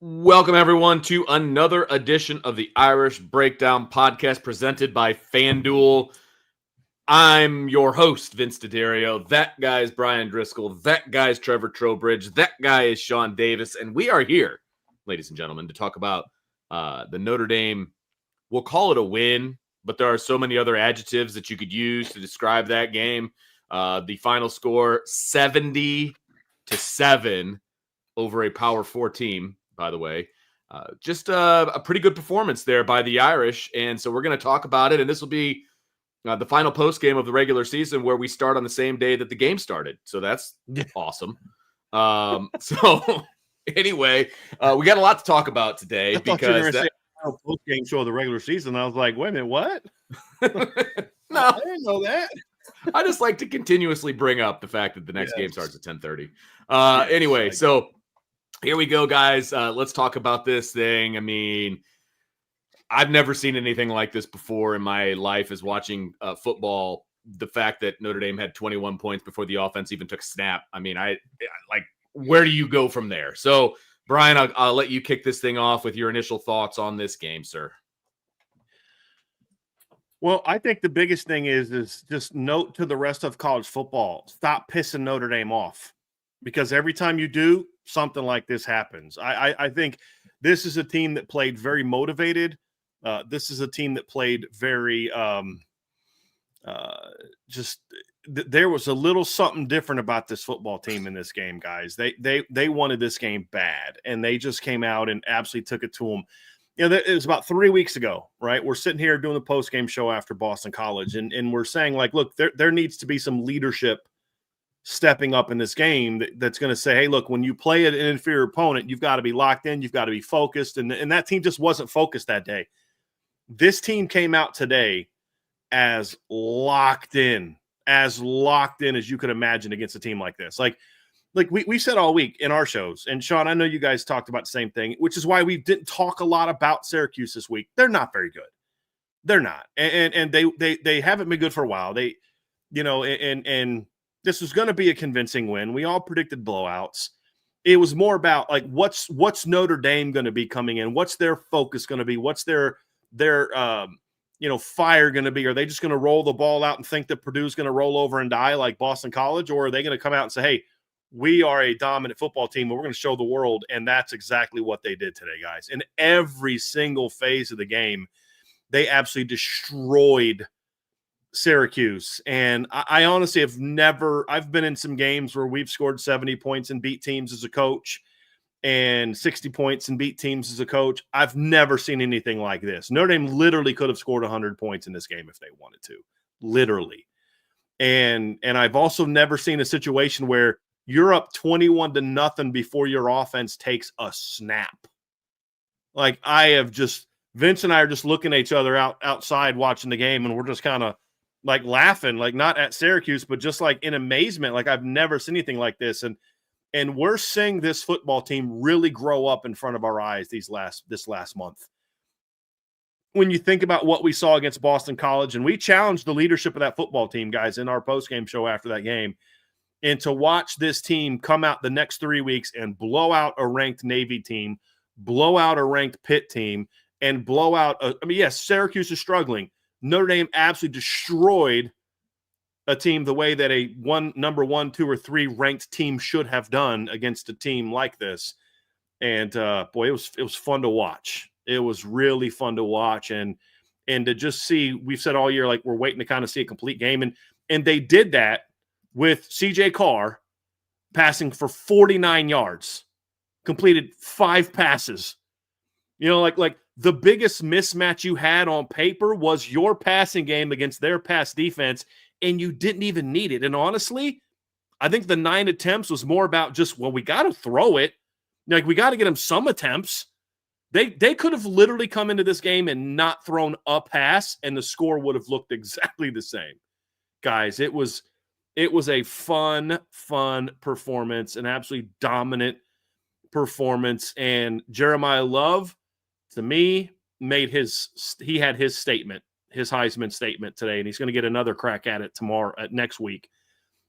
Welcome, everyone, to another edition of the Irish Breakdown podcast presented by FanDuel. I'm your host, Vince D'Addario. That guy is Brian Driscoll. That guy is Trevor Trowbridge. That guy is Sean Davis. And we are here, ladies and gentlemen, to talk about the Notre Dame. We'll call it a win, but there are so many other adjectives that you could use to describe that game. The final score, 70-7 over a Power 4 team. By the way, just a pretty good performance there by the Irish. And so we're going to talk about it. And this will be the final post game of the regular season where we start on the same day that the game started. So that's awesome. So anyway, we got a lot to talk about today because say post game show of the regular season. I was like, wait a minute, what? No, I didn't know that. I just like to continuously bring up the fact that the next game starts at 10:30. Anyway, so here we go, guys. Let's talk about this thing. I mean, I've never seen anything like this before in my life as watching football. The fact that Notre Dame had 21 points before the offense even took a snap. I mean, where do you go from there? So, Brian, I'll let you kick this thing off with your initial thoughts on this game, sir. Well, I think the biggest thing is just note to the rest of college football, stop pissing Notre Dame off. Because every time you do, something like this happens. I think this is a team that played very motivated. This is a team that played very there was a little something different about this football team in this game, guys. They wanted this game bad, and they just came out and absolutely took it to them. You know, it was about 3 weeks ago, right? We're sitting here doing the post-game show after Boston College, and we're saying, like, look, there needs to be some leadership stepping up in this game that's going to say, hey, look, when you play an inferior opponent, you've got to be locked in, you've got to be focused, and that team just wasn't focused that day. This team came out today as locked in as you could imagine against a team like this. Like we said all week in our shows, and Sean, I know you guys talked about the same thing, which is why we didn't talk a lot about Syracuse this week. They're not very good. They're not. And they haven't been good for a while. They, you know, and this was going to be a convincing win. We all predicted blowouts. It was more about, like, what's Notre Dame going to be coming in? What's their focus going to be? What's their fire going to be? Are they just going to roll the ball out and think that Purdue's going to roll over and die like Boston College? Or are they going to come out and say, hey, we are a dominant football team, but we're going to show the world? And that's exactly what they did today, guys. In every single phase of the game, they absolutely destroyed Syracuse. And I honestly I've been in some games where we've scored 70 points and beat teams as a coach, and 60 points and beat teams as a coach. I've never seen anything like this. Notre Dame literally could have scored 100 points in this game if they wanted to, literally. And I've also never seen a situation where you're up 21-0 before your offense takes a snap. Like, Vince and I are just looking at each other outside watching the game, and we're just kind of like laughing, like not at Syracuse, but just like in amazement. Like, I've never seen anything like this. And we're seeing this football team really grow up in front of our eyes this last month. When you think about what we saw against Boston College, and we challenged the leadership of that football team, guys, in our postgame show after that game, and to watch this team come out the next 3 weeks and blow out a ranked Navy team, blow out a ranked Pitt team, and blow out yes, Syracuse is struggling. Notre Dame absolutely destroyed a team the way that a number 1, 2, or 3 ranked team should have done against a team like this. And boy, it was fun to watch. It was really fun to watch, and to just see. We've said all year, like, we're waiting to kind of see a complete game, and they did that with CJ Carr passing for 49 yards, completed 5 passes. You know, like the biggest mismatch you had on paper was your passing game against their pass defense, and you didn't even need it. And honestly, I think the 9 attempts was more about just, well, we got to throw it. Like, we got to get them some attempts. They could have literally come into this game and not thrown a pass, and the score would have looked exactly the same. Guys, it was a fun performance, an absolutely dominant performance. And Jeremiah Love, to me, he had his statement, his Heisman statement today, and he's going to get another crack at it next week.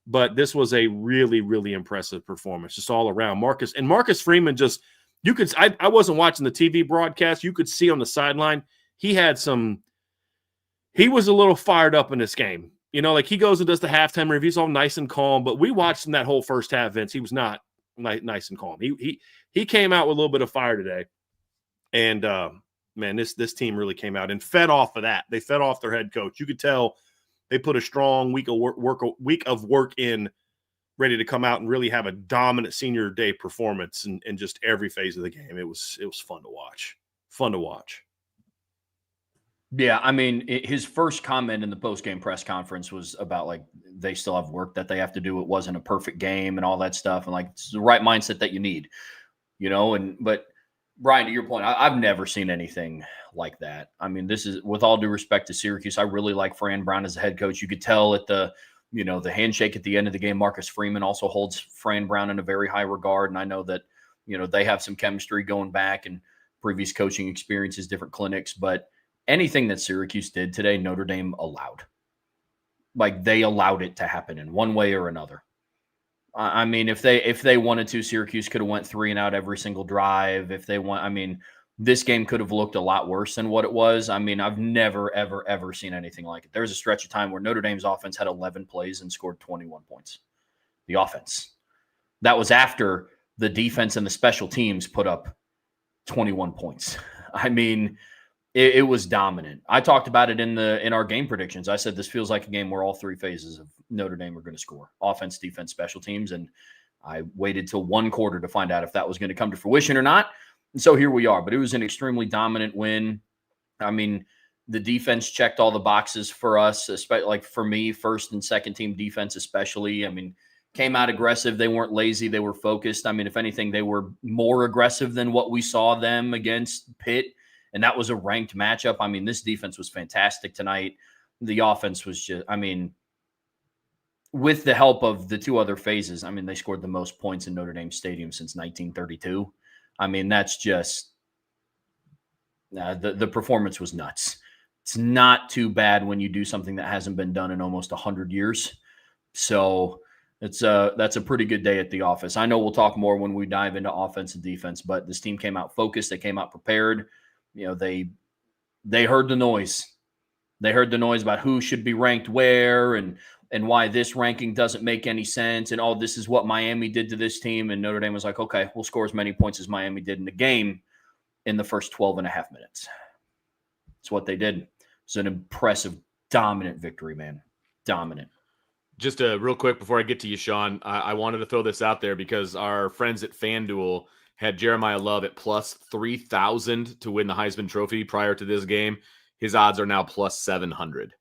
But this was a really, really impressive performance, just all around. Marcus Freeman just You could, I wasn't watching the TV broadcast. You could see on the sideline, he was a little fired up in this game. You know, like he goes and does the halftime reviews all nice and calm, but we watched him that whole first half, Vince. He was not nice and calm. He came out with a little bit of fire today. And man, this team really came out and fed off of that. They fed off their head coach. You could tell they put a strong week of work in, ready to come out and really have a dominant senior day performance in just every phase of the game. It was fun to watch. Fun to watch. Yeah, I mean, his first comment in the post-game press conference was about, like, they still have work that they have to do. It wasn't a perfect game and all that stuff. And, like, it's the right mindset that you need, you know. But, Brian, to your point, I've never seen anything like that. I mean, this is, with all due respect to Syracuse, I really like Fran Brown as a head coach. You could tell at the handshake at the end of the game, Marcus Freeman also holds Fran Brown in a very high regard. And I know that, they have some chemistry going back and previous coaching experiences, different clinics, but anything that Syracuse did today, Notre Dame allowed. Like, they allowed it to happen in one way or another. I mean, if they wanted to, Syracuse could have went 3 and out every single drive. If they want, I mean, this game could have looked a lot worse than what it was. I mean, I've never, ever, ever seen anything like it. There was a stretch of time where Notre Dame's offense had 11 plays and scored 21 points. The offense. That was after the defense and the special teams put up 21 points. I mean, it was dominant. I talked about it in our game predictions. I said this feels like a game where all 3 phases of Notre Dame are going to score: offense, defense, special teams. And I waited till one quarter to find out if that was going to come to fruition or not. And so here we are. But it was an extremely dominant win. I mean, the defense checked all the boxes for us, especially, like, for me, first and second team defense especially. I mean, came out aggressive. They weren't lazy. They were focused. I mean, if anything, they were more aggressive than what we saw them against Pitt. And that was a ranked matchup. I mean, this defense was fantastic tonight. The offense was just, I mean, with the help of the 2 other phases, I mean, they scored the most points in Notre Dame Stadium since 1932. I mean, that's just, the performance was nuts. It's not too bad when you do something that hasn't been done in almost 100 years. So that's a pretty good day at the office. I know we'll talk more when we dive into offense and defense, but this team came out focused. They came out prepared. They heard the noise. They heard the noise about who should be ranked where and why this ranking doesn't make any sense. And, this is what Miami did to this team. And Notre Dame was like, okay, we'll score as many points as Miami did in the game in the first 12 and a half minutes. That's what they did. It's an impressive, dominant victory, man. Dominant. Just real quick before I get to you, Sean, I wanted to throw this out there because our friends at FanDuel had Jeremiah Love at plus 3,000 to win the Heisman Trophy prior to this game. His odds are now plus 700,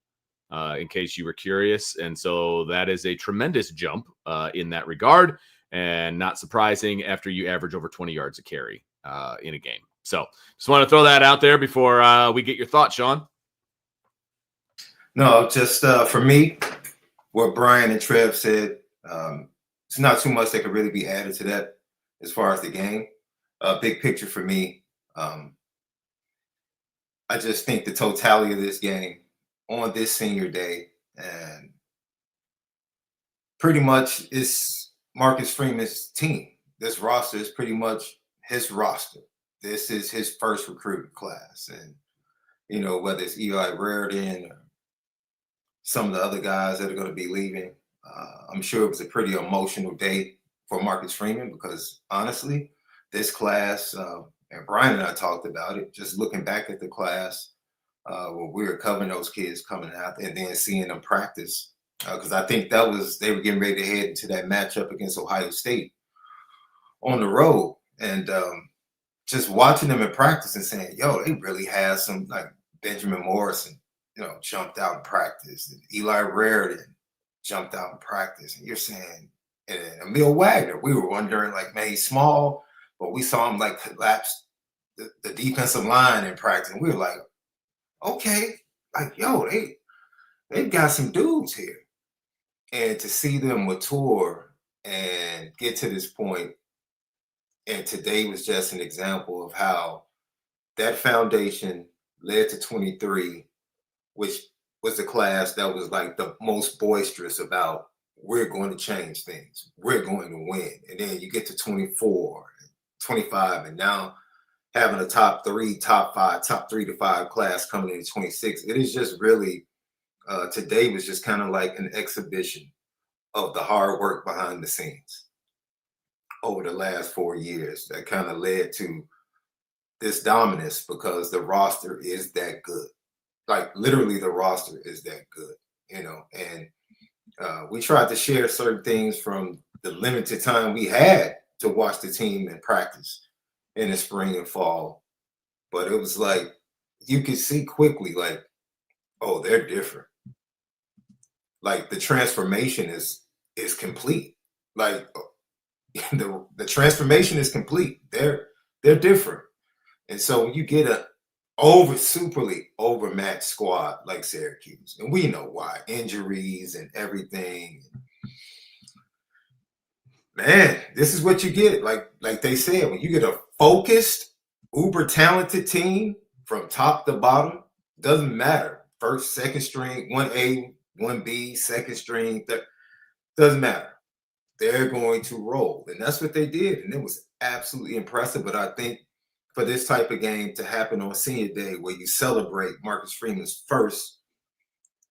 in case you were curious. And so that is a tremendous jump in that regard, and not surprising after you average over 20 yards a carry in a game. So just want to throw that out there before we get your thoughts, Sean. No, just for me, what Brian and Trev said, it's not too much that could really be added to that. As far as the game, big picture for me, I just think the totality of this game on this senior day, and pretty much it's Marcus Freeman's team. This roster is pretty much his roster. This is his first recruiting class. And, whether it's Eli Raridan or some of the other guys that are going to be leaving, I'm sure it was a pretty emotional day for Marcus Freeman, because honestly, this class, and Brian and I talked about it, just looking back at the class when we were covering those kids coming out and then seeing them practice, because I think they were getting ready to head into that matchup against Ohio State on the road, and just watching them in practice and saying, yo, they really had some, like Benjamin Morrison, jumped out in practice, and Eli Raridan jumped out in practice, and you're saying, and Emil Wagner, we were wondering, like, man, he's small, but we saw him like collapse the defensive line in practice. And we were like, okay, like, yo, they've got some dudes here. And to see them mature and get to this point, and today was just an example of how that foundation led to 23, which was the class that was like the most boisterous about, we're going to change things, we're going to win. And then you get to 24, 25, and now having a top 3 to 5 class coming into 26. It is just really today was just kind of like an exhibition of the hard work behind the scenes over the last 4 years that kind of led to this dominance, because the roster is that good. Like literally the roster is that good, and we tried to share certain things from the limited time we had to watch the team in practice in the spring and fall. But it was like, you could see quickly, like, oh, they're different. Like the transformation is complete. Like the transformation is complete. They're different. And so when you get a superly overmatched squad like Syracuse, and we know why, injuries and everything. Man, this is what you get. Like they said, when you get a focused, uber talented team from top to bottom, doesn't matter. First, second string, 1A, 1B, second string, doesn't matter. They're going to roll. And that's what they did. And it was absolutely impressive. But I think for this type of game to happen on senior day, where you celebrate Marcus Freeman's first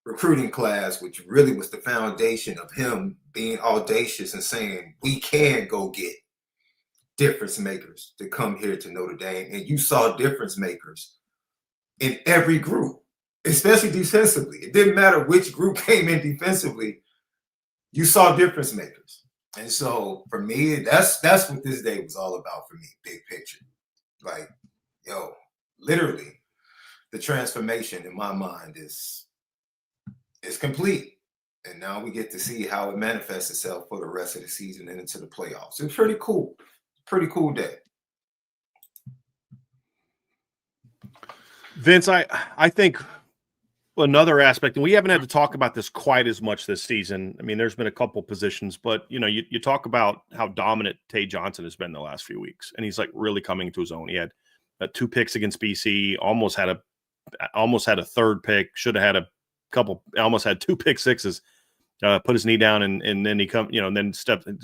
recruiting class, which really was the foundation of him being audacious and saying, we can go get difference makers to come here to Notre Dame. And you saw difference makers in every group, especially defensively. It didn't matter which group came in defensively, you saw difference makers. And so for me, that's what this day was all about for me, big picture. Like, literally the transformation in my mind is complete. And now we get to see how it manifests itself for the rest of the season and into the playoffs. It's pretty cool. Pretty cool day. Vince, I think another aspect, and we haven't had to talk about this quite as much this season. I mean, there's been a couple positions, but you talk about how dominant Tay Johnson has been the last few weeks, and he's like really coming to his own. He had 2 picks against BC, almost had a third pick, should have had a couple, almost had 2 pick sixes. Put his knee down, and then he then steps in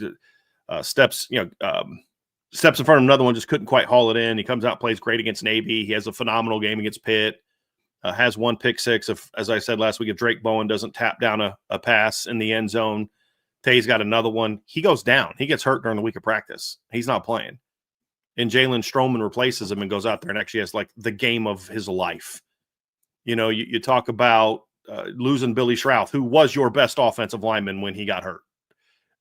front of another one, just couldn't quite haul it in. He comes out, plays great against Navy. He has a phenomenal game against Pitt. Has 1 pick six. As I said last week, if Drake Bowen doesn't tap down a pass in the end zone, Tay's got another one. He goes down. He gets hurt during the week of practice. He's not playing. And Jalen Strowman replaces him and goes out there and actually has like the game of his life. You talk about losing Billy Shrouth, who was your best offensive lineman when he got hurt.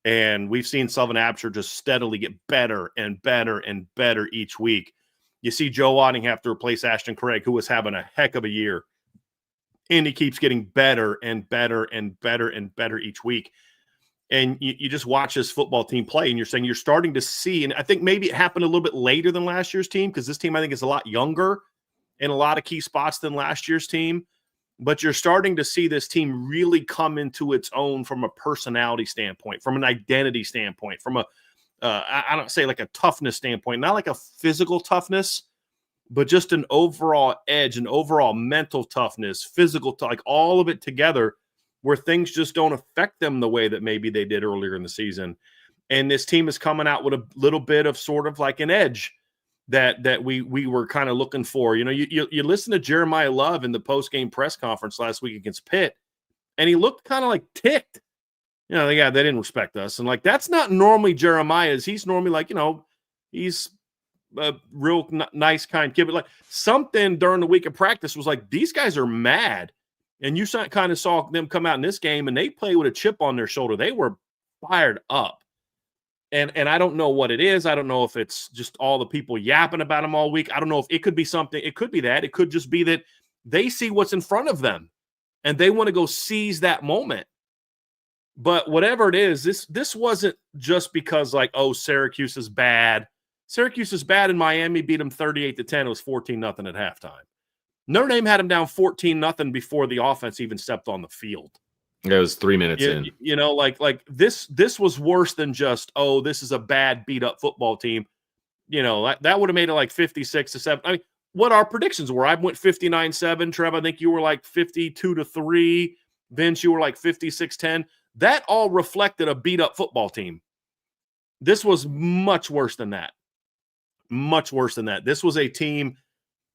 And we've seen Sullivan Absher just steadily get better and better and better each week. You see Joe Otting have to replace Ashton Craig, who was having a heck of a year. And he keeps getting better and better and better and better each week. And you just watch this football team play, and you're saying you're starting to see, and I think maybe it happened a little bit later than last year's team, because this team I think is a lot younger in a lot of key spots than last year's team. But you're starting to see this team really come into its own from a personality standpoint, from an identity standpoint, from a I don't say like a toughness standpoint, not like a physical toughness, but just an overall edge, an overall mental toughness, physical, like all of it together, where things just don't affect them the way that maybe they did earlier in the season. And this team is coming out with a little bit of sort of like an edge that we were kind of looking for. You listen to Jeremiah Love in the post-game press conference last week against Pitt, and he looked kind of like ticked. They didn't respect us. And like, that's not normally Jeremiah's. He's normally like, he's a real nice, kind kid. But like something during the week of practice was like, these guys are mad. And you kind of saw them come out in this game, and they play with a chip on their shoulder. They were fired up. And I don't know what it is. I don't know if it's just all the people yapping about them all week. I don't know if it could be something. It could be that. It could just be that they see what's in front of them, and they want to go seize that moment. But whatever it is, this wasn't just because like, oh, Syracuse is bad. Syracuse is bad, and Miami beat them 38-10. It was 14-0 at halftime. Notre Dame had them down 14-0 before the offense even stepped on the field. It was 3 minutes in. Like this was worse than just, oh, this is a bad beat up football team. That would have made it like 56-7. I mean, what our predictions were. I went 59-7. Trev, I think you were like 52-3. Vince, you were like 56-10. That all reflected a beat up football team. This was much worse than that. much worse than that. This was a team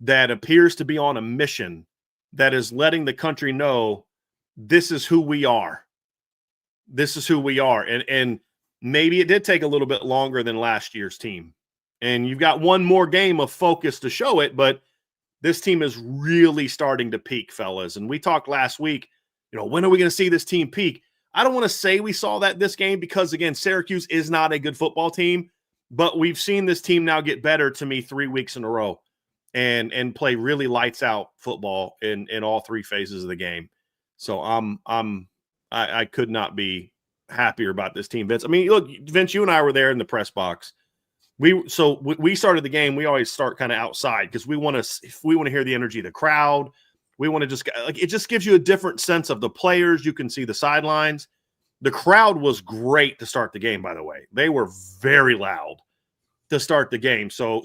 that appears to be on a mission that is letting the country know this is who we are. This is who we are. And maybe it did take a little bit longer than last year's team. And you've got one more game of focus to show it, but this team is really starting to peak, fellas. And we talked last week, when are we going to see this team peak? I don't want to say we saw that this game because, again, Syracuse is not a good football team, but we've seen this team now get better to me 3 weeks in a row and play really lights out football in all three phases of the game. So I could not be happier about this team, Vince. I mean, look, Vince, you and I were there in the press box. We started the game. We always start kind of outside because we want to hear the energy of the crowd. We want to just it just gives you a different sense of the players. You can see the sidelines. The crowd was great to start the game, by the way. They were very loud to start the game. So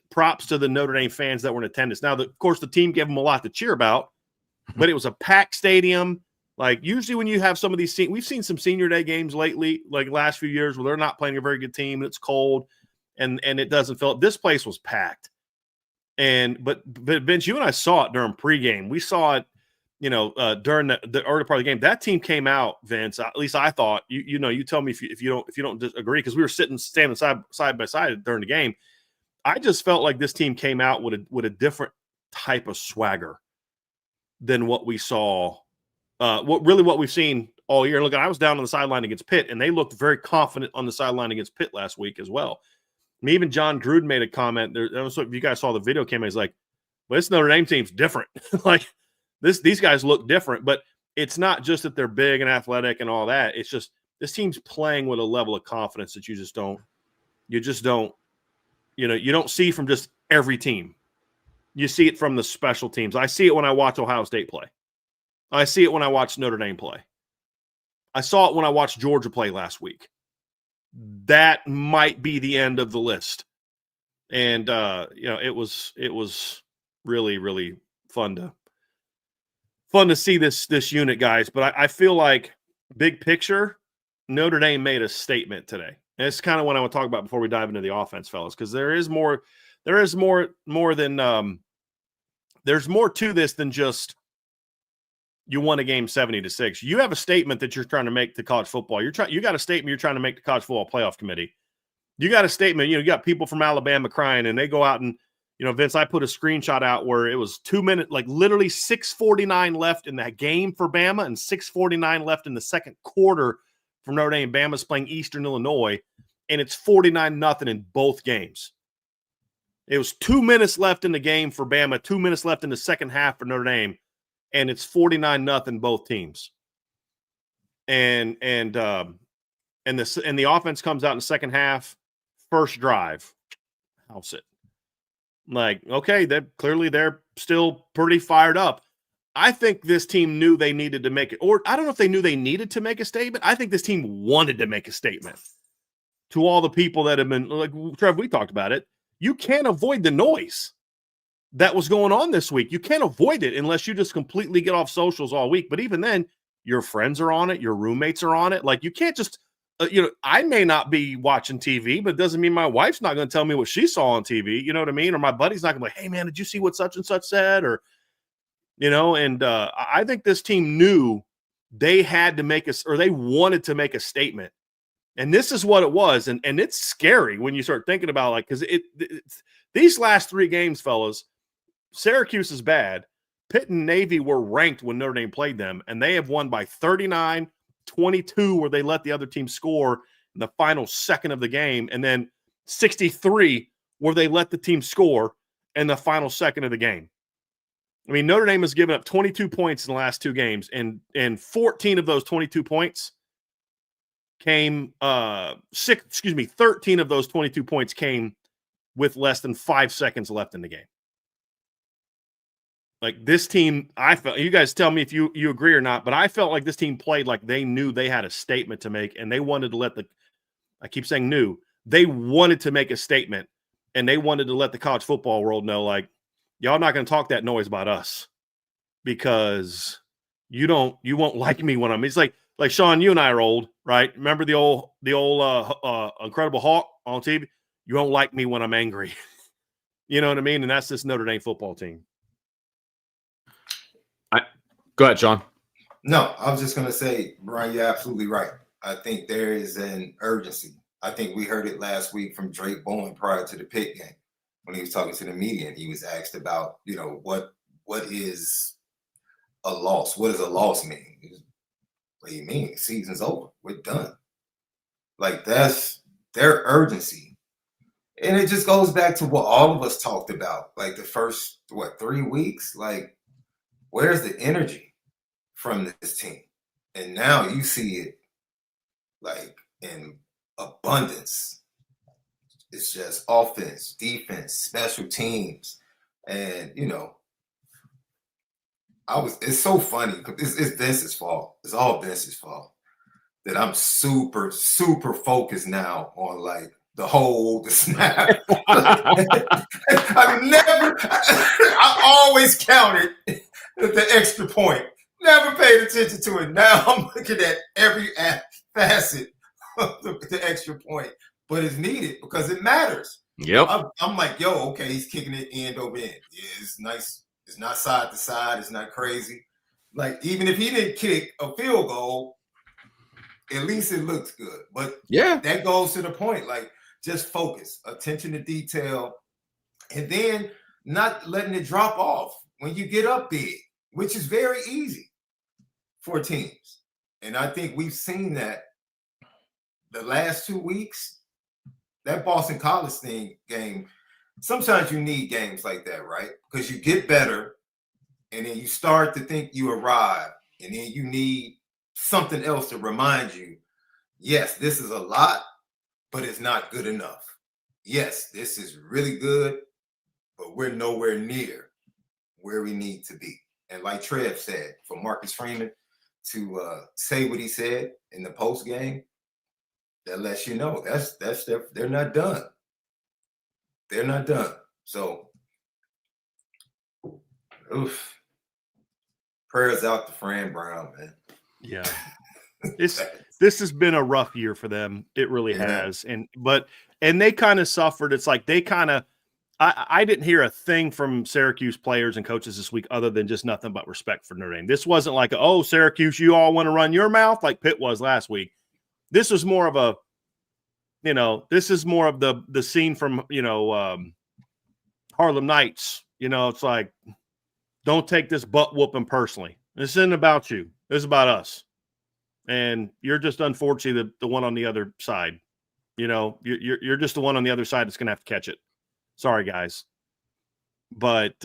props to the Notre Dame fans that were in attendance. Now, of course, the team gave them a lot to cheer about, but it was a packed stadium. Like usually when you have some of these, we've seen some senior day games lately, like last few years where they're not playing a very good team and it's cold and it doesn't fill up. This place was packed. But Vince, you and I saw it during pregame. We saw it, during the early part of the game. That team came out, Vince. At least I thought. You tell me if you don't disagree, because we were standing side by side during the game. I just felt like this team came out with a different type of swagger than what we saw. What we've seen all year. Look, I was down on the sideline against Pitt, and they looked very confident on the sideline against Pitt last week as well. I mean, even John Gruden made a comment. If you guys saw the video came, he's like, "Well, this Notre Dame team's different. Like these guys look different." But it's not just that they're big and athletic and all that. It's just this team's playing with a level of confidence that you don't see from just every team. You see it from the special teams. I see it when I watch Ohio State play. I see it when I watch Notre Dame play. I saw it when I watched Georgia play last week. That might be the end of the list. And it was really, really fun to see this unit, guys. But I feel like big picture, Notre Dame made a statement today. And it's kind of what I want to talk about before we dive into the offense, fellas, because there's more to this than just you won a game 70-6. You have a statement that you're trying to make to college football. You got a statement you're trying to make to college football playoff committee. You got a statement, you got people from Alabama crying and they go out and, Vince, I put a screenshot out where it was 2 minutes, like literally 6:49 left in that game for Bama and 6:49 left in the second quarter for Notre Dame. Bama's playing Eastern Illinois and it's 49-0 in both games. It was 2 minutes left in the game for Bama, 2 minutes left in the second half for Notre Dame. And it's 49-0 both teams. And the offense comes out in the second half, first drive, house it. Like, okay, they're still pretty fired up. I think this team knew they needed to make it, or I don't know if they knew they needed to make a statement. I think this team wanted to make a statement to all the people that have been, like, Trev, we talked about it. You can't avoid the noise that was going on this week. You can't avoid it unless you just completely get off socials all week. But even then, your friends are on it. Your roommates are on it. Like, you can't just, I may not be watching TV, but it doesn't mean my wife's not going to tell me what she saw on TV. You know what I mean? Or my buddy's not going to be like, hey, man, did you see what such and such said? Or, I think this team knew they had to make they wanted to make a statement. And this is what it was. And it's scary when you start thinking about, like, because these last three games, fellas, Syracuse is bad. Pitt and Navy were ranked when Notre Dame played them, and they have won by 39-22, where they let the other team score in the final second of the game, and then 63, where they let the team score in the final second of the game. I mean, Notre Dame has given up 22 points in the last two games, and 14 of those 22 points came 13 of those 22 points came with less than 5 seconds left in the game. Like, this team, I felt, you guys tell me if you agree or not, but I felt like this team played like they knew they had a statement to make, and they wanted to I keep saying knew, they wanted to make a statement, and they wanted to let the college football world know, like, y'all not going to talk that noise about us because you won't like me when I'm, it's like Sean, you and I are old, right? Remember the old Incredible Hulk on TV? You won't like me when I'm angry. You know what I mean? And that's this Notre Dame football team. Go ahead, Sean. No, I was just going to say, Brian, you're absolutely right. I think there is an urgency. I think we heard it last week from Drake Bowen prior to the Pitt game when he was talking to the media, and he was asked about, what is a loss? What does a loss mean? What do you mean? The season's over. We're done. Like, that's their urgency. And it just goes back to what all of us talked about, like the first, 3 weeks? Like, where's the energy from this team? And now you see it like in abundance. It's just offense, defense, special teams. And, it's so funny because it's Vince's fault. It's all Vince's fault that I'm super, super focused now on like the snap. I mean, I always counted the extra point. Never paid attention to it. Now I'm looking at every facet of the extra point, but it's needed because it matters. Yep. I'm like, okay, he's kicking it end over end. Yeah, it's nice. It's not side to side. It's not crazy. Like, even if he didn't kick a field goal, at least it looks good. But yeah, that goes to the point. Like, just focus, attention to detail, and then not letting it drop off when you get up big, which is very easy for teams. And I think we've seen that the last 2 weeks. That Boston College game, sometimes you need games like that, right? Because you get better, and then you start to think you arrive, and then you need something else to remind you, yes, this is a lot, but it's not good enough. Yes, this is really good, but we're nowhere near where we need to be. And like Trev said, for Marcus Freeman to say what he said in the post game, that lets you know they're not done. They're not done. So, prayers out to Fran Brown, man. Yeah. This has been a rough year for them. It really has. And they kind of suffered. It's like they kind of I didn't hear a thing from Syracuse players and coaches this week other than just nothing but respect for Notre Dame. This wasn't like, Syracuse, you all want to run your mouth like Pitt was last week. This was more of a, this is more of the scene from, Harlem Nights. It's like, don't take this butt whooping personally. This isn't about you. This is about us. And you're just unfortunately the one on the other side. You're just the one on the other side that's going to have to catch it. Sorry, guys. But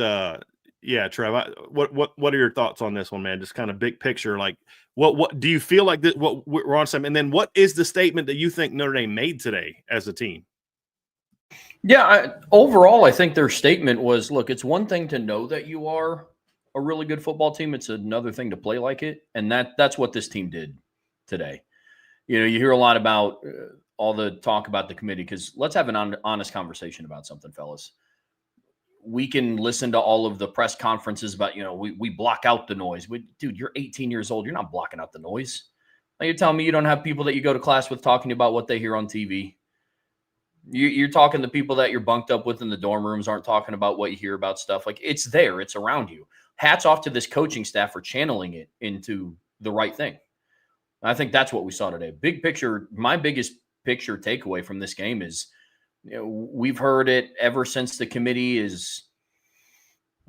yeah, Trev, what are your thoughts on this one, man? Just kind of big picture. Like, what do you feel like that? What we're on some, and then what is the statement that you think Notre Dame made today as a team? Yeah, overall, I think their statement was, look, it's one thing to know that you are a really good football team. It's another thing to play like it. And that's what this team did today. You hear a lot about all the talk about the committee, because let's have an honest conversation about something, fellas. We can listen to all of the press conferences about, we block out the noise. Dude, you're 18 years old. You're not blocking out the noise. Now you're telling me you don't have people that you go to class with talking about what they hear on TV. You're talking to people that you're bunked up with in the dorm rooms aren't talking about what you hear about stuff. Like, it's there. It's around you. Hats off to this coaching staff for channeling it into the right thing. I think that's what we saw today. Big picture, my biggest picture takeaway from this game is, we've heard it ever since the committee is,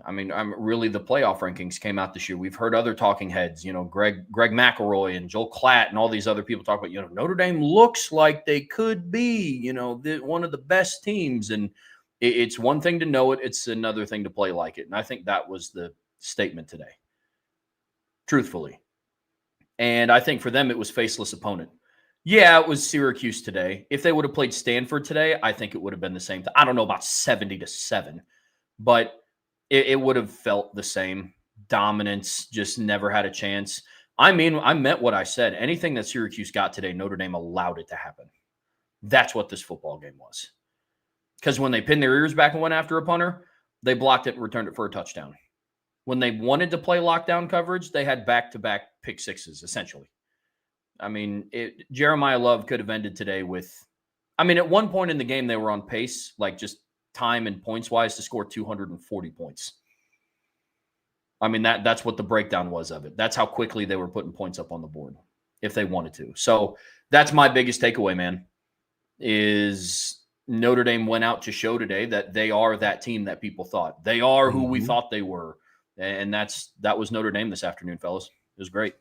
I'm really the playoff rankings came out this year. We've heard other talking heads, Greg McElroy and Joel Klatt and all these other people talk about, Notre Dame looks like they could be, one of the best teams. And it's one thing to know it. It's another thing to play like it. And I think that was the statement today, truthfully. And I think for them, it was faceless opponent. Yeah, it was Syracuse today. If they would have played Stanford today, I think it would have been the same. I don't know about 70-7, but it would have felt the same. Dominance, just never had a chance. I meant what I said. Anything that Syracuse got today, Notre Dame allowed it to happen. That's what this football game was. Because when they pinned their ears back and went after a punter, they blocked it and returned it for a touchdown. When they wanted to play lockdown coverage, they had back-to-back pick sixes, essentially. Jeremiah Love could have ended today with I mean, at one point in the game, they were on pace, like just time and points wise, to score 240 points. I mean, that's what the breakdown was of it. That's how quickly they were putting points up on the board if they wanted to. So that's my biggest takeaway, man, is Notre Dame went out to show today that they are that team that people thought. They are who we thought they were. And that was Notre Dame this afternoon, fellas. It was great.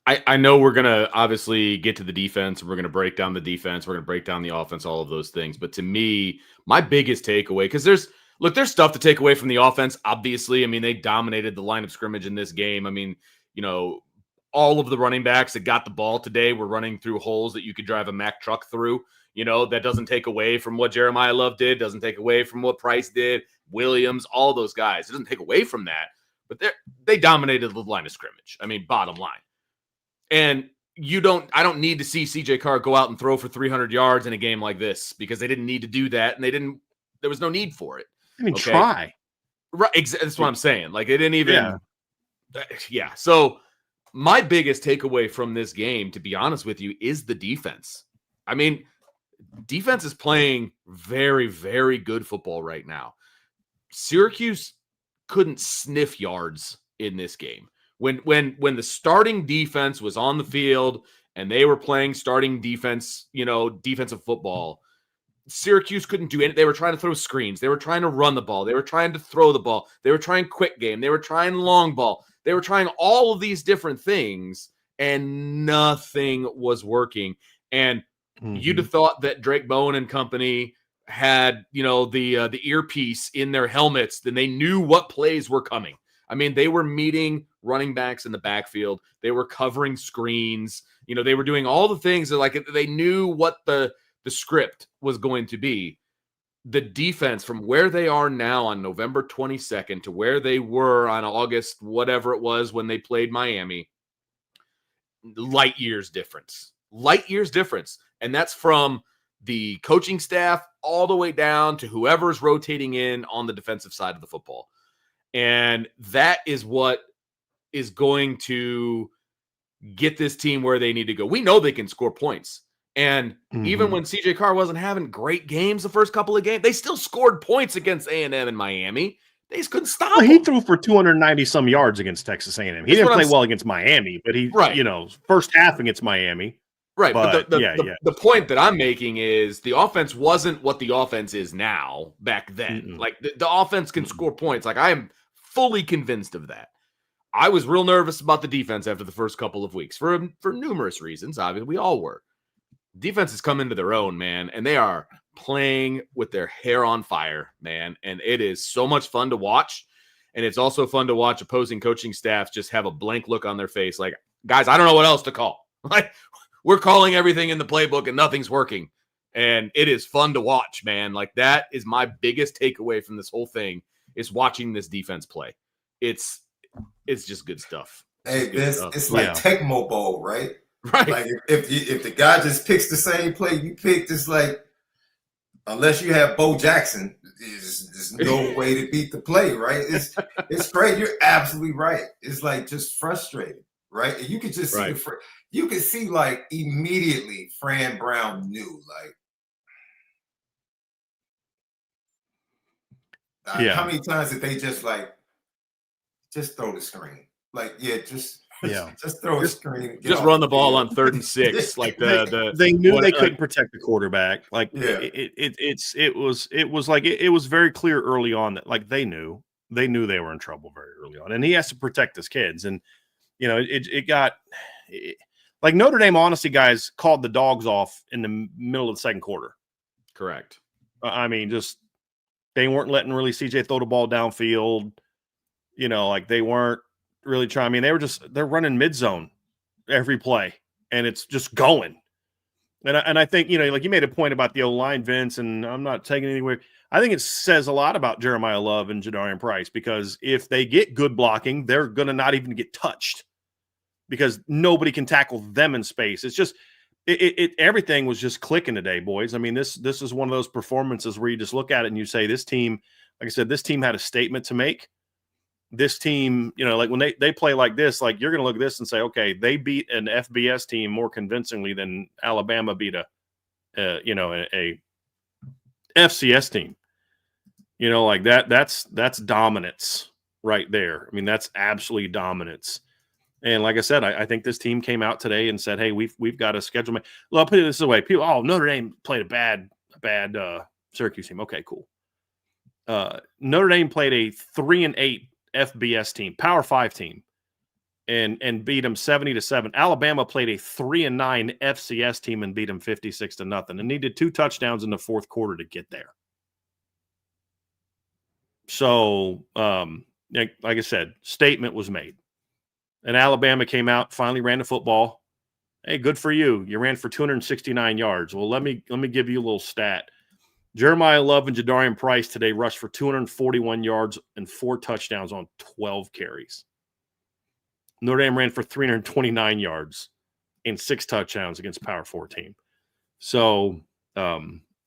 I know we're going to obviously get to the defense. We're going to break down the defense. We're going to break down the offense, all of those things. But to me, my biggest takeaway, because there's stuff to take away from the offense, obviously. I mean, they dominated the line of scrimmage in this game. I mean, all of the running backs that got the ball today were running through holes that you could drive a Mack truck through. That doesn't take away from what Jeremiah Love did, doesn't take away from what Price did, Williams, all those guys. It doesn't take away from that. But they dominated the line of scrimmage. I mean, bottom line. And I don't need to see CJ Carr go out and throw for 300 yards in a game like this, because they didn't need to do that. And there was no need for it. I mean, try. Right. That's what I'm saying. Like, it didn't even. Yeah. So my biggest takeaway from this game, to be honest with you, is the defense. I mean, defense is playing very, very good football right now. Syracuse couldn't sniff yards in this game. When the starting defense was on the field and they were playing starting defense, defensive football, Syracuse couldn't do anything. They were trying to throw screens. They were trying to run the ball. They were trying to throw the ball. They were trying quick game. They were trying long ball. They were trying all of these different things, and nothing was working. And you'd have thought that Drake Bowen and company had, the earpiece in their helmets, then they knew what plays were coming. I mean, they were meeting running backs in the backfield. They were covering screens. They were doing all the things that, like, they knew what the script was going to be. The defense, from where they are now on November 22nd to where they were on August, whatever it was, when they played Miami, light years difference. And that's from the coaching staff all the way down to whoever's rotating in on the defensive side of the football. And that is what is going to get this team where they need to go. We know they can score points. And even when CJ Carr wasn't having great games the first couple of games, they still scored points against A&M and Miami. They just couldn't stop him. He threw for 290 some yards against Texas A&M. He didn't play well against Miami, but he, first half against Miami. Right. But the point that I'm making is the offense wasn't what the offense is now back then. Like, the offense can score points. Like, I am fully convinced of that. I was real nervous about the defense after the first couple of weeks for numerous reasons. Obviously, we all were. Defense has come into their own, man, and they are playing with their hair on fire, man. And it is so much fun to watch. And it's also fun to watch opposing coaching staffs just have a blank look on their face. Like, guys, I don't know what else to call. Like, we're calling everything in the playbook and nothing's working. And it is fun to watch, man. Like, that is my biggest takeaway from this whole thing, is watching this defense play. It's just good stuff. Hey, it's like Tecmo Bowl, right? Right. Like, if the guy just picks the same play you picked, it's like, unless you have Bo Jackson, there's no way to beat the play, right? It's great. You're absolutely right. It's like just frustrating, right? And you could just see you could see, like, immediately Fran Brown knew, like, how many times did they just throw the screen? Like, just throw a screen. Just run the ball on 3rd and 6. Like, they knew they couldn't protect the quarterback. Like, it was very clear early on that, like, they knew they were in trouble very early on, and he has to protect his kids. And it got like Notre Dame, honestly, guys, called the dogs off in the middle of the second quarter. Correct. I mean, just they weren't letting really CJ throw the ball downfield. Like, they weren't really trying. I mean, they're running mid zone every play, and it's just going. And I think, like you made a point about the O-line, Vince, and I'm not taking it anywhere. I think it says a lot about Jeremiah Love and Jadarian Price, because if they get good blocking, they're going to not even get touched, because nobody can tackle them in space. It's just everything was just clicking today, boys. I mean, this is one of those performances where you just look at it and you say, this team, like I said, this team had a statement to make. This team, like when they play like this, like, you're going to look at this and say, okay, they beat an FBS team more convincingly than Alabama beat a a FCS team. Like that's dominance right there. I mean, that's absolutely dominance. And like I said, I think this team came out today and said, "Hey, we've got a schedule." Well, I'll put it this way: people, Notre Dame played a bad Syracuse team. Okay, cool. Notre Dame played a 3-8 FBS team, Power 5 team, and beat them 70-7. Alabama played a 3-9 FCS team and beat them 56-0, and needed 2 touchdowns in the fourth quarter to get there. So, like I said, statement was made. And Alabama came out, finally ran the football. Hey, good for you. You ran for 269 yards. Well, let me give you a little stat. Jeremiah Love and Jadarian Price today rushed for 241 yards and 4 touchdowns on 12 carries. Notre Dame ran for 329 yards and 6 touchdowns against Power 4 team. So I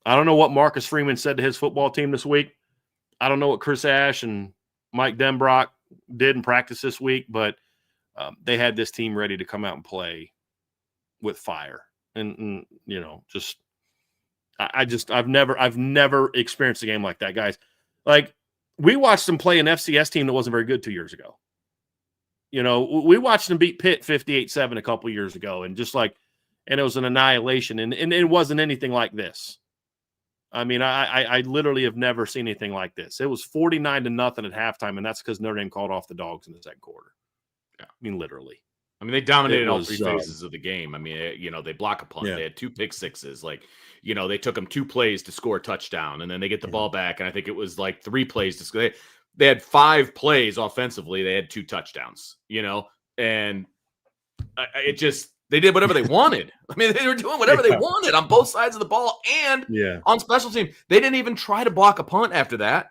don't know what Marcus Freeman said to his football team this week. I don't know what Chris Ash and Mike Denbrock did in practice this week, but they had this team ready to come out and play with fire. And I've never experienced a game like that, guys. Like, we watched them play an FCS team that wasn't very good 2 years ago. We watched them beat Pitt 58-7 a couple years ago, and it was an annihilation, and it wasn't anything like this. I mean, I literally have never seen anything like this. It was 49-0 at halftime, and that's because Notre Dame called off the dogs in the second quarter. Yeah, I mean, literally. I mean, they dominated all 3 phases of the game. I mean, they block a punt. Yeah. They had 2 pick sixes. They took them 2 plays to score a touchdown, and then they get the ball back, and I think it was 3 plays to score. They had 5 plays offensively. They had 2 touchdowns, and they did whatever they wanted. I mean, they were doing whatever they wanted on both sides of the ball and on special team. They didn't even try to block a punt after that.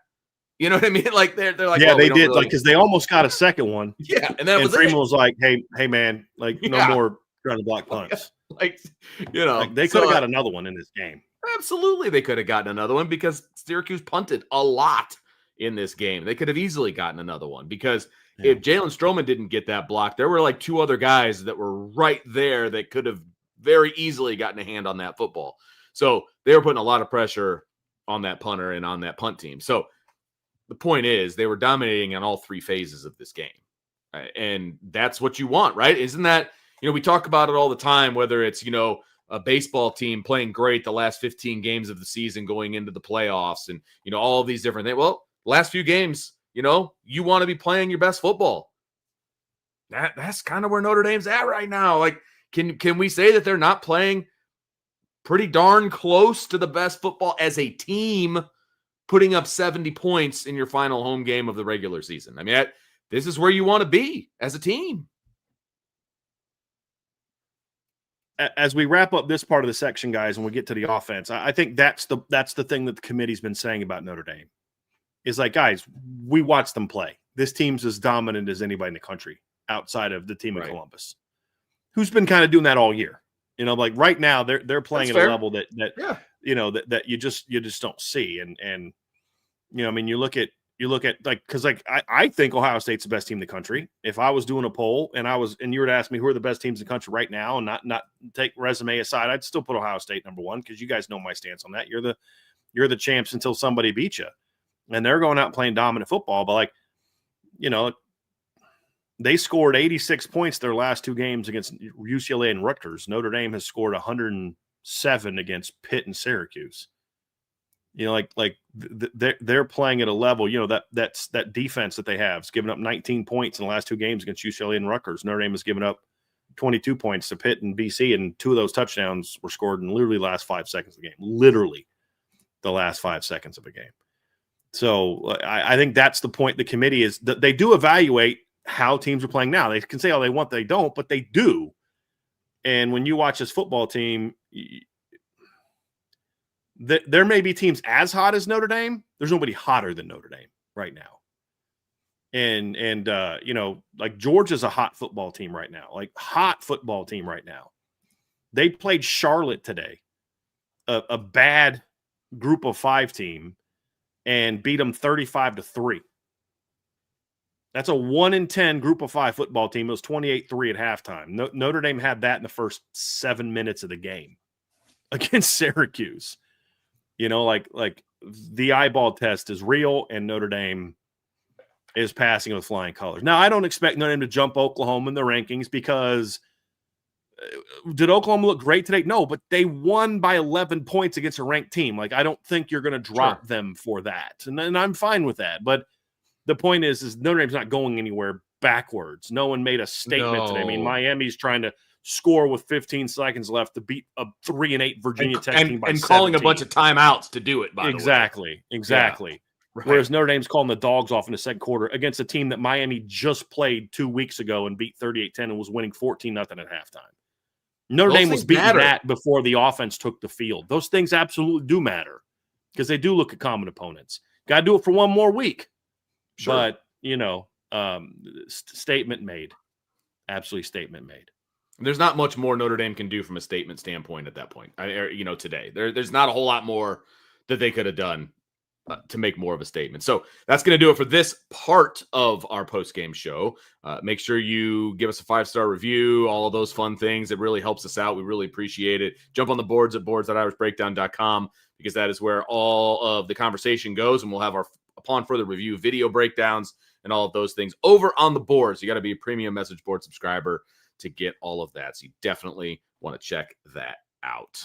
You know what I mean? They're like, yeah, they did, because they almost got a second one. Yeah, and Freeman was like, hey, man, no more trying to block punts. They could have got another one in this game. Absolutely, they could have gotten another one, because Syracuse punted a lot in this game. They could have easily gotten another one, because if Jalen Strowman didn't get that block, there were 2 other guys that were right there that could have very easily gotten a hand on that football. So they were putting a lot of pressure on that punter and on that punt team. So the point is, they were dominating on all 3 phases of this game. And that's what you want, right? Isn't that, we talk about it all the time, whether it's, a baseball team playing great the last 15 games of the season going into the playoffs and, all of these different things. Well, last few games, you want to be playing your best football. That's kind of where Notre Dame's at right now. Can we say that they're not playing pretty darn close to the best football as a team, putting up 70 points in your final home game of the regular season? I mean, this is where you want to be as a team. As we wrap up this part of the section, guys, and we get to the offense, I think that's the thing that the committee's been saying about Notre Dame. Is guys, we watched them play. This team's as dominant as anybody in the country outside of the team in Columbus, who's been kind of doing that all year. Right now they're playing at a level that you just don't see. And I mean, you look at because I think Ohio State's the best team in the country. If I was doing a poll and you were to ask me who are the best teams in the country right now, and not take resume aside, I'd still put Ohio State number 1, because you guys know my stance on that. You're the champs until somebody beats you. And they're going out and playing dominant football. But, they scored 86 points their last 2 games against UCLA and Rutgers. Notre Dame has scored 107 against Pitt and Syracuse. They're playing at a level, that defense that they have has given up 19 points in the last 2 games against UCLA and Rutgers. Notre Dame has given up 22 points to Pitt and BC, and 2 of those touchdowns were scored in literally the last 5 seconds of the game. Literally the last 5 seconds of a game. So I think that's the point. The committee is that they do evaluate how teams are playing now. They can say all they want, they don't, but they do. And when you watch this football team, there may be teams as hot as Notre Dame. There's nobody hotter than Notre Dame right now. And Georgia's a hot football team right now. They played Charlotte today, a bad group of 5 team, and beat them 35-3. That's a 1-10 group of 5 football team. It was 28-3 at halftime. Notre Dame had that in the first 7 minutes of the game. against Syracuse. You know, like the eyeball test is real, and Notre Dame is passing with flying colors. Now, I don't expect Notre Dame to jump Oklahoma in the rankings because did Oklahoma look great today? No, but they won by 11 points against a ranked team. Like, I don't think you're going to drop them for that. And I'm fine with that. But the point is Notre Dame's not going anywhere backwards. No one made a statement today. I mean, Miami's trying to score with 15 seconds left to beat a 3-8 Virginia Tech team by 17. Calling a bunch of timeouts to do it, by the way. Exactly. Yeah. Right. Whereas Notre Dame's calling the dogs off in the second quarter against a team that Miami just played 2 weeks ago and beat 38-10 and was winning 14-0 at halftime. Notre Dame was beating that before the offense took the field. Those things absolutely do matter because they do look at common opponents. Got to do it for one more week. Sure. But, statement made. Absolutely statement made. There's not much more Notre Dame can do from a statement standpoint at that point. Today. There's not a whole lot more that they could have done to make more of a statement. So that's going to do it for this part of our post-game show. Make sure you give us a 5-star review, all of those fun things. It really helps us out. We really appreciate it. Jump on the boards at boards.irishbreakdown.com because that is where all of the conversation goes, and we'll have our upon further review video breakdowns and all of those things over on the boards. You got to be a premium message board subscriber to get all of that. So you definitely want to check that out.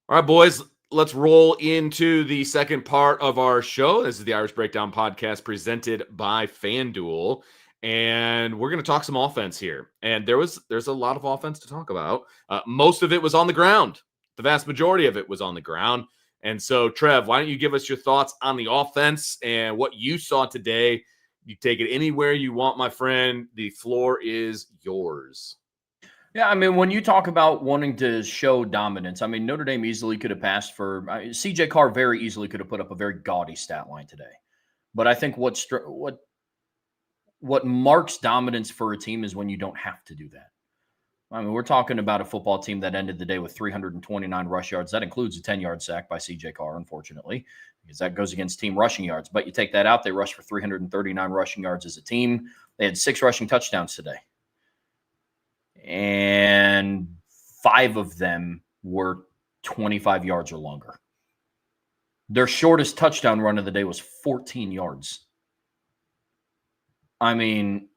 All right, boys, let's roll into the second part of our show. This is the Irish Breakdown podcast presented by FanDuel, and we're going to talk some offense here. And there's a lot of offense to talk about. Most of it was on the ground. The vast majority of it was on the ground. And so, Trev, why don't you give us your thoughts on the offense and what you saw today? You take it anywhere you want, my friend. The floor is yours. Yeah, I mean, when you talk about wanting to show dominance, I mean, Notre Dame easily could have passed for CJ Carr very easily could have put up a very gaudy stat line today. But I think what marks dominance for a team is when you don't have to do that. I mean, we're talking about a football team that ended the day with 329 rush yards. That includes a 10-yard sack by CJ Carr, unfortunately, because that goes against team rushing yards. But you take that out, they rushed for 339 rushing yards as a team. They had 6 rushing touchdowns today. And 5 of them were 25 yards or longer. Their shortest touchdown run of the day was 14 yards. I mean,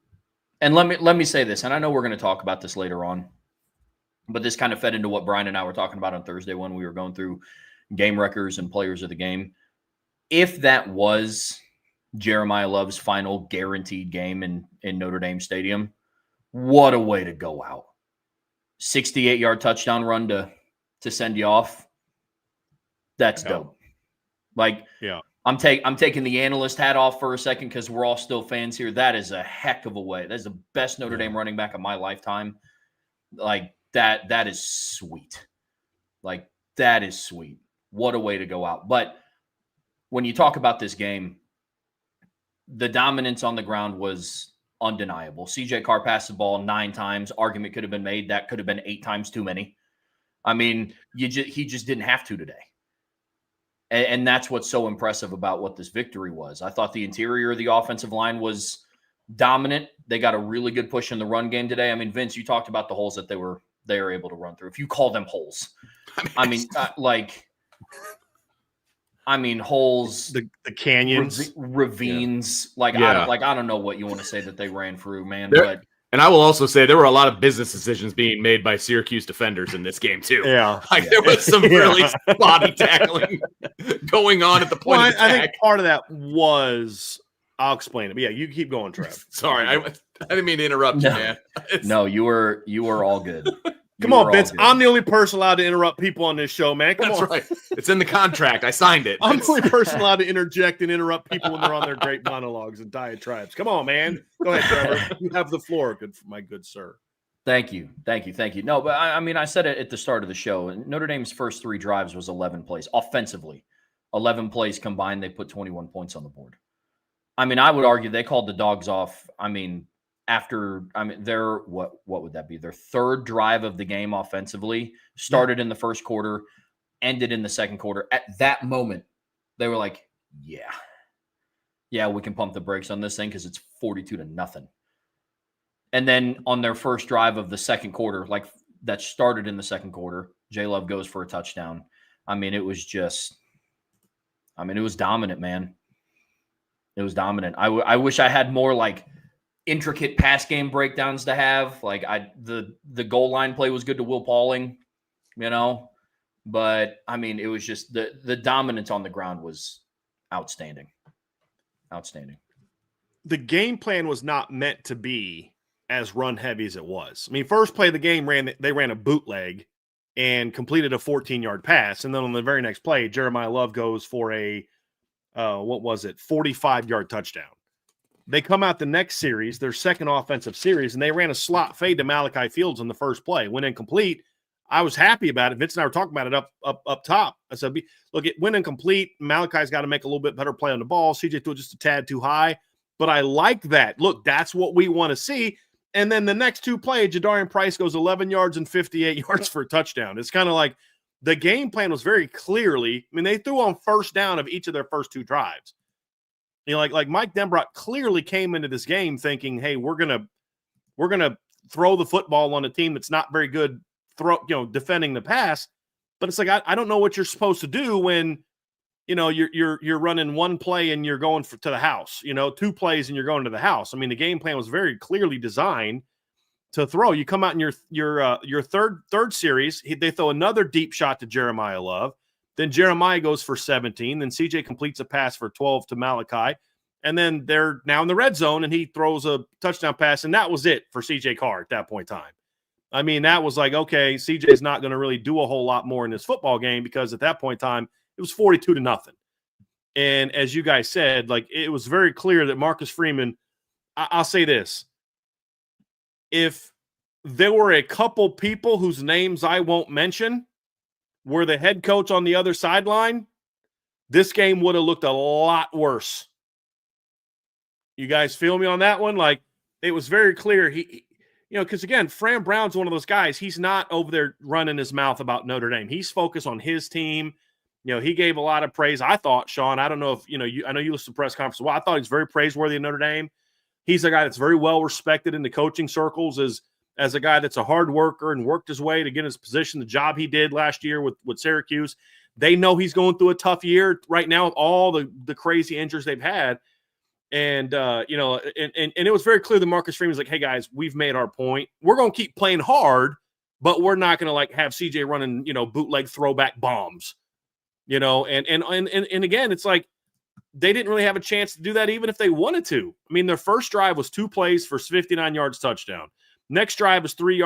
and let me say this, and I know we're going to talk about this later on, but this kind of fed into what Brian and I were talking about on Thursday when we were going through game records and players of the game. If that was Jeremiah Love's final guaranteed game in Notre Dame Stadium, what a way to go out. 68-yard touchdown run to send you off. That's dope. Like, yeah. I'm taking the analyst hat off for a second because we're all still fans here. That is a heck of a way. That's the best Notre Dame running back of my lifetime. Like, that is sweet. Like, that is sweet. What a way to go out. But when you talk about this game, the dominance on the ground was undeniable. CJ Carr passed the ball 9 times. Argument could have been made. That could have been 8 times too many. I mean, he just didn't have to today. And that's what's so impressive about what this victory was. I thought the interior of the offensive line was dominant. They got a really good push in the run game today. I mean, Vince, you talked about the holes that they were able to run through. If you call them holes, holes, the canyons, ravines. Yeah. I don't know what you want to say that they ran through, man. But and I will also say there were a lot of business decisions being made by Syracuse defenders in this game too. Yeah, there was some really spotty tackling going on at the point of attack. I think part of that was. I'll explain it. But yeah, you keep going, Trev. Sorry, I didn't mean to interrupt you, man. No, you were all good. Come on, Vince. I'm the only person allowed to interrupt people on this show, man. Come on. Right. It's in the contract. I signed it. I'm the only person allowed to interject and interrupt people when they're on their great monologues and diatribes. Come on, man. Go ahead, Trevor. You have the floor, my good sir. Thank you. No, but I mean, I said it at the start of the show. Notre Dame's first 3 drives was 11 plays. Offensively, 11 plays combined, they put 21 points on the board. I mean, I would argue they called the dogs off. I mean, their what would that be? Their 3rd drive of the game offensively started in the first quarter, ended in the second quarter. At that moment, they were like, yeah, we can pump the brakes on this thing because it's 42-0. And then on their first drive of the second quarter, like that started in the second quarter, J-Love goes for a touchdown. I mean, it was dominant, man. It was dominant. I wish I had more like intricate pass game breakdowns to have. Like the goal line play was good to Will Pauling, but I mean, it was just the dominance on the ground was outstanding. Outstanding. The game plan was not meant to be as run heavy as it was. I mean, first play of the game they ran a bootleg and completed a 14-yard pass. And then on the very next play, Jeremiah Love goes for a 45-yard touchdown. They come out the next series, their second offensive series, and they ran a slot fade to Malachi Fields on the first play. Went incomplete. I was happy about it. Vince and I were talking about it up top. I said, look, it went incomplete. Malachi's got to make a little bit better play on the ball. CJ threw just a tad too high. But I like that. Look, that's what we want to see. And then the next two plays, Jadarian Price goes 11 yards and 58 yards for a touchdown. It's kind of like the game plan was very clearly, I mean, they threw on first down of each of their first two drives. Like Mike Denbrock clearly came into this game thinking, hey, we're gonna throw the football on a team that's not very good defending the pass. But it's like I don't know what you're supposed to do when you're running one play and you're going to the house, two plays and you're going to the house. I mean, the game plan was very clearly designed to throw. You come out in your third series, they throw another deep shot to Jeremiah Love. Then Jeremiah goes for 17. Then CJ completes a pass for 12 to Malachi. And then they're now in the red zone and he throws a touchdown pass. And that was it for CJ Carr at that point in time. I mean, that was like, okay, CJ is not going to really do a whole lot more in this football game because at that point in time, it was 42-0. And as you guys said, like it was very clear that Marcus Freeman, I'll say this. If there were a couple people whose names I won't mention were the head coach on the other sideline, this game would have looked a lot worse. You guys feel me on that one? Like it was very clear. Because again, Fran Brown's one of those guys. He's not over there running his mouth about Notre Dame. He's focused on his team. He gave a lot of praise. I thought, Sean, I don't know if, I know you listened to press conference. Well, I thought he's very praiseworthy in Notre Dame. He's a guy that's very well respected in the coaching circles as a guy that's a hard worker and worked his way to get his position, the job he did last year with Syracuse. They know he's going through a tough year right now with all the crazy injuries they've had. And, and it was very clear that Marcus Freeman was like, hey, guys, we've made our point. We're going to keep playing hard, but we're not going to like have CJ running, bootleg throwback bombs. And again, it's like they didn't really have a chance to do that even if they wanted to. I mean, their first drive was 2 plays for 59 yards touchdown. Next drive is 3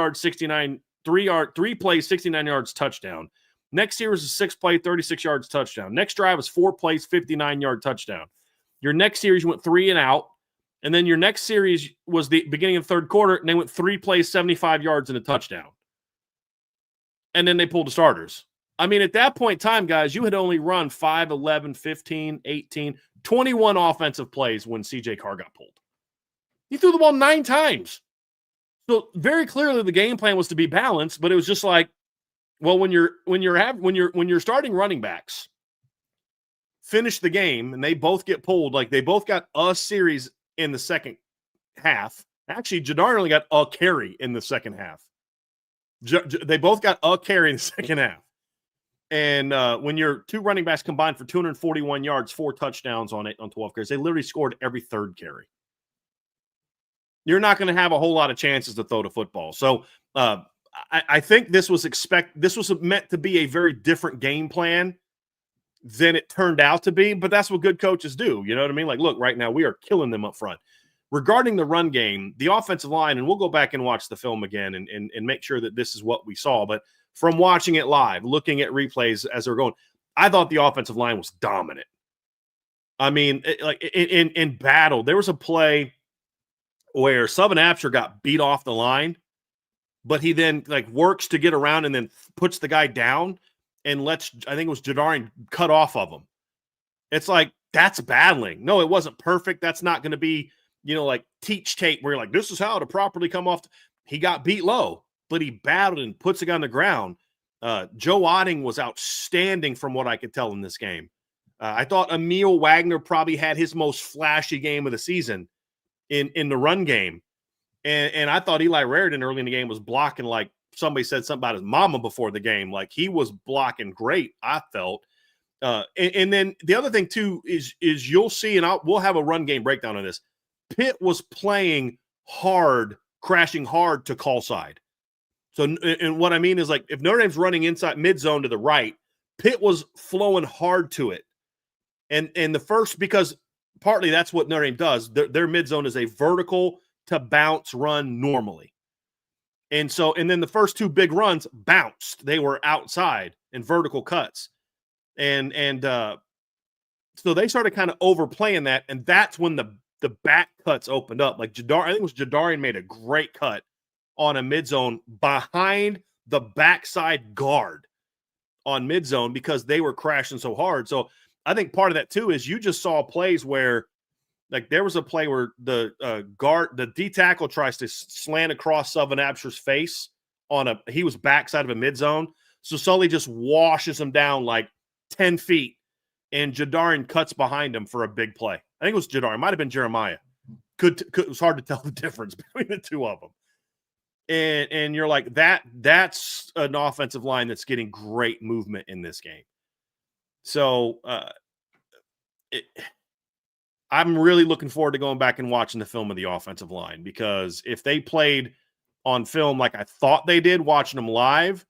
plays, 69 yards touchdown. Next series is 6 play, 36 yards touchdown. Next drive is 4 plays, 59-yard touchdown. Your next series went 3 and out. And then your next series was the beginning of the third quarter, and they went 3 plays, 75 yards and a touchdown. And then they pulled the starters. I mean, at that point in time, guys, you had only run 5, 11, 15, 18, 21 offensive plays when CJ Carr got pulled. He threw the ball 9 times. So very clearly the game plan was to be balanced, but it was just like, well, when you're starting running backs finish the game and they both get pulled, like they both got a series in the second half. Actually, Jadar only got a carry in the second half. They both got a carry in the second half. And when your 2 running backs combined for 241 yards, 4 touchdowns on 12 carries, they literally scored every third carry. You're not going to have a whole lot of chances to throw the football. So I think this was meant to be a very different game plan than it turned out to be. But that's what good coaches do. You know what I mean? Like, look, right now we are killing them up front. Regarding the run game, the offensive line, and we'll go back and watch the film again and make sure that this is what we saw. But from watching it live, looking at replays as they're going, I thought the offensive line was dominant. I mean, in battle, there was a play where Subin Absher got beat off the line, but he then works to get around and then puts the guy down and lets, I think it was Jadarian, cut off of him. It's like, that's battling. No, it wasn't perfect. That's not going to be, teach tape where you're like, this is how to properly come off. He got beat low, but he battled and puts it on the ground. Joe Otting was outstanding from what I could tell in this game. I thought Emil Wagner probably had his most flashy game of the season in the run game. And I thought Eli Raridan early in the game was blocking like somebody said something about his mama before the game. Like he was blocking great, I felt. And then the other thing too is you'll see, and we'll have a run game breakdown on this. Pitt was playing hard, crashing hard to call side. So, and what I mean is like if Notre Dame's running inside mid zone to the right, Pitt was flowing hard to it. And the first, because partly that's what Notre Dame does. Their mid zone is a vertical to bounce run normally. And then the first two big runs bounced. They were outside in vertical cuts. And so they started kind of overplaying that. And that's when the back cuts opened up. Like I think it was Jadarian made a great cut on a mid zone behind the backside guard on mid zone because they were crashing so hard. So I think part of that too is you just saw plays where like there was a play where the D tackle tries to slant across Sullivan Absher's face he was backside of a mid zone. So Sully just washes him down like 10 feet and Jadarian cuts behind him for a big play. I think it was Jadarian. It might have been Jeremiah. It was hard to tell the difference between the two of them. And you're like, that's an offensive line that's getting great movement in this game. So I'm really looking forward to going back and watching the film of the offensive line because if they played on film like I thought they did, watching them live,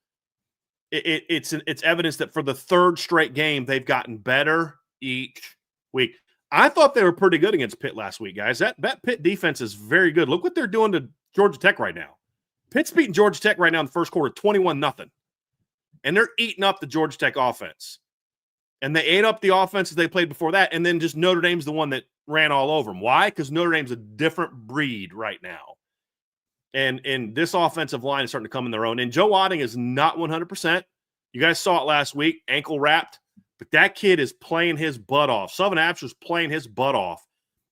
it's evidence that for the third straight game, they've gotten better each week. I thought they were pretty good against Pitt last week, guys. That Pitt defense is very good. Look what they're doing to Georgia Tech right now. Pitt's beating Georgia Tech right now in the first quarter, 21-0. And they're eating up the Georgia Tech offense. And they ate up the offenses they played before that. And then just Notre Dame's the one that ran all over them. Why? Because Notre Dame's a different breed right now. And this offensive line is starting to come in their own. And Joe Wadding is not 100%. You guys saw it last week, ankle wrapped. But that kid is playing his butt off. Sullivan Absher's playing his butt off.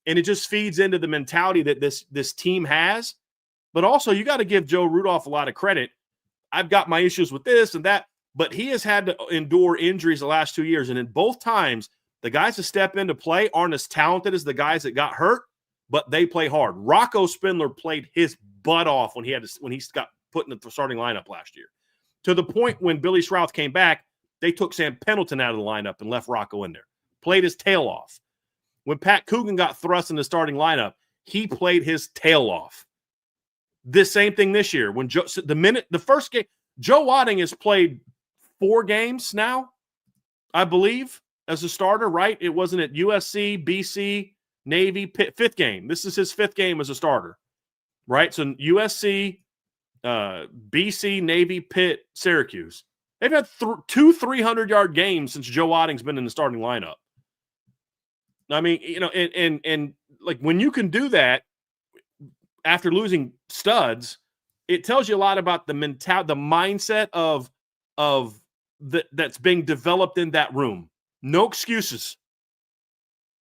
And it just feeds into the mentality that this team has. But also, you got to give Joe Rudolph a lot of credit. I've got my issues with this and that. But he has had to endure injuries the last 2 years. And in both times, the guys that step into play aren't as talented as the guys that got hurt, but they play hard. Rocco Spindler played his butt off when he got put in the starting lineup last year. To the point when Billy Schrouth came back, they took Sam Pendleton out of the lineup and left Rocco in there. Played his tail off. When Pat Coogan got thrust in the starting lineup, he played his tail off. This same thing this year. When the first game, Joe Wadding has played 4 games now, I believe, as a starter, right? It wasn't at USC, BC, Navy, Pitt, 5th game. This is his 5th game as a starter, right? So USC, BC, Navy, Pitt, Syracuse. They've had 2 300-yard games since Joe Wadding's been in the starting lineup. I mean, you know, and like when you can do that after losing studs, it tells you a lot about the mindset of that's being developed in that room. No excuses.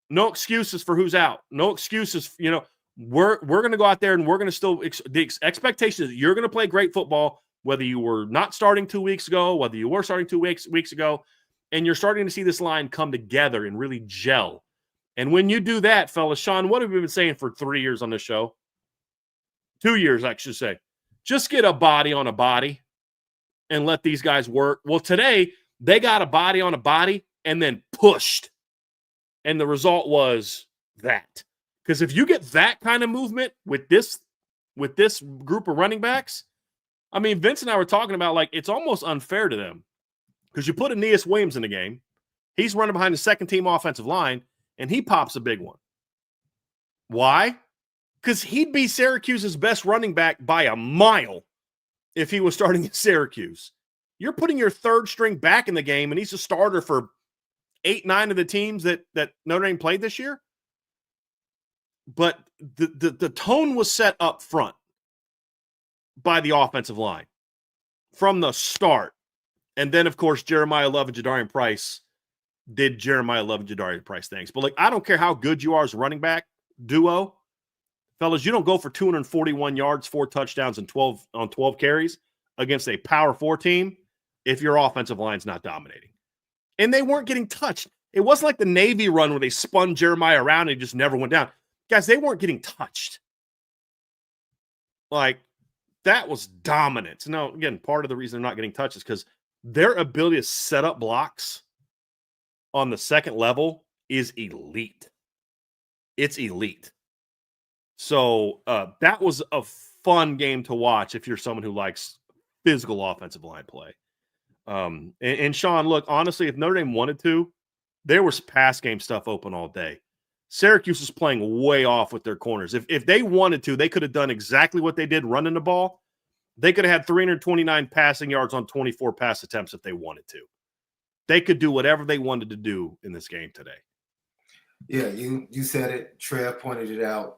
No excuses for who's out. No excuses. You know, we're going to go out there and we're going to still the expectation is that you're going to play great football, whether you were not starting 2 weeks ago, whether you were starting 2 weeks ago, and you're starting to see this line come together and really gel. And when you do that, fellas, Sean, what have we been saying for 3 years on this show? 2 years, I should say. Just get a body on a body and let these guys work. Well, today they got a body on a body and then pushed. And the result was that. Because if you get that kind of movement with this group of running backs, I mean, Vince and I were talking about, like, it's almost unfair to them. Because you put Aeneas Williams in the game, he's running behind the second-team offensive line, and he pops a big one. Why? Because he'd be Syracuse's best running back by a mile if he was starting at Syracuse. You're putting your third string back in the game, and he's a starter for 8-9 of the teams that Notre Dame played this year. But the tone was set up front by the offensive line from the start. And then, of course, Jeremiah Love and Jadarian Price did Jeremiah Love and Jadarian Price things. But, like, I don't care how good you are as a running back duo. Fellas, you don't go for 241 yards, 4 touchdowns, and 12 carries against a Power 4 team if your offensive line's not dominating. And they weren't getting touched. It wasn't like the Navy run where they spun Jeremiah around and he just never went down. Guys, they weren't getting touched. Like, that was dominance. Now, again, part of the reason they're not getting touches because their ability to set up blocks on the second level is elite. It's elite. So that was a fun game to watch if you're someone who likes physical offensive line play. And Sean, look, honestly, if Notre Dame wanted to, there was pass game stuff open all day. Syracuse is playing way off with their corners. If they wanted to, they could have done exactly what they did running the ball. They could have had 329 passing yards on 24 pass attempts if they wanted to. They could do whatever they wanted to do in this game today. Yeah, you said it. Trev pointed it out.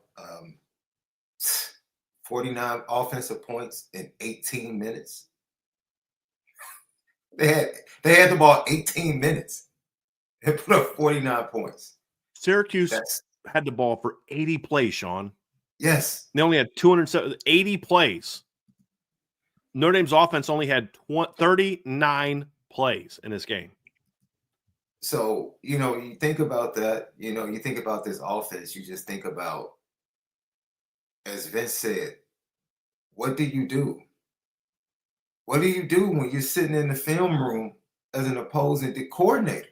49 offensive points in 18 minutes. They had the ball 18 minutes and put up 49 points. Syracuse had the ball for 80 plays, Sean. Yes. They only had 280 plays. Notre Dame's offense only had 39 plays in this game. So, you think about that, you think about this offense, you just think about, as Vince said, what do you do? What do you do when you're sitting in the film room as an opposing coordinator?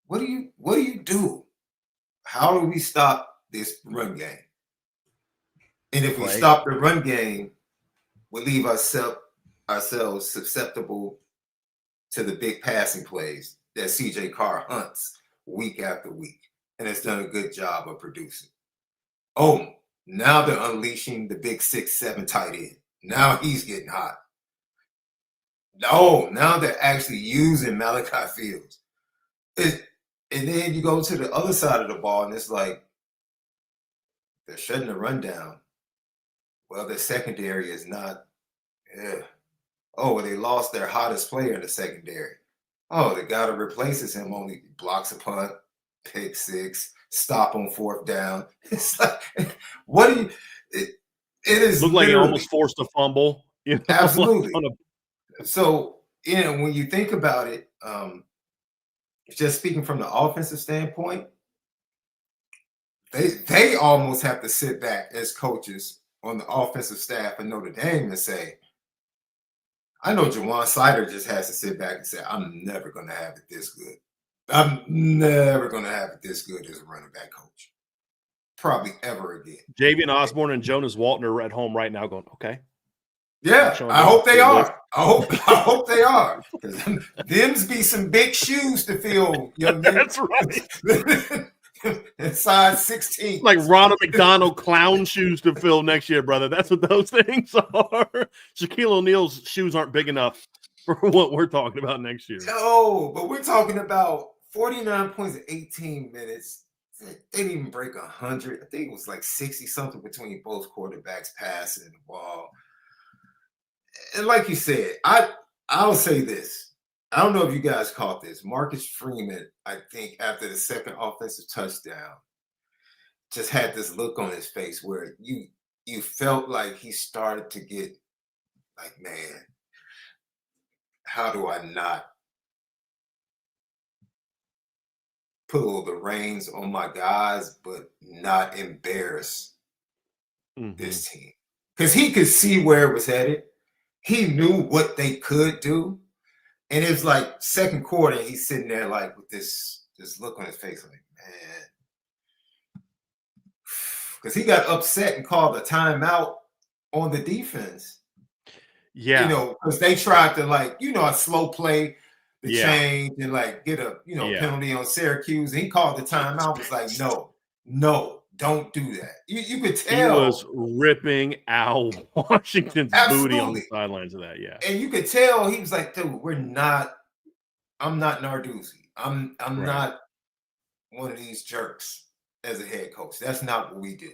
What do you do? How do we stop this run game? And if we stop the run game, we leave ourselves susceptible to the big passing plays that CJ Carr hunts week after week and has done a good job of producing. Oh, now they're unleashing the big 6'7" tight end. Now he's getting hot. Oh, now they're actually using Malachi Fields. And then you go to the other side of the ball, and it's like they're shutting the run down. Well, the secondary is not. Yeah. Oh, they lost their hottest player in the secondary. Oh, the guy that replaces him only blocks a punt, pick six, stop on fourth down. It's like, what do you? It is looked like he almost forced a fumble. Absolutely. So, when you think about it, just speaking from the offensive standpoint, they almost have to sit back as coaches on the offensive staff of Notre Dame and say, I know Jawan Sider just has to sit back and say, I'm never going to have it this good. I'm never going to have it this good as a running back coach. Probably ever again. Javian Osborne and Jonas Walton are at home right now going, okay. Yeah, I hope they are. I hope they are. Because them's be some big shoes to fill, young man. That's right. And size 16. Like Ronald McDonald clown shoes to fill next year, brother. That's what those things are. Shaquille O'Neal's shoes aren't big enough for what we're talking about next year. No, but we're talking about 49 points in 18 minutes. They didn't even break 100. I think it was like 60-something between both quarterbacks passing the ball. And like you said, I'll say this. I don't know if you guys caught this. Marcus Freeman, I think, after the second offensive touchdown, just had this look on his face where you felt like he started to get like, man, how do I not pull the reins on my guys, but not embarrass this team? Because he could see where it was headed. He knew what they could do. And it was like second quarter, he's sitting there like with this look on his face, like, man. Because he got upset and called a timeout on the defense. Yeah. Because they tried to a slow play the change and get a penalty on Syracuse. And he called the timeout, was like, no, don't do that. You could tell. He was ripping Al Washington's booty on the sidelines of that, yeah. And you could tell he was like, dude, I'm not Narduzzi. I'm not one of these jerks as a head coach. That's not what we do.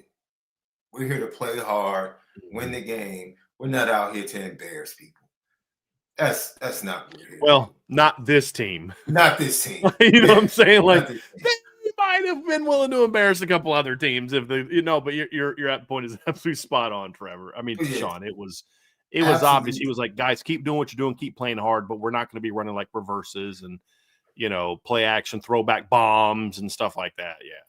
We're here to play hard, win the game. We're not out here to embarrass people. That's not what we're here to do. Not this team. Not this team. You know what I'm saying? Like, might have been willing to embarrass a couple other teams if they, but your at point is absolutely spot on, Trevor. I mean, Sean, it was obvious. He was like, guys, keep doing what you're doing, keep playing hard, but we're not going to be running like reverses and play action, throwback bombs and stuff like that. Yeah.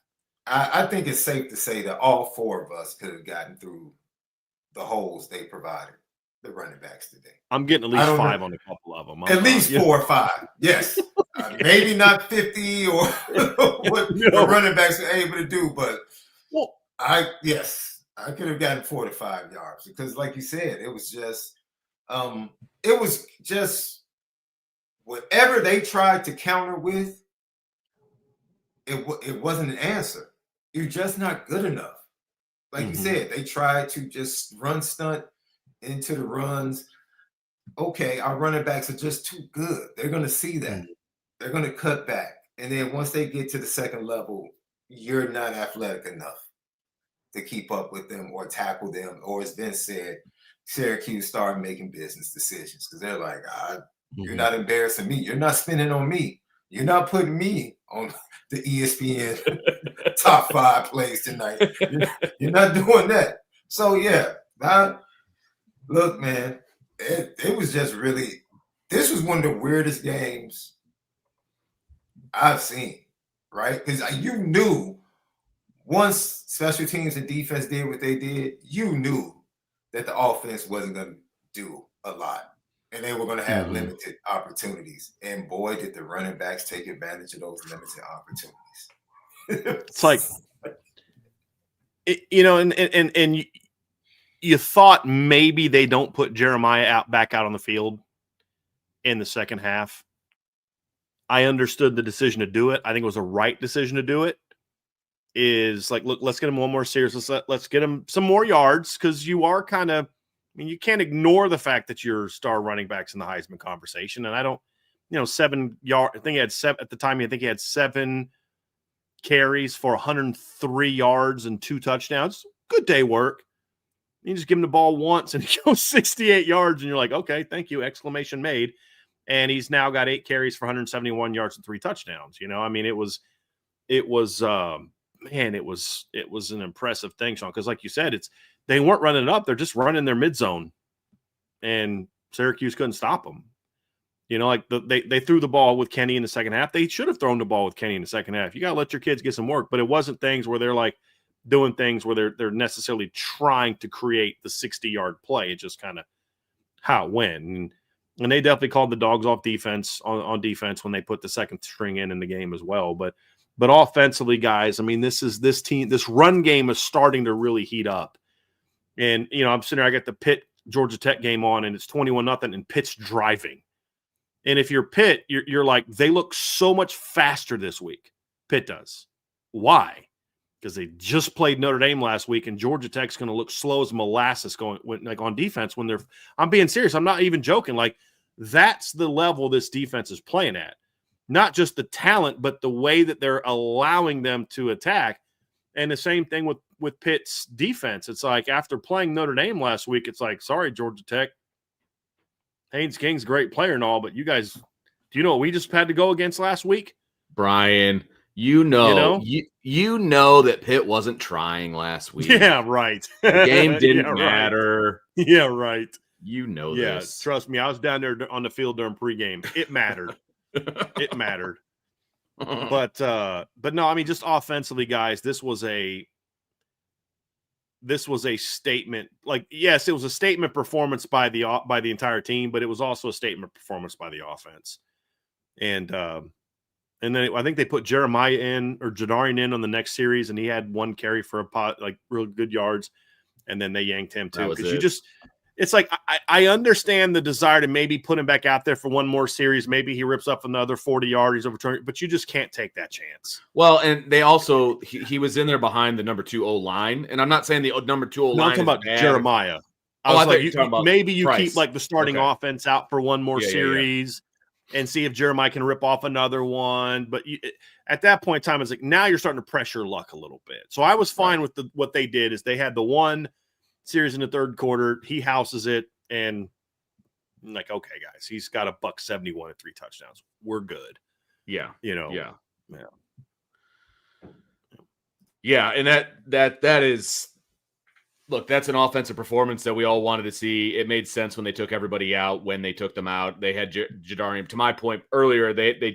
I think it's safe to say that all four of us could have gotten through the holes they provided the running backs today. I'm getting at least 5 on a couple of them. At least 4 or 5. Yes. Maybe not 50 or what running backs are able to do, but I could have gotten 4 to 5 yards because, like you said, it was just whatever they tried to counter with, it wasn't an answer. You're just not good enough. Like you said, they tried to just run stunt into the runs. Okay, our running backs are just too good. They're going to see that. They're going to cut back. And then once they get to the second level, you're not athletic enough to keep up with them or tackle them. Or as Vince said, Syracuse started making business decisions because they're like, you're not embarrassing me. You're not spinning on me. You're not putting me on the ESPN top 5 plays tonight. You're not doing that. So, yeah, look, man, it was just really – this was one of the weirdest games I've seen, right? Because you knew once special teams and defense did what they did, you knew that the offense wasn't going to do a lot. And they were going to have limited opportunities. And boy, did the running backs take advantage of those limited opportunities. It's like, and you thought maybe they don't put Jeremiah back out on the field in the second half. I understood the decision to do it. I think it was a right decision to do it. Is like, look, let's get him one more series. Let's get him some more yards because you are kind of, you can't ignore the fact that your star running back's in the Heisman conversation. And I don't, 7 yards. I think he had 7 at the time. I think he had 7 carries for 103 yards and 2 touchdowns. Good day work. You just give him the ball once and he goes 68 yards, and you're like, okay, thank you! Exclamation made. And he's now got 8 carries for 171 yards and 3 touchdowns. It was an impressive thing, Sean. Because like you said, they weren't running it up; they're just running their mid zone, and Syracuse couldn't stop them. They threw the ball with Kenny in the second half. They should have thrown the ball with Kenny in the second half. You got to let your kids get some work, but it wasn't things where they're like doing things where they're necessarily trying to create the 60-yard play. It's just kind of how it went. And they definitely called the dogs off defense on defense when they put the second string in the game as well. But offensively, guys, this run game is starting to really heat up. And, I'm sitting there, I got the Pitt Georgia Tech game on, and it's 21-0, and Pitt's driving. And if you're Pitt, you're like, they look so much faster this week. Pitt does. Why? Because they just played Notre Dame last week, and Georgia Tech's going to look slow as molasses on defense when they're – I'm being serious. I'm not even joking. Like, that's the level this defense is playing at. Not just the talent, but the way that they're allowing them to attack. And the same thing with Pitt's defense. It's like after playing Notre Dame last week, it's like, sorry, Georgia Tech. Haynes King's a great player and all, but you guys, do you know what we just had to go against last week? Brian, you know that Pitt wasn't trying last week. Yeah, right. The game didn't matter. Right. Yeah, right. You know this. Yeah, trust me, I was down there on the field during pregame. It mattered. It mattered. But no, just offensively, guys, this was a statement. Like, yes, it was a statement performance by the entire team, but it was also a statement performance by the offense. And then I think they put Jeremiah in or Jadarian in on the next series, and he had 1 carry for real good yards, and then they yanked him too. Because it's like I understand the desire to maybe put him back out there for one more series. Maybe he rips up another 40 yards overturn, but you just can't take that chance. Well, and they also he was in there behind the number 2 O line, and I'm not saying the number 2 O line. No, I'm talking about bad. Jeremiah. I thought you were talking about maybe you Price. keep like the starting offense out for one more series and see if Jeremiah can rip off another one. But at that point in time, it's like now you're starting to pressure luck a little bit. So I was fine with what they did is they had the one series in the third quarter. He houses it, and I'm like, okay, guys, he's got $171 and 3 touchdowns. We're good. Yeah. Yeah. And that is, look, that's an offensive performance that we all wanted to see. It made sense when they took everybody out. When they took them out, they had Jadarian. To my point earlier, they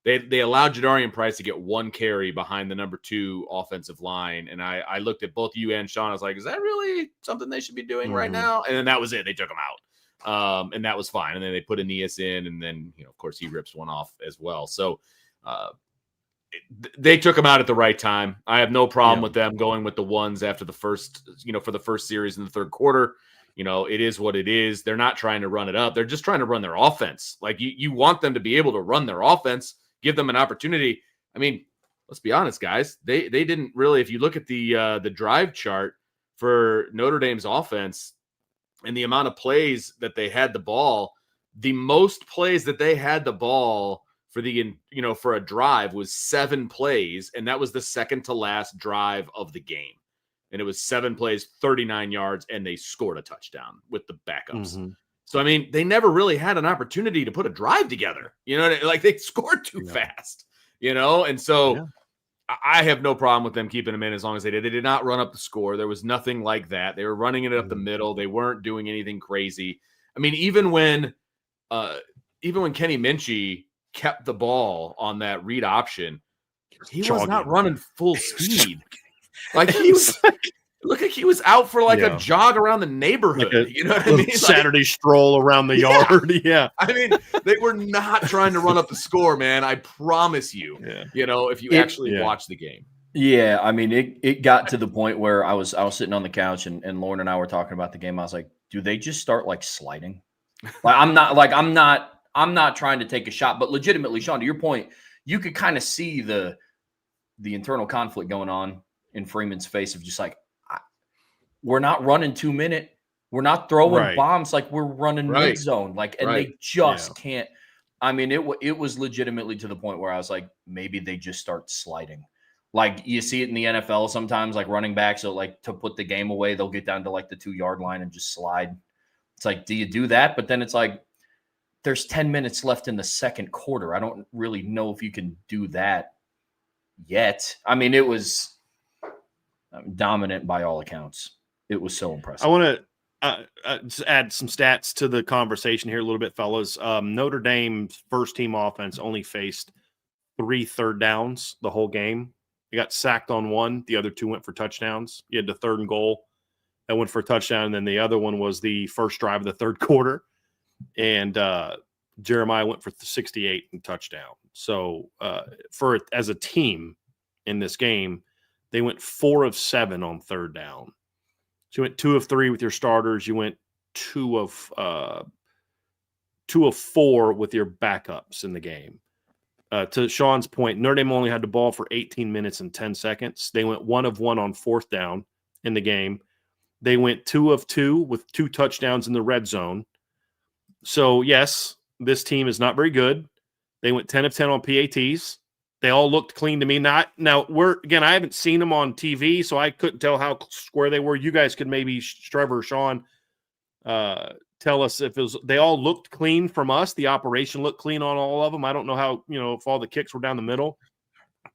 They allowed Jadarian Price to get one carry behind the number 2 offensive line. And I looked at both you and Sean. I was like, is that really something they should be doing right now? And then that was it. They took him out. And that was fine. And then they put Aeneas in, and then, of course, he rips one off as well. So they took him out at the right time. I have no problem with them going with the ones after the first, for the first series in the third quarter. It is what it is. They're not trying to run it up. They're just trying to run their offense. Like you want them to be able to run their offense, give them an opportunity. I mean, let's be honest, guys. They didn't really, if you look at the drive chart for Notre Dame's offense and the amount of plays that they had the ball, the most plays that they had the ball for a drive was 7 plays, and that was the second to last drive of the game. And it was 7 plays, 39 yards, and they scored a touchdown with the backups. So, I mean, they never really had an opportunity to put a drive together. Like they scored too fast, And so I have no problem with them keeping them in as long as they did. They did not run up the score. There was nothing like that. They were running it up the middle. They weren't doing anything crazy. I mean, even when Kenny Minchie kept the ball on that read option, he was not running full speed. Like he was look like he was out for like a jog around the neighborhood. Like you know what I mean? Saturday stroll around the yard. Yeah. I mean, they were not trying to run up the score, man. I promise you. If you actually watch the game. Yeah, I mean, it got to the point where I was sitting on the couch and Lauren and I were talking about the game. I was like, do they just start like sliding? I'm not trying to take a shot, but legitimately, Sean, to your point, you could kind of see the internal conflict going on in Freeman's face of just like, we're not running 2-minute. We're not throwing bombs like we're running mid zone. Like, and they just can't. I mean, it was legitimately to the point where I was like, maybe they just start sliding. Like you see it in the NFL sometimes, like running backs, so like to put the game away, they'll get down to like the 2-yard line and just slide. It's like, do you do that? But then it's like, there's 10 minutes left in the second quarter. I don't really know if you can do that yet. I mean, it was dominant by all accounts. It was so impressive. I want to just add some stats to the conversation here a little bit, fellas. Notre Dame's first team offense only faced 3 third downs the whole game. They got sacked on 1. The other 2 went for touchdowns. You had the 3rd and goal that went for a touchdown. And then the other one was the first drive of the third quarter. And Jeremiah went for 68 and touchdown. So as a team in this game, they went 4 of 7 on third down. So you went 2 of 3 with your starters. You went 2 of 4 with your backups in the game. To Sean's point, Notre Dame only had the ball for 18 minutes and 10 seconds. They went 1 of 1 on 4th down in the game. They went 2 of 2 with 2 touchdowns in the red zone. So, yes, this team is not very good. They went 10 of 10 on PATs. They all looked clean to me. I haven't seen them on TV, so I couldn't tell how square they were. You guys could maybe, Trevor or Sean, tell us if they all looked clean from us. The operation looked clean on all of them. I don't know how, if all the kicks were down the middle.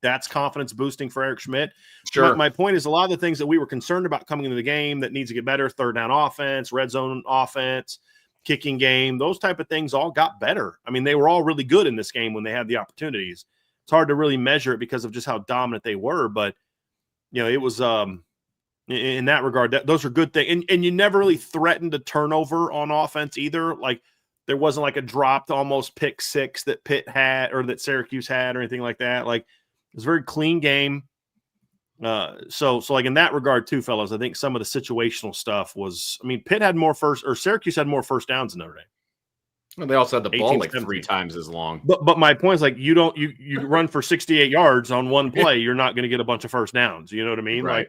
That's confidence boosting for Eric Schmidt. Sure. My point is a lot of the things that we were concerned about coming into the game that needs to get better, third down offense, red zone offense, kicking game, those type of things all got better. I mean, they were all really good in this game when they had the opportunities. It's hard to really measure it because of just how dominant they were, but it was in that regard, those are good things. And you never really threatened a turnover on offense either. Like there wasn't like a dropped almost pick 6 that Pitt had or that Syracuse had or anything like that. Like it was a very clean game. So like in that regard too, fellas, I think some of the situational stuff was, Pitt had Syracuse had more first downs than Notre Dame. Well, they also had the ball like 3 times as long. But my point is like, you run for 68 yards on one play, you're not going to get a bunch of first downs. You know what I mean? Right.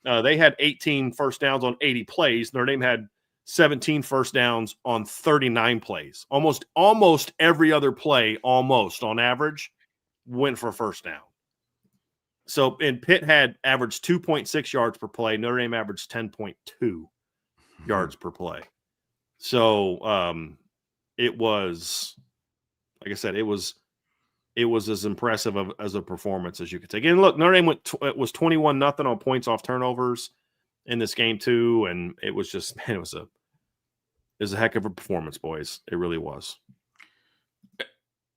Like they had 18 first downs on 80 plays. Notre Dame had 17 first downs on 39 plays. Almost every other play, almost on average, went for a first down. So, and Pitt had averaged 2.6 yards per play. Notre Dame averaged 10.2 yards per play. So, it was, like I said, it was as impressive as a performance as you could take. And look, Notre Dame was 21-0 on points off turnovers in this game too, and it was just, man, it was a heck of a performance, boys. It really was.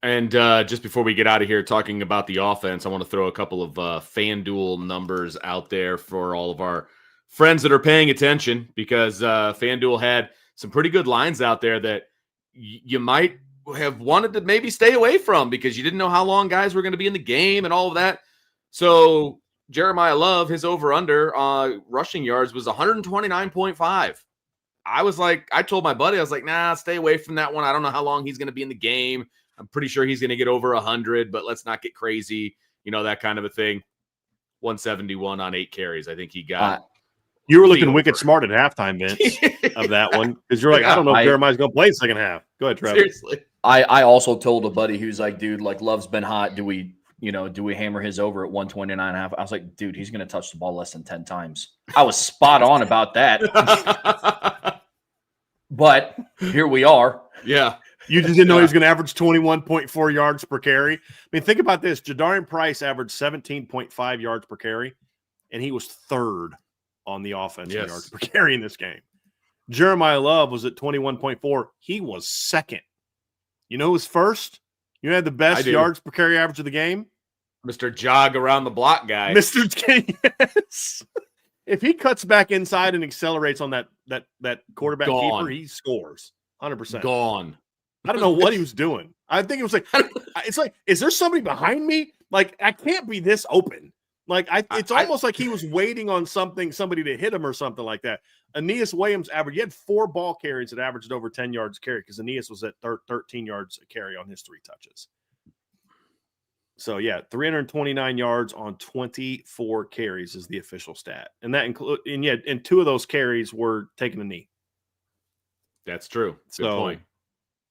And just before we get out of here talking about the offense, I want to throw a couple of FanDuel numbers out there for all of our friends that are paying attention, because FanDuel had some pretty good lines out there that you might have wanted to maybe stay away from because you didn't know how long guys were going to be in the game and all of that. So Jeremiah Love, his over-under rushing yards was 129.5. I told my buddy, I was like, nah, stay away from that one. I don't know how long he's going to be in the game. I'm pretty sure he's going to get over 100, but let's not get crazy. That kind of a thing. 171 on 8 carries. I think he got. You were looking wicked smart at halftime, Vince, of that one. Because you're like, I don't know if Jeremiah's going to play the second half. Go ahead, Trevor. Seriously. I also told a buddy who's like, dude, like Love's been hot. Do we hammer his over at 129.5? I was like, dude, he's going to touch the ball less than 10 times. I was spot on about that. But here we are. Yeah. You just didn't know he was going to average 21.4 yards per carry. I mean, think about this. Jadarian Price averaged 17.5 yards per carry, and he was third on the offense in yards per carry in this game. Jeremiah Love was at 21.4. He was second. You know who's first? You had the best yards per carry average of the game? Mr. Jog around the block guy. Mr. King, yes. If he cuts back inside and accelerates on that quarterback keeper, he scores 100%. Gone. I don't know what he was doing. I think it was like, is there somebody behind me? Like, I can't be this open. Like, it's almost like he was waiting on somebody to hit him or something like that. Aeneas Williams he had 4 ball carries that averaged over 10 yards a carry because Aeneas was at 13 yards a carry on his 3 touches. So, 329 yards on 24 carries is the official stat. And that and 2 of those carries were taking a knee. That's true. Good point.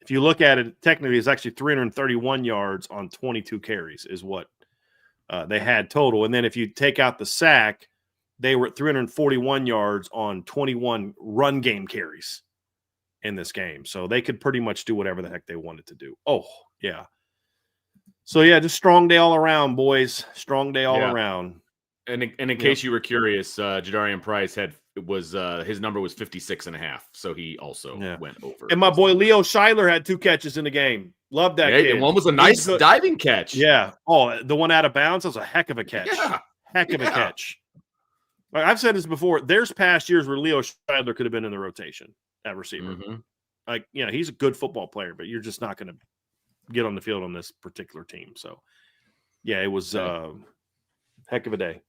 If you look at it, technically it's actually 331 yards on 22 carries is what they had total. And then if you take out the sack, they were at 341 yards on 21 run game carries in this game. So they could pretty much do whatever the heck they wanted to do. Oh, yeah. So, just strong day all around, boys. Strong day all around. And in case you were curious, Jadarian Price his number was 56.5, so he also went over. And my boy Leo Schuyler had 2 catches in the game. Love that kid. And one was a nice diving catch. Yeah. Oh, the one out of bounds was a heck of a catch. Yeah. Heck of a catch. Like I've said this before. There's past years where Leo Schuyler could have been in the rotation at receiver. Mm-hmm. Like, he's a good football player, but you're just not going to get on the field on this particular team. So, it was heck of a day.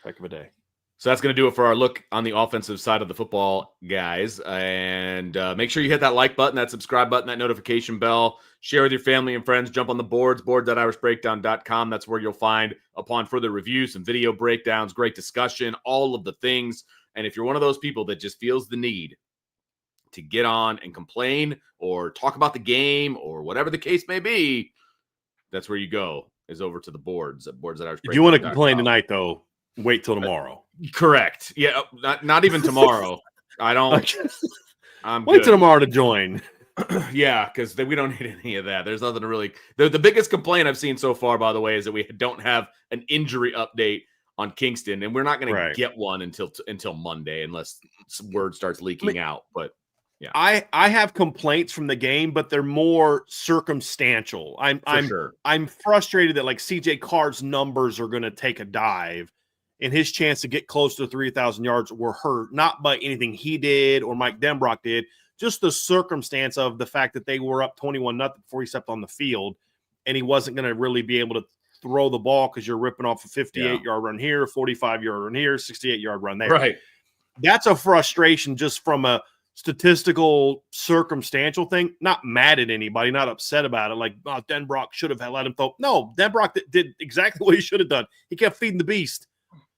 Heck of a day. So that's going to do it for our look on the offensive side of the football, guys. And make sure you hit that like button, that subscribe button, that notification bell. Share with your family and friends. Jump on the boards, board.irishbreakdown.com. That's where you'll find, upon further reviews, some video breakdowns, great discussion, all of the things. And if you're one of those people that just feels the need to get on and complain or talk about the game or whatever the case may be, that's where you go, is over to the boards at boards.irishbreakdown.com. If you want to complain tonight, though, wait till tomorrow. Correct. Yeah, not even tomorrow. I don't. Wait till tomorrow to join. Yeah, because we don't need any of that. There's nothing to really. The biggest complaint I've seen so far, by the way, is that we don't have an injury update on Kingston, and we're not going to get one until Monday unless word starts leaking out. But yeah, I have complaints from the game, but they're more circumstantial. I'm frustrated that like CJ Carr's numbers are going to take a dive. And his chance to get close to 3,000 yards were hurt, not by anything he did or Mike Denbrock did, just the circumstance of the fact that they were up 21-0 before he stepped on the field, and he wasn't going to really be able to throw the ball because you're ripping off a 58-yard run here, 45-yard run here, 68-yard run there. Right. That's a frustration just from a statistical, circumstantial thing. Not mad at anybody, not upset about it. Like, Denbrock should have let him throw. No, Denbrock did exactly what he should have done. He kept feeding the beast.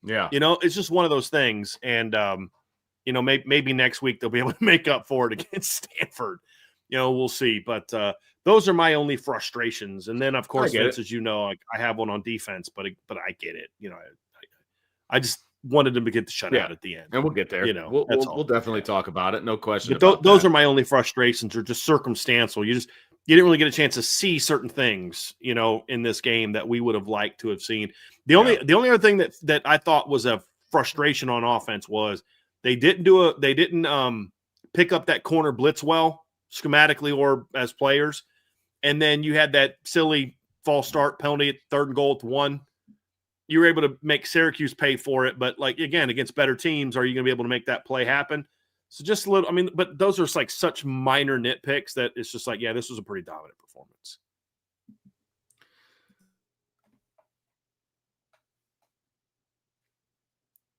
Yeah. It's just one of those things. And, maybe next week they'll be able to make up for it against Stanford. We'll see. But those are my only frustrations. And then, of course, Vince, as you know, I have one on defense, but I get it. I just wanted them to get the shutout at the end. And we'll get there. We'll definitely talk about it. No question. But those are my only frustrations, are just circumstantial. You didn't really get a chance to see certain things, in this game that we would have liked to have seen. The only other thing that I thought was a frustration on offense was they didn't pick up that corner blitz well schematically or as players. and then you had that silly false start penalty at 3rd and goal at the 1. You were able to make Syracuse pay for it, but like again, against better teams, are you going to be able to make that play happen? So just a little, I mean, but those are like such minor nitpicks that it's just like, yeah, this was a pretty dominant performance.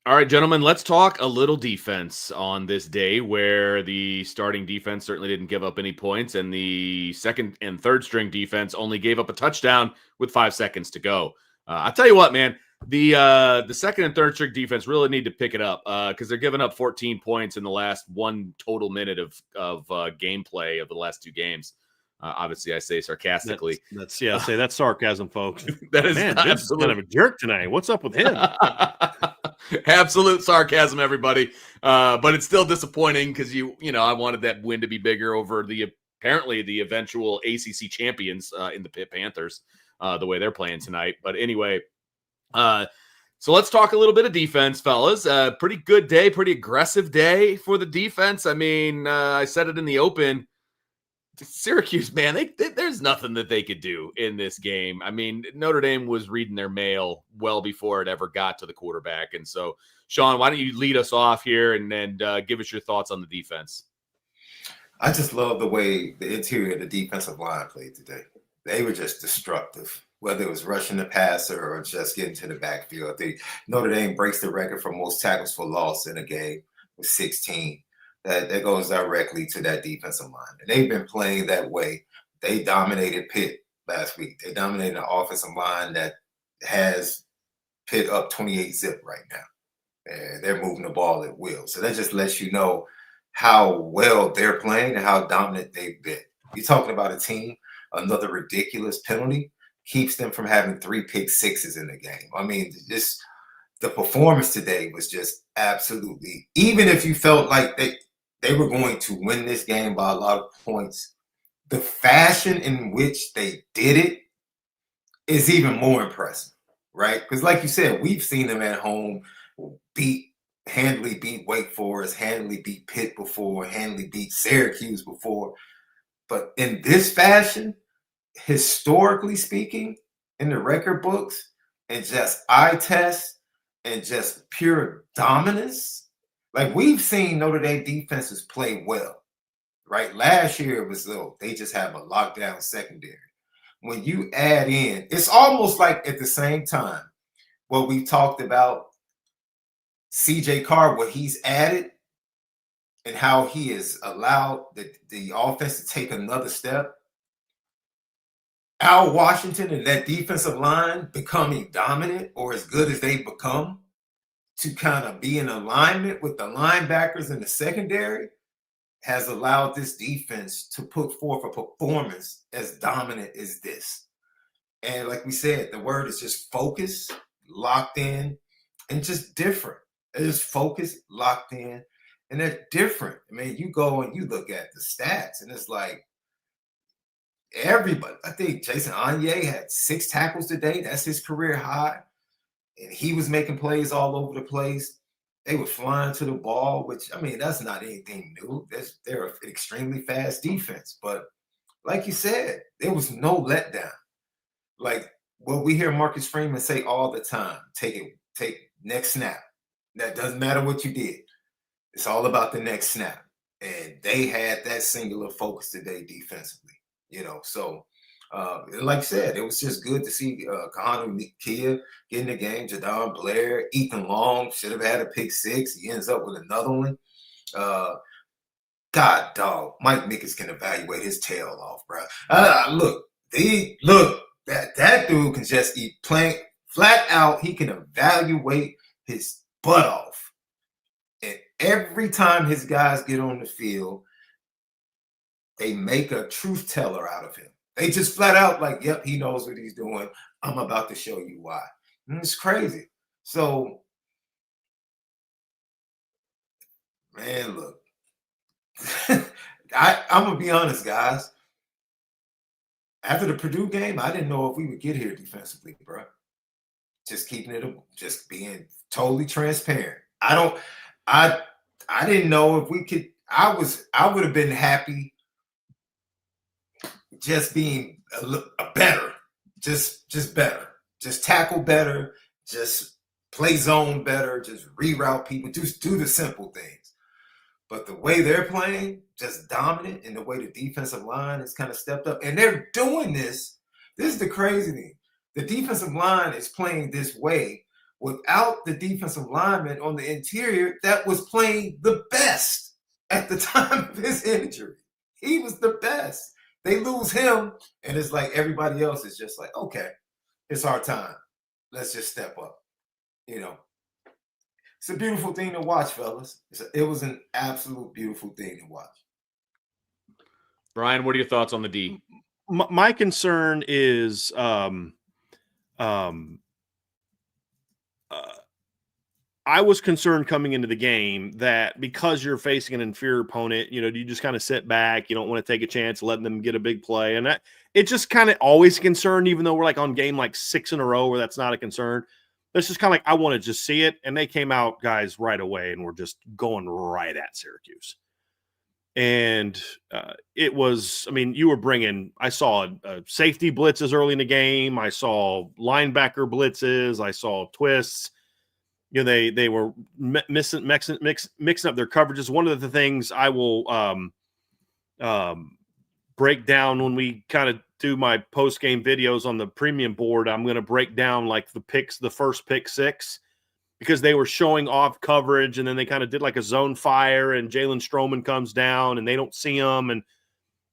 All right, gentlemen, let's talk a little defense on this day where the starting defense certainly didn't give up any points, and the second and third string defense only gave up a touchdown with 5 seconds to go. I'll tell you what, man, the second and third string defense really need to pick it up because they're giving up 14 points in the last 1 total minute of gameplay of the last 2 games. Obviously, I say sarcastically. That's sarcasm, folks. That is Man, Vince is kind of a jerk tonight. What's up with him? Absolute sarcasm, everybody. But it's still disappointing because I wanted that win to be bigger over apparently the eventual ACC champions in the Pitt Panthers, the way they're playing tonight. But anyway, so let's talk a little bit of defense, fellas. Pretty good day, pretty aggressive day for the defense. I mean, I said it in the open. Syracuse, man, there's nothing that they could do in this game. I mean, Notre Dame was reading their mail well before it ever got to the quarterback. And so, Sean, why don't you lead us off here and give us your thoughts on the defense? I just love the way the interior of the defensive line played today. They were just destructive, whether it was rushing the passer or just getting to the backfield. Notre Dame breaks the record for most tackles for loss in a game with 16. That goes directly to that defensive line. And they've been playing that way. They dominated Pitt last week. They dominated an offensive line that has Pitt up 28-zip right now. And they're moving the ball at will. So that just lets you know how well they're playing and how dominant they've been. You're talking about a team, another ridiculous penalty keeps them from having 3 pick sixes in the game. I mean, the performance today was just absolutely, even if you felt like they were going to win this game by a lot of points, the fashion in which they did it is even more impressive, right? Because like you said, we've seen them at home handily beat Wake Forest, handily beat Pitt before, handily beat Syracuse before. But in this fashion, historically speaking, in the record books, and just eye test and just pure dominance, like we've seen Notre Dame defenses play well, right? Last year it was they just have a lockdown secondary. When you add in, it's almost like at the same time what we talked about CJ Carr, what he's added and how he has allowed the offense to take another step. Al Washington and that defensive line becoming dominant or as good as they've become to kind of be in alignment with the linebackers in the secondary has allowed this defense to put forth a performance as dominant as this. And like we said, the word is just focus, locked in, and just different. It is focused, locked in, and they're different. I mean, you go and you look at the stats, and it's like everybody. I think Jason Anye had 6 tackles today. That's his career high. And he was making plays all over the place. They were flying to the ball, which, I mean, that's not anything new. They're an extremely fast defense. But like you said, there was no letdown. Like what we hear Marcus Freeman say all the time, take next snap. That doesn't matter what you did. It's all about the next snap. And they had that singular focus today defensively, So, like I said, it was just good to see Kahanu Kia get in the game. Jadon Blair, Ethan Long should have had a pick 6. He ends up with another one. God, dog, Mike Mickens can evaluate his tail off, bro. Look, that dude can just eat playing flat out. He can evaluate his butt off. And every time his guys get on the field, they make a truth teller out of him. They just flat out like, yep, he knows what he's doing. I'm about to show you why. And it's crazy. So, man, look, I'm going to be honest, guys. After the Purdue game, I didn't know if we would get here defensively, bro. Just keeping it, just being totally transparent. I didn't know if we could. I would have been happy just being a better, just better, just tackle better, just play zone better, just reroute people, just do the simple things. But the way they're playing, just dominant, and the way the defensive line has kind of stepped up, and they're doing this. This is the crazy thing. The defensive line is playing this way without the defensive lineman on the interior that was playing the best at the time of his injury. He was the best. They lose him, and it's like everybody else is just like, okay, it's our time. Let's just step up. It's a beautiful thing to watch, fellas. It was an absolute beautiful thing to watch. Brian, what are your thoughts on the D? My concern is I was concerned coming into the game that because you're facing an inferior opponent, you just kind of sit back. You don't want to take a chance letting them get a big play. And it just kind of always a concern, even though we're like on game like 6 in a row where that's not a concern. It's just kind of like I want to just see it. And they came out, guys, right away and were just going right at Syracuse. And it was, you were bringing, I saw safety blitzes early in the game. I saw linebacker blitzes. I saw twists. They were mixing up their coverages. One of the things I will break down when we kind of do my post-game videos on the premium board, I'm going to break down like the first pick 6, because they were showing off coverage, and then they kind of did like a zone fire, and Jalen Strowman comes down and they don't see him, and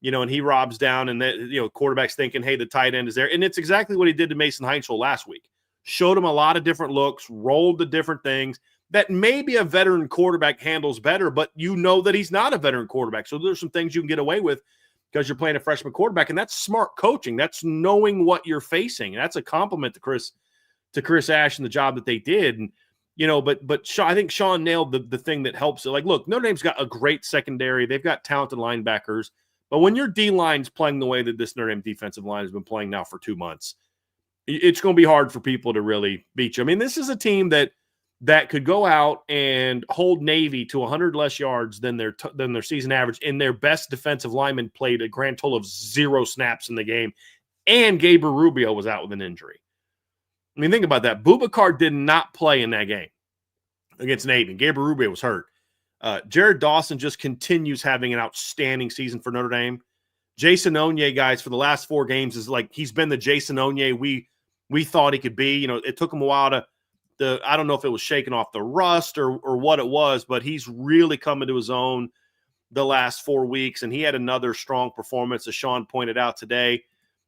and he robs down, and quarterback's thinking, hey, the tight end is there. And it's exactly what he did to Mason Heinschel last week. Showed him a lot of different looks, rolled the different things that maybe a veteran quarterback handles better, but that he's not a veteran quarterback. So there's some things you can get away with because you're playing a freshman quarterback, and that's smart coaching. That's knowing what you're facing. And that's a compliment to Chris Ash and the job that they did. And, but I think Sean nailed the thing that helps it. Like, look, Notre Dame's got a great secondary. They've got talented linebackers. But when your D-line's playing the way that this Notre Dame defensive line has been playing now for 2 months, it's going to be hard for people to really beat you. This is a team that could go out and hold Navy to 100 less yards than their season average, and their best defensive lineman played a grand total of 0 snaps in the game, and Gabriel Rubio was out with an injury. Think about that. Boubacar did not play in that game against Navy. Gabriel Rubio was hurt. Jared Dawson just continues having an outstanding season for Notre Dame. Jason Onye, guys, for the last 4 games is like he's been the Jason Onye we thought he could be. It took him a while to I don't know if it was shaking off the rust or what it was, but he's really coming to his own the last 4 weeks, and he had another strong performance, as Sean pointed out today.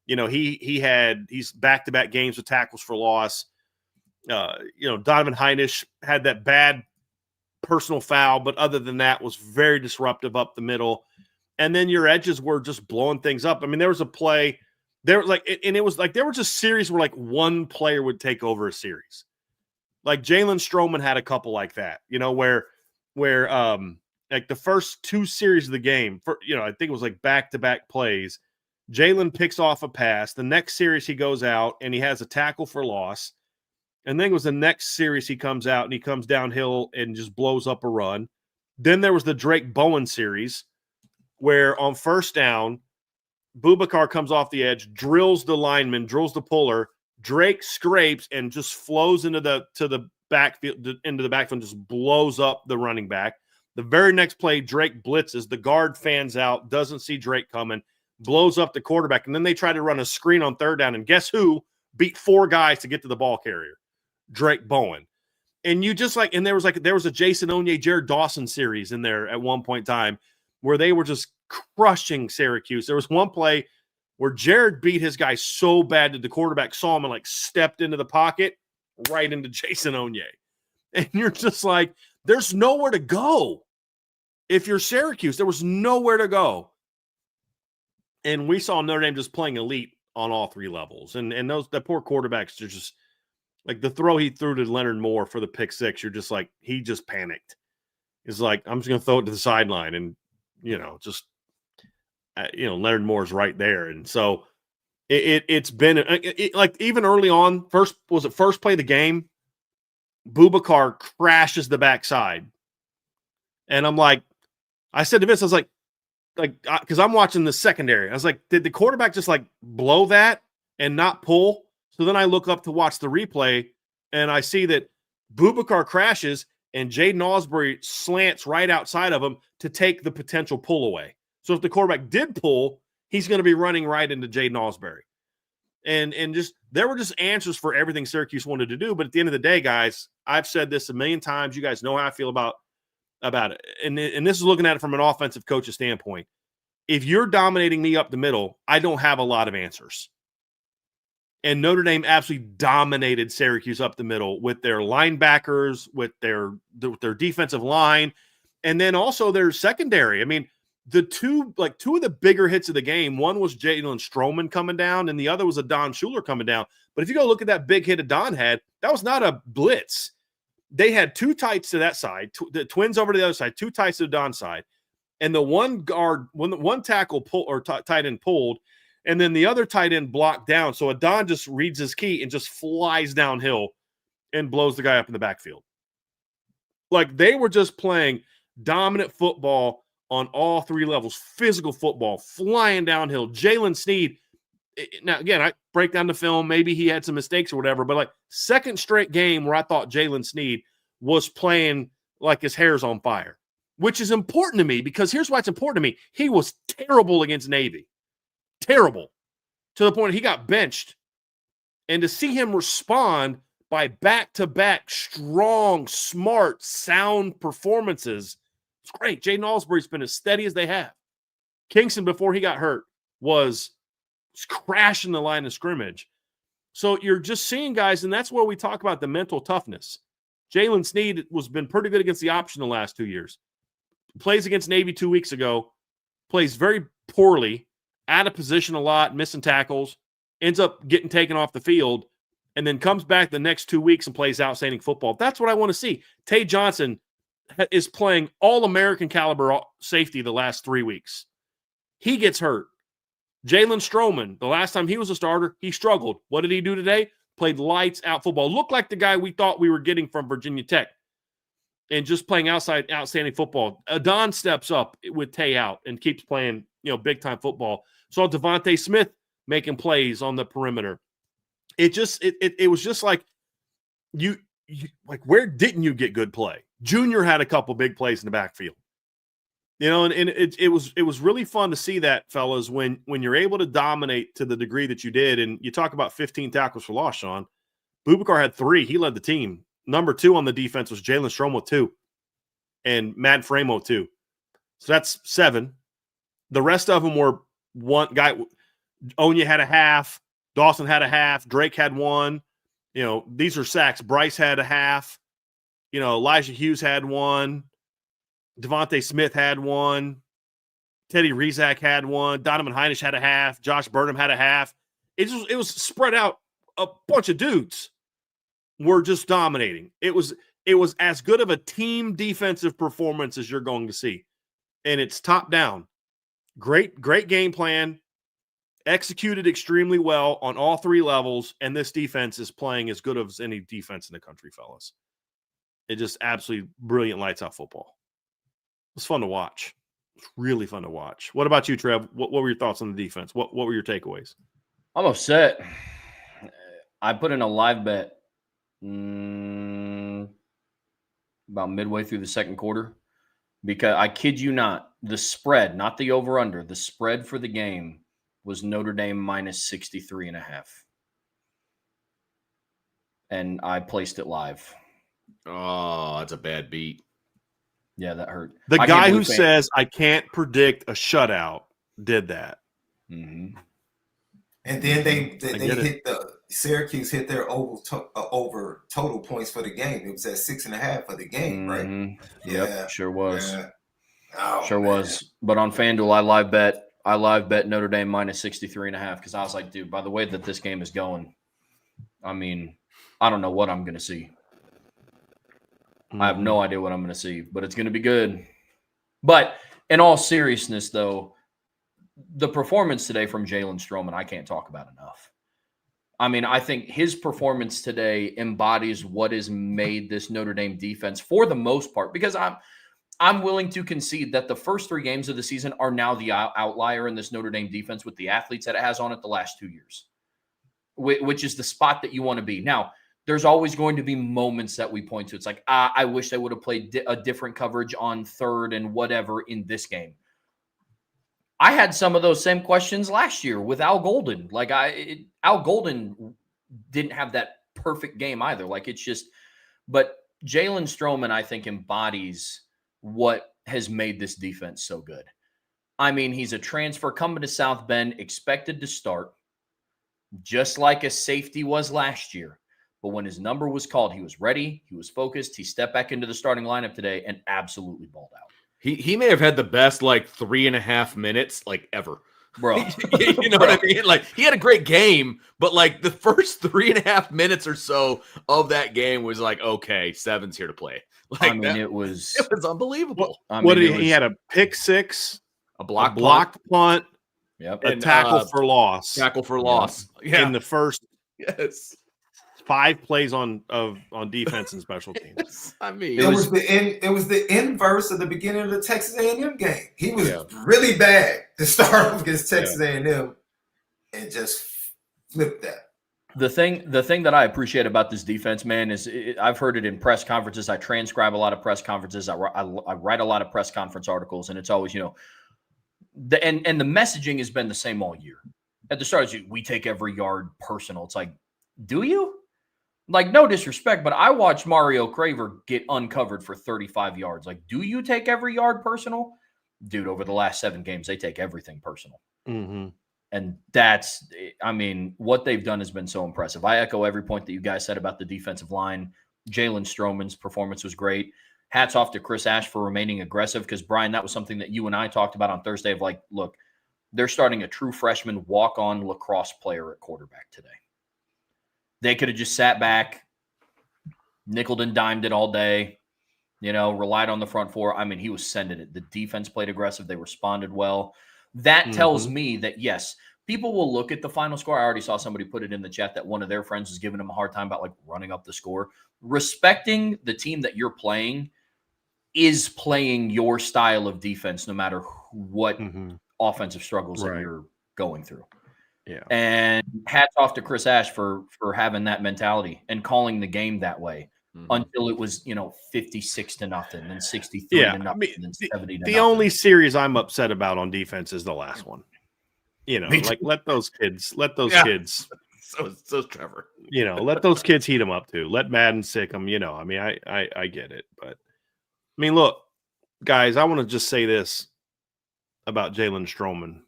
He's back-to-back games with tackles for loss. Donovan Heinisch had that bad personal foul, but other than that was very disruptive up the middle. And then your edges were just blowing things up. There was a play there, it was like there were just series where like one player would take over a series. Like Jalen Strowman had a couple like that, where like the first 2 series of the game, I think it was like back-to-back plays. Jalen picks off a pass. The next series he goes out and he has a tackle for loss. And then it was the next series he comes out and he comes downhill and just blows up a run. Then there was the Drake Bowen series where on first down, Boubacar comes off the edge, drills the lineman, drills the puller. Drake scrapes and just flows into the backfield, and just blows up the running back. The very next play, Drake blitzes. The guard fans out, doesn't see Drake coming, blows up the quarterback, and then they try to run a screen on third down. And guess who beat 4 guys to get to the ball carrier? Drake Bowen. And you just and there was a Jason Onye, Jared Dawson series in there at one point in time where they were just crushing Syracuse. There was one play where Jared beat his guy so bad that the quarterback saw him and stepped into the pocket right into Jason Onye. And you're just like, there's nowhere to go. If you're Syracuse, there was nowhere to go. And we saw Notre Dame just playing elite on all 3 levels. And that poor quarterbacks are just like the throw he threw to Leonard Moore for the pick 6. You're just like, he just panicked. It's like, I'm just going to throw it to the sideline. And, Leonard Moore's right there. And so it's been like even early on, first play of the game, Boubacar crashes the backside. And I'm like, I said to Vince, I was like, because I'm watching the secondary. I was like, did the quarterback just like blow that and not pull? So then I look up to watch the replay, and I see that Boubacar crashes and Jaden Osbury slants right outside of him to take the potential pull away. So if the quarterback did pull, he's going to be running right into Jaden Osbury. And just there were just answers for everything Syracuse wanted to do. But at the end of the day, guys, I've said this a million times. You guys know how I feel about it. And this is looking at it from an offensive coach's standpoint. If you're dominating me up the middle, I don't have a lot of answers. And Notre Dame absolutely dominated Syracuse up the middle with their linebackers, with their defensive line, and then also their secondary. I mean, the two of the bigger hits of the game, one was Jalen Strowman coming down, and the other was a Don Schuler coming down. But if you go look at that big hit that Don had, that was not a blitz. They had two tights to that side, the twins over to the other side, two tights to the Don side, and the one tackle tight end pulled, and then the other tight end blocked down. So Adon just reads his key and just flies downhill and blows the guy up in the backfield. Like, they were just playing dominant football on all three levels, physical football, flying downhill. Jalen Sneed, now, again, I break down the film. Maybe he had some mistakes or whatever, but like second straight game where I thought Jalen Sneed was playing like his hair's on fire, which is important to me because here's why it's important to me. He was terrible against Navy. Terrible, to the point he got benched. And to see him respond by back-to-back strong, smart, sound performances, it's great. Jaden Osbury's been as steady as they have. Kingston, before he got hurt, was crashing the line of scrimmage. So you're just seeing guys, and that's where we talk about the mental toughness. Jalen Sneed has been pretty good against the option the last 2 years. Plays against Navy 2 weeks ago, plays very poorly, out of position a lot, missing tackles, ends up getting taken off the field, and then comes back the next 2 weeks and plays outstanding football. That's what I want to see. Tay Johnson is playing all-American caliber safety the last 3 weeks. He gets hurt. Jalen Strowman, the last time he was a starter, he struggled. What did he do today? Played lights out football. Looked like the guy we thought we were getting from Virginia Tech and just playing outstanding football. Adon steps up with Tay out and keeps playing, big-time football. Saw Devontae Smith making plays on the perimeter. It was just like you where didn't you get good play? Junior had a couple big plays in the backfield. And it was really fun to see that, fellas, when you're able to dominate to the degree that you did. And you talk about 15 tackles for loss, Sean. Boubacar had 3. He led the team. Number 2 on the defense was Jalen Strowman with 2, and Matt Framo 2. So that's 7. The rest of them were one guy. Onya had a half. Dawson had a half. Drake had 1. These are sacks. Bryce had a half. Elijah Hughes had 1. Devontae Smith had 1. Teddy Rizak had 1. Donovan Heinisch had a half. Josh Burnham had a half. It was spread out. A bunch of dudes were just dominating. It was as good of a team defensive performance as you're going to see. And it's top down. Great game plan. Executed extremely well on all 3 levels. And this defense is playing as good as any defense in the country, fellas. It just absolutely brilliant lights out football. It was fun to watch. It's really fun to watch. What about you, Trev? What were your thoughts on the defense? What were your takeaways? I'm upset. I put in a live bet about midway through the second quarter because I kid you not, the spread, not the over-under, the spread for the game was Notre Dame minus 63.5. And I placed it live. Oh, that's a bad beat. Yeah, that hurt. The guy who says I can't predict a shutout did that. Mm-hmm. And then they hit Syracuse hit their over total points for the game. It was at 6.5 for the game, right? Yep, Yeah, sure was. Yeah. Oh, sure man. was. But on FanDuel, I live bet Notre Dame minus 63.5 because I was like, dude, by the way that this game is going, I mean, I don't know what I'm going to see. I have no idea what I'm going to see, but it's going to be good. But in all seriousness, though, the performance today from Jalen Strowman, I can't talk about enough. I mean, I think his performance today embodies what has made this Notre Dame defense, for the most part, because I'm willing to concede that the first 3 games of the season are now the outlier in this Notre Dame defense with the athletes that it has on it the last 2 years, which is the spot that you want to be. Now, there's always going to be moments that we point to. It's like, I wish they would have played a different coverage on third and whatever in this game. I had some of those same questions last year with Al Golden. Like Al Golden didn't have that perfect game either. Like it's just, but Jalen Strowman, I think, embodies what has made this defense so good. I mean, he's a transfer coming to South Bend, expected to start, just like a safety was last year. But when his number was called, he was ready, he was focused, he stepped back into the starting lineup today and absolutely balled out. He may have had the best 3.5 minutes ever. Bro. You know what I mean? He had a great game, but the first 3.5 minutes or so of that game was okay, Seven's here to play. It was unbelievable. What did he had a pick six, a block punt, yep, a tackle for loss. Tackle for loss. Yeah. In the first 5 plays on defense and special teams. Yes. I mean, it was the inverse of the beginning of the Texas A&M game. He was really bad to start off against Texas A&M and just flipped that. The thing that I appreciate about this defense, man, is I've heard it in press conferences. I transcribe a lot of press conferences. I write a lot of press conference articles, and it's always, and the messaging has been the same all year. At the start, we take every yard personal. It's like, do you? No disrespect, but I watched Mario Craver get uncovered for 35 yards. Do you take every yard personal? Dude, over the last 7 games, they take everything personal. Mm-hmm. And that's, what they've done has been so impressive. I echo every point that you guys said about the defensive line. Jalen Strowman's performance was great. Hats off to Chris Ash for remaining aggressive because, Brian, that was something that you and I talked about on Thursday of look, they're starting a true freshman walk-on lacrosse player at quarterback today. They could have just sat back, nickeled and dimed it all day, relied on the front four. He was sending it. The defense played aggressive. They responded well. That tells me that, yes, people will look at the final score. I already saw somebody put it in the chat that one of their friends was giving them a hard time about running up the score. Respecting the team that you're playing is playing your style of defense no matter what offensive struggles that you're going through. Yeah. And hats off to Chris Ash for having that mentality and calling the game that way until it was, 56-0, then 63-0, then 70-0. The only series I'm upset about on defense is the last one. Let those kids. So Trevor. Let those kids heat them up too. Let Madden sick them. I get it, but look, guys, I want to just say this about Jalen Strowman.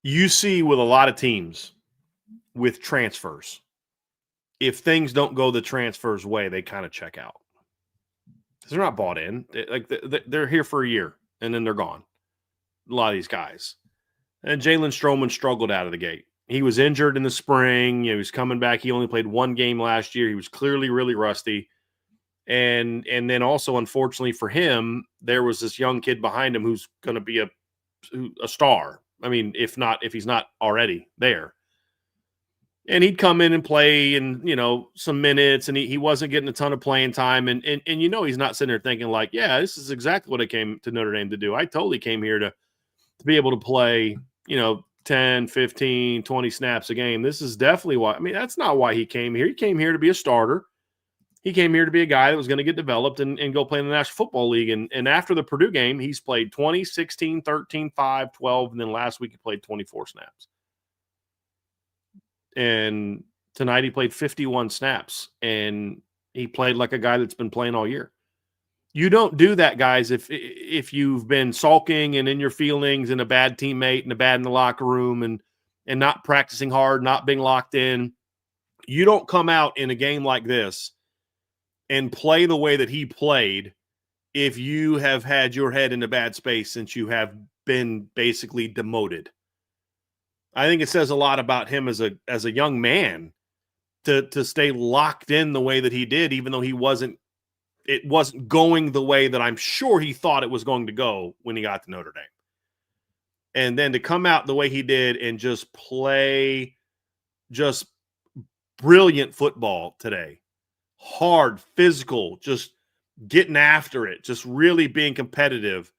You see with a lot of teams with transfers, if things don't go the transfer's way, they kind of check out. They're not bought in. They're here for a year and then they're gone. A lot of these guys. And Jalen Strowman struggled out of the gate. He was injured in the spring. He was coming back. He only played 1 game last year. He was clearly really rusty. And then also, unfortunately for him, there was this young kid behind him who's going to be a star. If he's not already there. And he'd come in and play and, some minutes, and he wasn't getting a ton of playing time. And he's not sitting there thinking this is exactly what I came to Notre Dame to do. I totally came here to be able to play, 10, 15, 20 snaps a game. This is definitely why. That's not why he came here. He came here to be a starter. He came here to be a guy that was going to get developed and go play in the National Football League. And after the Purdue game, he's played 20, 16, 13, 5, 12, and then last week he played 24 snaps. And tonight he played 51 snaps, and he played like a guy that's been playing all year. You don't do that, guys, if you've been sulking and in your feelings and a bad teammate and a bad in the locker room and not practicing hard, not being locked in. You don't come out in a game like this and play the way that he played if you have had your head in a bad space since you have been basically demoted. I think it says a lot about him as a young man to stay locked in the way that he did, even though it wasn't going the way that I'm sure he thought it was going to go when he got to Notre Dame. And then to come out the way he did and just play just brilliant football today. Hard, physical, just getting after it, just really being competitive,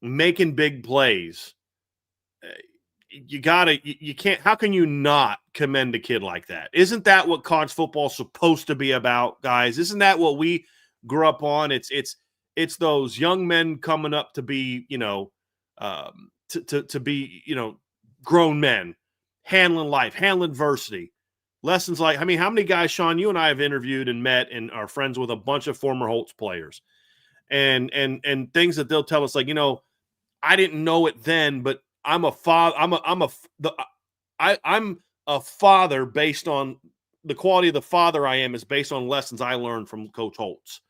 making big plays. You can't, how can you not commend a kid like that? Isn't that what college football is supposed to be about, guys? Isn't that what we grew up on? It's those young men coming up to be, to be, grown men, handling life, handling adversity. Lessons like, I mean, how many guys, Sean, you and I have interviewed and met and are friends with a bunch of former Holtz players, and things that they'll tell us, like, I didn't know it then, but I'm a father. I'm a father based on the quality of the father I am is based on lessons I learned from Coach Holtz.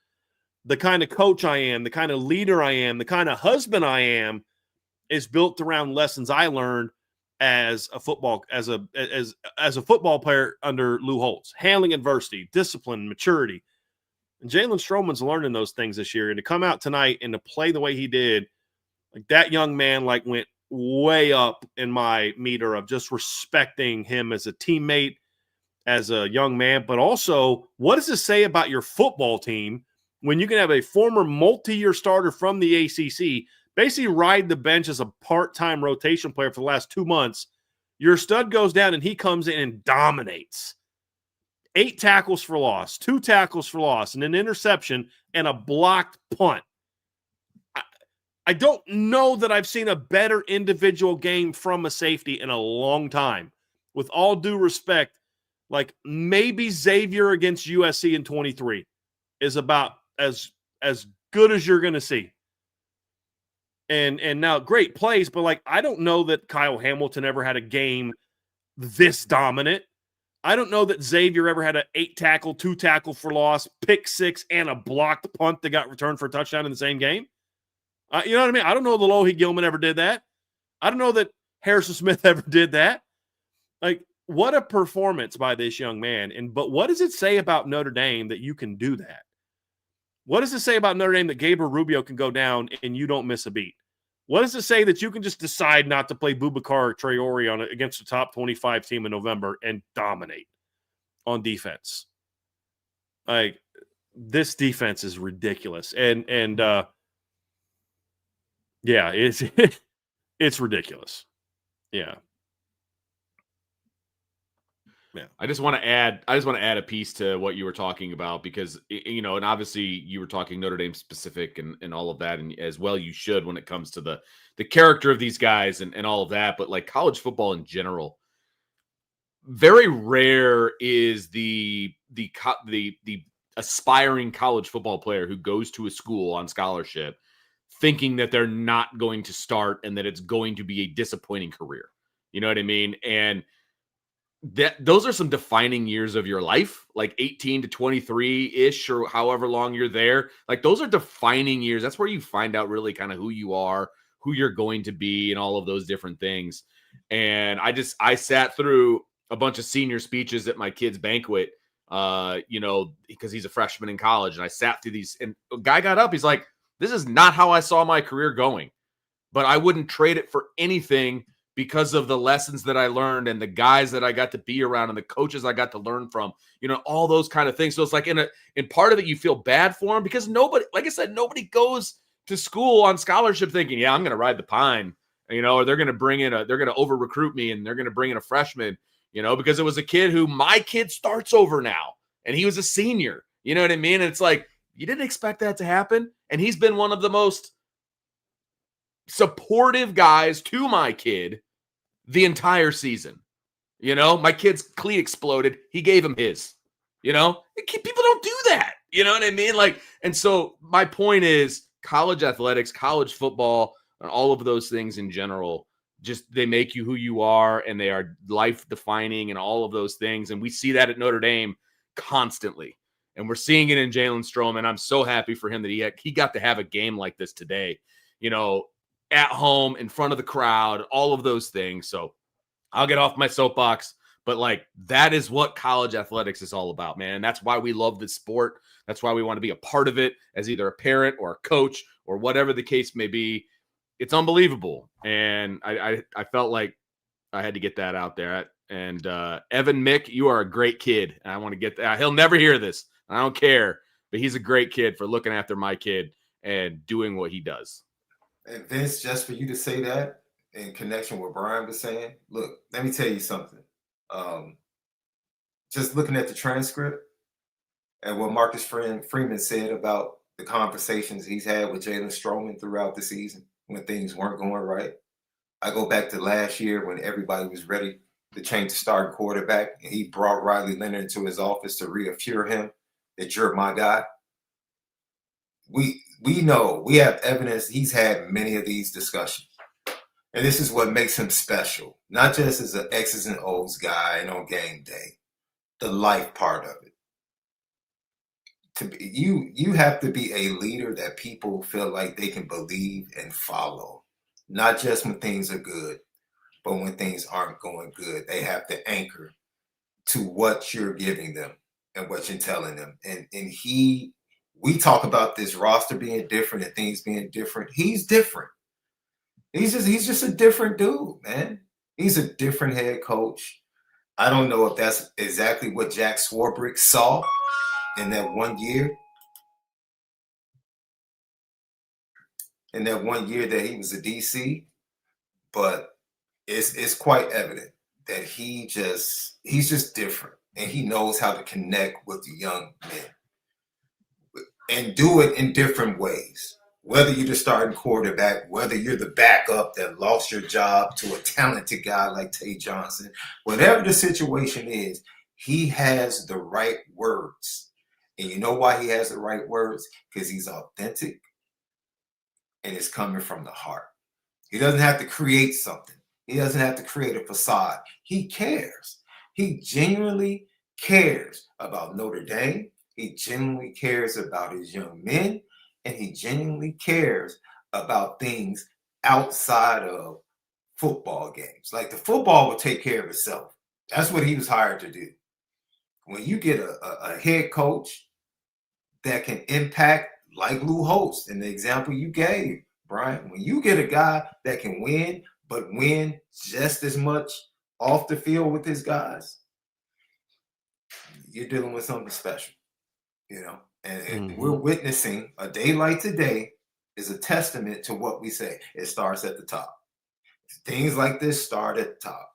The kind of coach I am, the kind of leader I am, the kind of husband I am is built around lessons I learned as a football player under Lou Holtz. Handling adversity, discipline, maturity. And Jalen Strowman's learning those things this year. And to come out tonight and to play the way he did, like, that young man went way up in my meter of just respecting him as a teammate, as a young man. But also, what does it say about your football team when you can have a former multi-year starter from the ACC basically ride the bench as a part-time rotation player for the last 2 months? Your stud goes down and he comes in and dominates. 8 tackles for loss, 2 tackles for loss, and an interception and a blocked punt. I don't know that I've seen a better individual game from a safety in a long time. With all due respect, like, maybe Xavier against USC in 23 is about as good as you're going to see. And now, great plays, but, like, I don't know that Kyle Hamilton ever had a game this dominant. I don't know that Xavier ever had an 8 tackle, 2 tackle for loss, pick 6, and a blocked punt that got returned for a touchdown in the same game. You know what I mean? I don't know that Lohi Gilman ever did that. I don't know that Harrison Smith ever did that. Like, what a performance by this young man. But what does it say about Notre Dame that you can do that? What does it say about Notre Dame that Gabriel Rubio can go down and you don't miss a beat? What does it say that you can just decide not to play Boubacar Traore against the top 25 team in November and dominate on defense? Like, this defense is ridiculous. And yeah, it's ridiculous. Yeah. I just want to add a piece to what you were talking about, because, and obviously you were talking Notre Dame specific and all of that, and as well you should, when it comes to the character of these guys and all of that. But, like, college football in general, very rare is the aspiring college football player who goes to a school on scholarship thinking that they're not going to start and that it's going to be a disappointing career. You know what I mean? And those are some defining years of your life, like 18 to 23-ish or however long you're there. Like, those are defining years. That's where you find out really kind of who you are, who you're going to be, and all of those different things. And I sat through a bunch of senior speeches at my kid's banquet, because he's a freshman in college. And I sat through these, and a guy got up. He's like, "This is not how I saw my career going, but I wouldn't trade it for anything because of the lessons that I learned and the guys that I got to be around and the coaches I got to learn from, all those kind of things." So it's like, in part of it, you feel bad for him because nobody, like I said, nobody goes to school on scholarship thinking, yeah, I'm going to ride the pine, or they're going to they're going to over recruit me and they're going to bring in a freshman, because it was a kid who my kid starts over now and he was a senior. You know what I mean? And it's like, you didn't expect that to happen. And he's been one of the most supportive guys to my kid the entire season. My kid's cleat exploded. He gave him his. People don't do that. You know what I mean? Like, and so my point is, college athletics, college football, and all of those things in general, just, they make you who you are, and they are life defining and all of those things. And we see that at Notre Dame constantly. And we're seeing it in Jalen Strowman. I'm so happy for him that he got to have a game like this today, at home, in front of the crowd, all of those things. So I'll get off my soapbox, but, like, that is what college athletics is all about, man. That's why we love this sport. That's why we want to be a part of it as either a parent or a coach or whatever the case may be. It's unbelievable. And I felt like I had to get that out there. And Evan Mick, you are a great kid. And I want to get that. He'll never hear this. I don't care. but he's a great kid for looking after my kid and doing what he does. And Vince, just for you to say that in connection with Brian was saying, look, let me tell you something. Just looking at the transcript and what Marcus Freeman said about the conversations he's had with Jalen Strowman throughout the season when things weren't going right. I go back to last year when everybody was ready to change the starting quarterback, and he brought Riley Leonard into his office to reassure him that you're my guy. We know, we have evidence he's had many of these discussions. And this is what makes him special, not just as an X's and O's guy and on game day, the life part of it. You have to be a leader that people feel like they can believe and follow, not just when things are good, but when things aren't going good. They have to anchor to what you're giving them and what you're telling them. And we talk about this roster being different and things being different. He's different. He's just a different dude, man. He's a different head coach. I don't know if that's exactly what Jack Swarbrick saw in that 1 year. In that 1 year that he was a DC, but it's quite evident that he's just different, and he knows how to connect with the young men and do it in different ways. Whether you're the starting quarterback, whether you're the backup that lost your job to a talented guy like Tay Johnson, whatever the situation is, he has the right words. And you know why he has the right words? Because he's authentic and it's coming from the heart. He doesn't have to create something. He doesn't have to create a facade. He cares. He genuinely cares about Notre Dame. He genuinely cares about his young men. And he genuinely cares about things outside of football games. Like the football will take care of itself. That's what he was hired to do. When you get a head coach that can impact, like Lou Holtz in the example you gave, Brian, when you get a guy that can win, but win just as much off the field with his guys, you're dealing with something special, you know? And we're witnessing a day like today is a testament to what we say. It starts at the top. Things like this start at the top.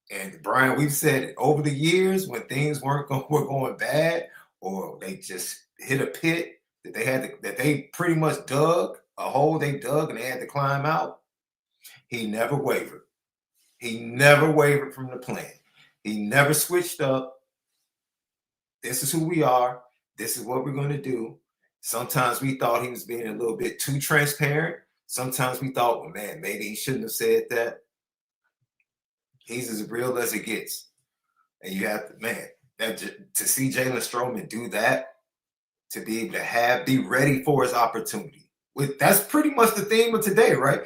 And Brian, we've said it over the years when things were going bad, or they just hit a pit that they pretty much dug a hole they dug and they had to climb out. He never wavered. He never wavered from the plan. He never switched up. This is who we are. This is what we're going to do. Sometimes we thought he was being a little bit too transparent. Sometimes we thought, well, man, maybe he shouldn't have said that. He's as real as it gets. And you have to, man, to see Jalen Strowman do that, to be able to be ready for his opportunity. That's pretty much the theme of today, right?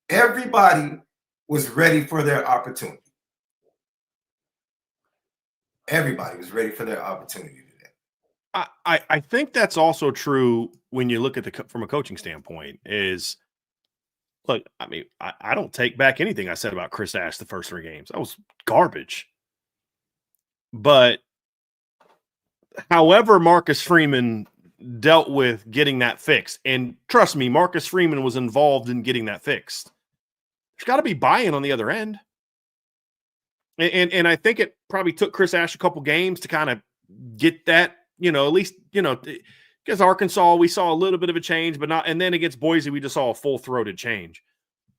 Everybody was ready for their opportunity. Everybody was ready for their opportunity today. I think that's also true when you look at from a coaching standpoint is, look, I mean, I don't take back anything I said about Chris Ash the first 3 games. That was garbage. But however Marcus Freeman dealt with getting that fixed, and trust me, Marcus Freeman was involved in getting that fixed. There's got to be buy-in on the other end. And I think it probably took Chris Ash a couple games to kind of get that, at least, because Arkansas, we saw a little bit of a change, but not, and then against Boise, we just saw a full-throated change.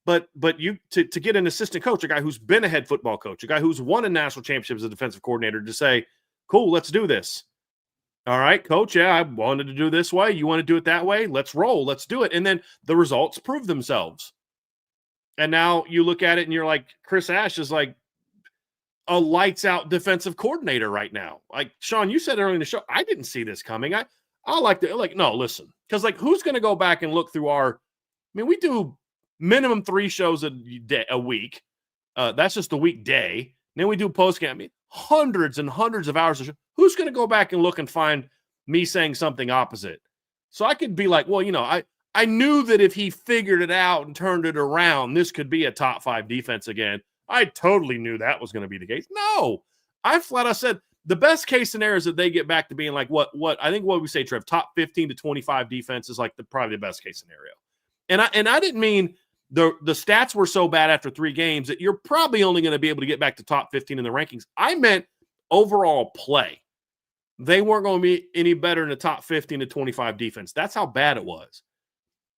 But you to get an assistant coach, a guy who's been a head football coach, a guy who's won a national championship as a defensive coordinator, to say, cool, let's do this. All right, coach, yeah, I wanted to do this way. You want to do it that way? Let's roll. Let's do it. And then the results prove themselves. And now you look at it and you're like, Chris Ash is like a lights-out defensive coordinator right now. Like, Sean, you said earlier in the show, I didn't see this coming. No, listen. Because, who's going to go back and look through we do minimum 3 shows a week. That's just a weekday. Then we do post-game. Hundreds and hundreds of hours of show. Who's going to go back and look and find me saying something opposite? So I could be like, well, I knew that if he figured it out and turned it around, this could be a top 5 defense again. I totally knew that was going to be the case. No, I flat out said, The best case scenario is that they get back to being like what I think what we say, Trev, top 15 to 25 defense is like probably the best case scenario. And I didn't mean the stats were so bad after 3 games that you're probably only going to be able to get back to top 15 in the rankings. I meant overall play. They weren't going to be any better in the top 15 to 25 defense. That's how bad it was.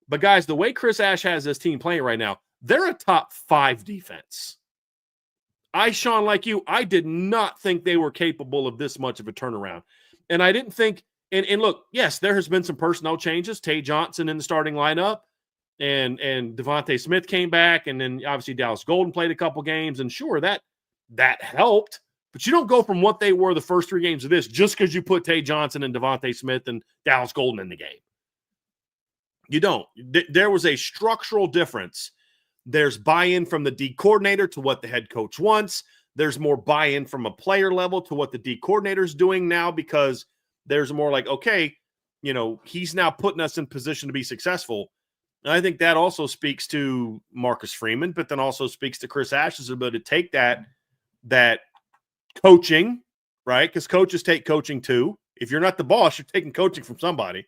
But guys, the way Chris Ash has this team playing right now, they're a top 5 defense. Sean, like you, I did not think they were capable of this much of a turnaround. And I didn't think, and look, yes, there has been some personnel changes. Tay Johnson in the starting lineup, and Devontae Smith came back, and then obviously Dallas Golden played a couple games, and sure, that helped. But you don't go from what they were the first 3 games of this just because you put Tay Johnson and Devontae Smith and Dallas Golden in the game. You don't. There was a structural difference. There's buy-in from the D coordinator to what the head coach wants. There's more buy-in from a player level to what the D coordinator is doing now, because there's more like, okay, he's now putting us in position to be successful. And I think that also speaks to Marcus Freeman, but then also speaks to Chris Ash's ability to take that coaching, right? Because coaches take coaching too. If you're not the boss, you're taking coaching from somebody.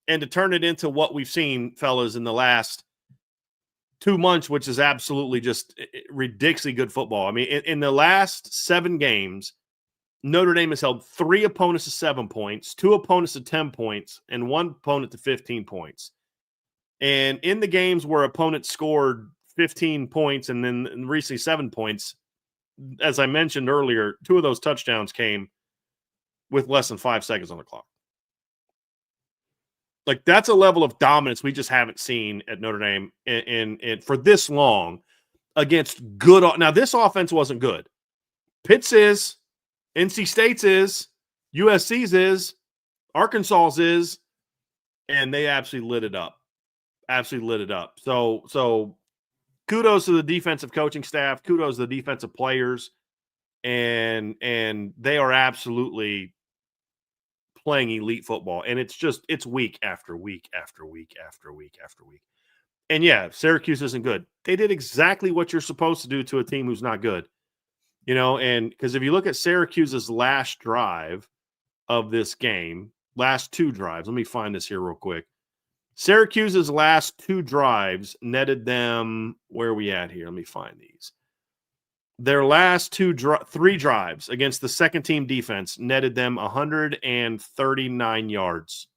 And to turn it into what we've seen, fellas, in the last 2 months, which is absolutely just ridiculously good football. I mean, in the last 7 games, Notre Dame has held 3 opponents to 7 points, 2 opponents to 10 points, and 1 opponent to 15 points. And in the games where opponents scored 15 points and then recently 7 points, as I mentioned earlier, 2 of those touchdowns came with less than 5 seconds on the clock. Like, that's a level of dominance we just haven't seen at Notre Dame in for this long against good. Now, this offense wasn't good. Pitt's is, NC State's is, USC's is, Arkansas's is, and they absolutely lit it up. Absolutely lit it up. So kudos to the defensive coaching staff. Kudos to the defensive players. And they are absolutely playing elite football, and it's week after week after week after week after week. And yeah, Syracuse isn't good. They did exactly what you're supposed to do to a team who's not good, and because if you look at Syracuse's last drive of this game, last 2 drives, let me find this here real quick. Syracuse's last 2 drives netted them, where are we at here? Let me find these. Their last 3 drives against the second team defense netted them 139 yards.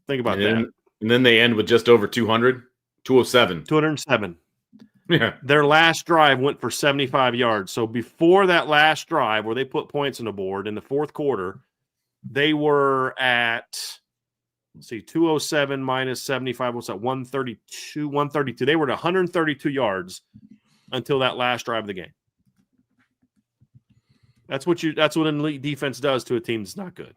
Think about that. And then they end with just over 200, 207. 207. Yeah. Their last drive went for 75 yards. So before that last drive where they put points on the board in the fourth quarter, they were at, 207 minus 75. What's that? 132, 132. They were at 132 yards until that last drive of the game. That's what an elite defense does to a team that's not good.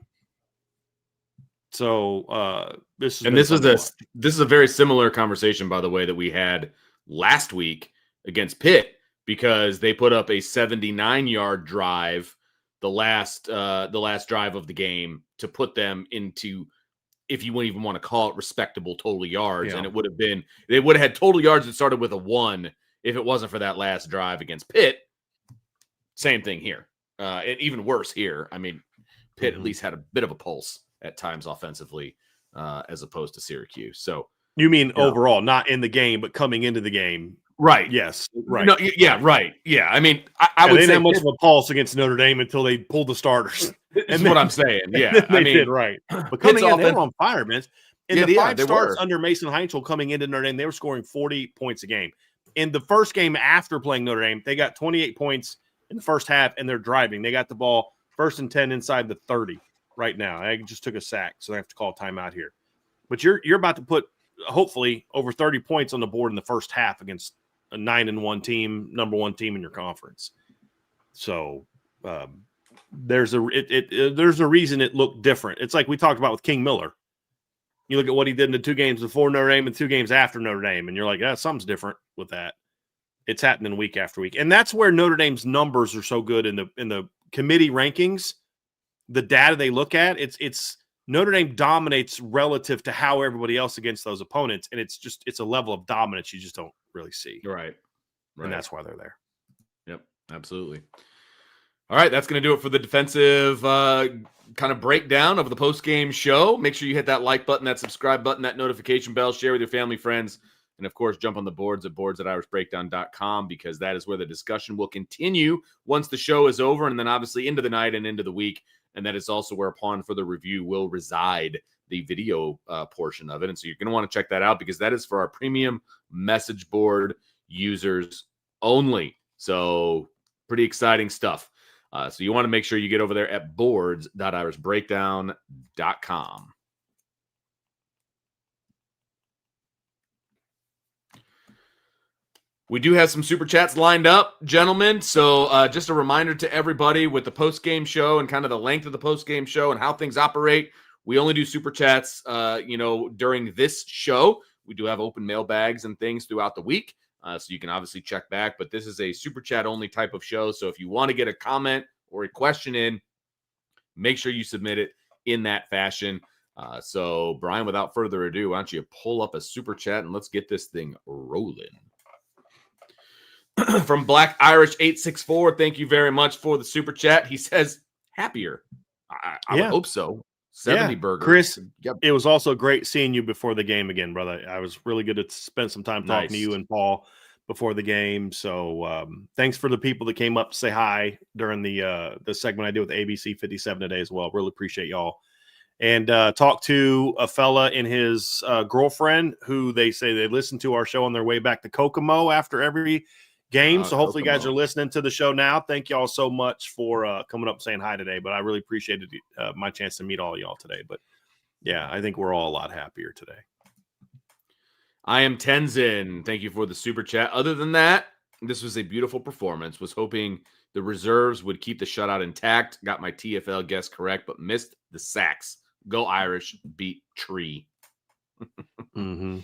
So this is a very similar conversation, by the way, that we had last week against Pitt, because they put up a 79-yard drive, the last drive of the game, to put them into, if you wouldn't even want to call it, respectable total yards. Yeah. And they would have had total yards that started with a 1 if it wasn't for that last drive against Pitt. Same thing here. And even worse here. I mean, Pitt at least had a bit of a pulse at times offensively, as opposed to Syracuse. So you mean overall, not in the game, but coming into the game. Right. Yes. Right. No, yeah. Right. Yeah. I mean, I would say say not much of a pulse against Notre Dame until they pulled the starters. That's what I'm saying. Yeah. They did, right. But coming in, they were on fire, man. And the 5 starts under Mason Heinzel coming into Notre Dame, they were scoring 40 points a game. In the first game after playing Notre Dame, they got 28 points in the first half, and they're driving. They got the ball 1st and 10 inside the 30 right now. I just took a sack, so I have to call timeout here. But you're about to put, hopefully, over 30 points on the board in the first half against a 9-1 team, number 1 team in your conference. So there's a reason it looked different. It's like we talked about with King Miller. You look at what he did in the 2 games before Notre Dame and 2 games after Notre Dame, and you're like, yeah, something's different with that. It's happening week after week. And that's where Notre Dame's numbers are so good in the committee rankings. The data they look at, it's Notre Dame dominates relative to how everybody else against those opponents, and it's a level of dominance you just don't really see. Right. And that's why they're there. Yep. Absolutely. All right, that's going to do it for the defensive kind of breakdown of the post-game show. Make sure you hit that like button, that subscribe button, that notification bell, share with your family, friends, and of course, jump on the boards at boards@irishbreakdown.com because that is where the discussion will continue once the show is over, and then obviously into the night and into the week. And that is also where upon further review will reside the video portion of it. And so you're going to want to check that out because that is for our premium message board users only. So pretty exciting stuff. So you want to make sure you get over there at boards.irishbreakdown.com. We do have some super chats lined up, gentlemen. So just a reminder to everybody with the post-game show and kind of the length of the post-game show and how things operate. We only do super chats, during this show. We do have open mailbags and things throughout the week. So you can obviously check back, but this is a super chat only type of show. So if you want to get a comment or a question in, make sure you submit it in that fashion. So Brian, without further ado, why don't you pull up a super chat and let's get this thing rolling. From Black Irish 864, thank you very much for the super chat. He says, happier. I would hope so. 70 burgers. Chris, yep. It was also great seeing you before the game again, brother. I was really good to spend some time talking to you and Paul before the game. So thanks for the people that came up to say hi during the segment I did with ABC 57 today as well. Really appreciate y'all. And talk to a fella and his girlfriend who they say they listen to our show on their way back to Kokomo after every game. So hopefully you guys are listening to the show now. Thank y'all so much for coming up and saying hi today. But I really appreciated my chance to meet all y'all today. But yeah, I think we're all a lot happier today. I am Tenzin. Thank you for the super chat. Other than that, this was a beautiful performance. Was hoping the reserves would keep the shutout intact. Got my TFL guess correct, but missed the sacks. Go Irish, beat Tree. Mm-hmm.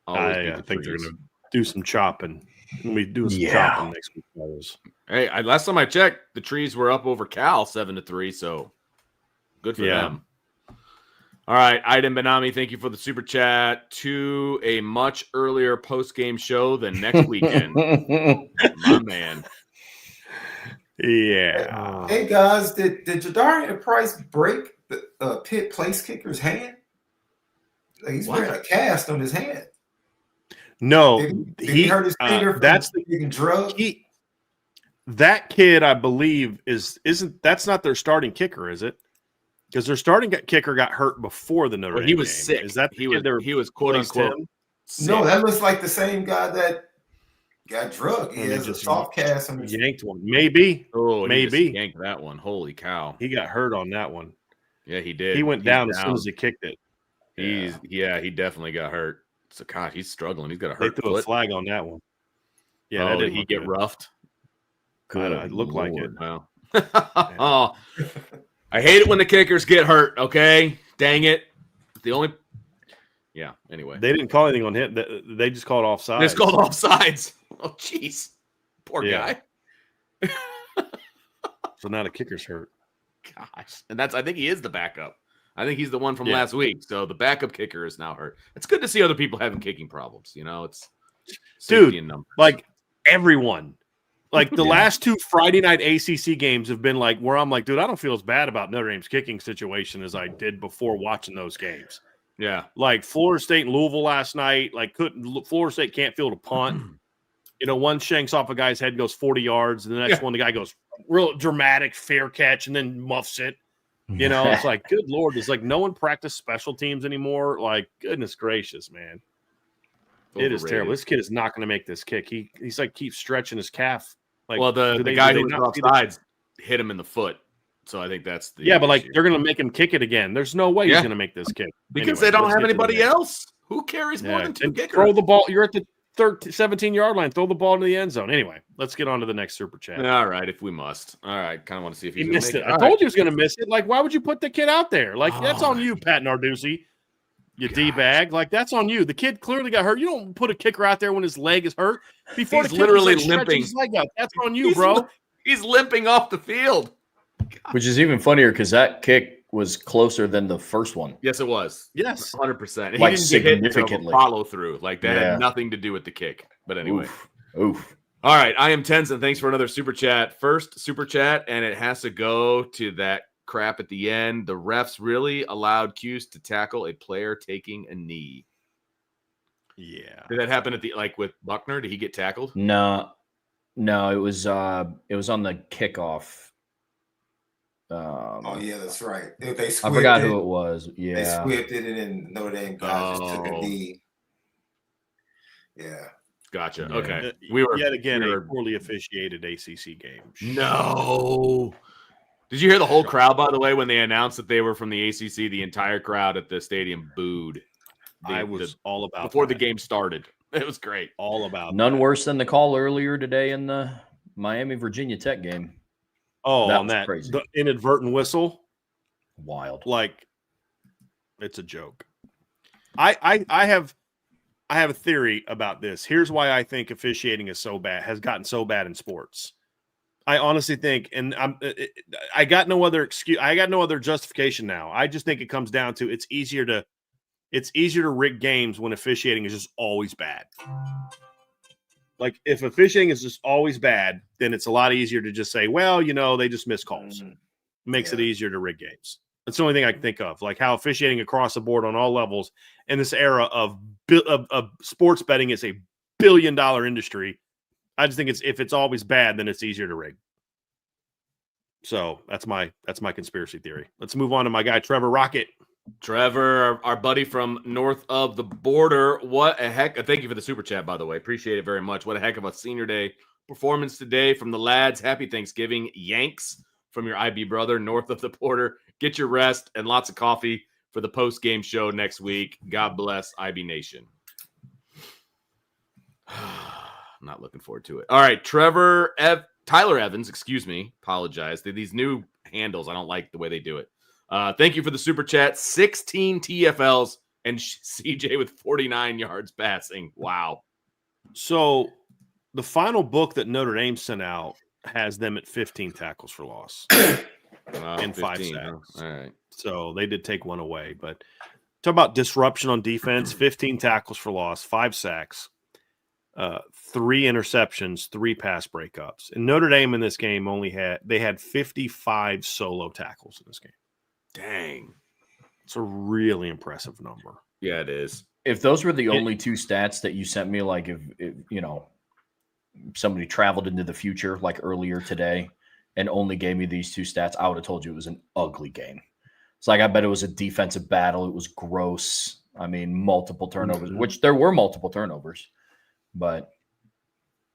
I think they're going to do some chopping. We do some chopping next week, fellas. Hey, last time I checked, the Trees were up over Cal 7-3, so good for them. All right, Aiden Benami, thank you for the super chat. To a much earlier post-game show than next weekend. My man. Yeah. Hey, guys, did Jadarian Price break the Pitt place kicker's hand? Like he's wearing a cast on his hand. No, did he hurt his finger from taking drugs? That kid, I believe, that's not their starting kicker, is it? Because their starting kicker got hurt before the Notre Dame he was game. sick. Is that he was quote unquote sick. No, that looks like the same guy that got drugged. He has a soft cast on his yanked one. Maybe. Oh, maybe he yanked that one. Holy cow! He got hurt on that one. Yeah, he did. He went down as soon as he kicked it. He definitely got hurt. So God, he's struggling. He's got a hurt foot. They threw a flag on that one. Yeah, did he get roughed? It looked like it. Wow. Oh, I hate it when the kickers get hurt. Okay, dang it. Anyway, they didn't call anything on him. They just called offsides. They just called offsides. Oh, jeez, poor guy. So now the kicker's hurt. Gosh, and I think he is the backup. I think he's the one from last week. So the backup kicker is now hurt. It's good to see other people having kicking problems. You know, it's safety in numbers. Like everyone. Like the last two Friday night ACC games have been like where I'm like, dude, I don't feel as bad about Notre Dame's kicking situation as I did before watching those games. Yeah. Like Florida State and Louisville last night, Florida State can't field a punt. One shanks off a guy's head, goes 40 yards, and the next one, the guy goes real dramatic, fair catch, and then muffs it. It's like, good Lord, it's like no one practiced special teams anymore. Like, goodness gracious, man. It is terrible. This kid is not going to make this kick. He's like keeps stretching his calf. Like, the guy who was offsides hit him in the foot. So I think that's the but like they're going to make him kick it again. There's no way he's going to make this kick because they don't have anybody else. Who carries more than two kickers? Throw the ball. You're at the 17-yard line. Throw the ball into the end zone. Anyway, let's get on to the next super chat. All right, if we must. All right, kind of want to see if he missed it. I told you he was going to miss it. Like, why would you put the kid out there? Like, that's on you, Pat Narduzzi. You D-bag. Like, that's on you. The kid clearly got hurt. You don't put a kicker out there when his leg is hurt. Before he's the kid literally was limping his leg out. That's on you, bro. He's limping off the field. God. Which is even funnier because that kick was closer than the first one. Yes, it was. Yes. 100%. Like he didn't get hit until follow through. Like, that had nothing to do with the kick. But anyway. Oof. All right, I am Tenzin. Thanks for another super chat. First super chat, and it has to go to that crap at the end. The refs really allowed Cuse to tackle a player taking a knee. Yeah. Did that happen at the with Buckner? Did he get tackled? No, it was on the kickoff. Oh yeah, that's right. They I squibbed forgot it. who it was. Yeah, They squibbed it, and then Notre Dame guy just took a knee. Yeah. Gotcha. Yeah. Okay. We were yet again a poorly officiated ACC game. No. Did you hear the whole crowd, by the way, when they announced that they were from the ACC? The entire crowd at the stadium booed. I was all about before that. the game started. It was great. All about none that. worse than the call earlier today in the Miami Virginia Tech game. Oh, that on was that crazy. The inadvertent whistle. Wild. Like, it's a joke. I have a theory about this. Here's why I think officiating is so bad, has gotten so bad in sports. I honestly think, and I got no other excuse. I got no other justification now. I just think it comes down to it's easier to rig games when officiating is just always bad. Like if officiating is just always bad, then it's a lot easier to just say, well, they just miss calls. Makes it easier to rig games. That's the only thing I can think of. Like how officiating across the board on all levels in this era of sports betting is a $1 billion industry. I just think if it's always bad, then it's easier to rig. So that's my conspiracy theory. Let's move on to my guy Trevor Rocket. Trevor, our buddy from north of the border. What a heck! Thank you for the super chat, by the way. Appreciate it very much. What a heck of a senior day performance today from the lads. Happy Thanksgiving, Yanks, from your IB brother north of the border. Get your rest and lots of coffee for the post game show next week. God bless IB Nation. I'm not looking forward to it. All right, Tyler Evans, excuse me, apologize. These new handles, I don't like the way they do it. Thank you for the super chat. 16 TFLs and CJ with 49 yards passing. Wow. So the final book that Notre Dame sent out has them at 15 tackles for loss and 5 sacks. Huh? All right. So they did take one away. But talk about disruption on defense, 15 tackles for loss, 5 sacks. 3 interceptions, 3 pass breakups. And Notre Dame in this game had 55 solo tackles in this game. Dang. It's a really impressive number. Yeah, it is. If those were the only 2 stats that you sent me, like if somebody traveled into the future like earlier today and only gave me these 2 stats, I would have told you it was an ugly game. It's like I bet it was a defensive battle. It was gross. I mean, multiple turnovers, which there were multiple turnovers. But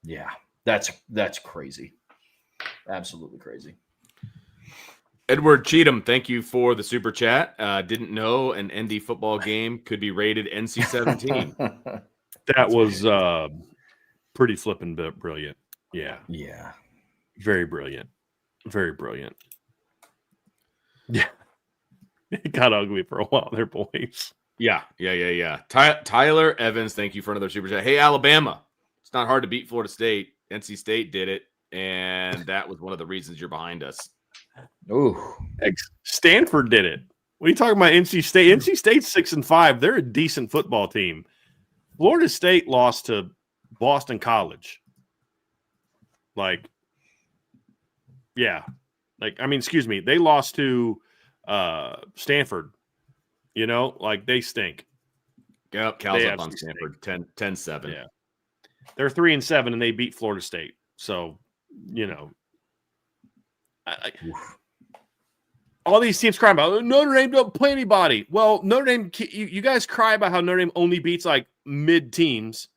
yeah, that's crazy. Absolutely crazy. Edward Cheatham, thank you for the super chat. Didn't know an ND football game could be rated NC-17. That was pretty flippin' brilliant. Yeah. Yeah. Very brilliant. Very brilliant. Yeah. It got ugly for a while there, boys. Yeah. Tyler Evans, thank you for another super chat. Hey, Alabama, it's not hard to beat Florida State. NC State did it, and that was one of the reasons you're behind us. Ooh. Stanford did it. What are you talking about? NC State? NC State's 6-5. They're a decent football team. Florida State lost to Boston College. They lost to Stanford. They stink. Yep, Cal's up on Stanford, 10-7. Yeah. They're 3-7, and they beat Florida State. So, all these teams cry about Notre Dame don't play anybody. Well, Notre Dame, you guys cry about how Notre Dame only beats like mid teams.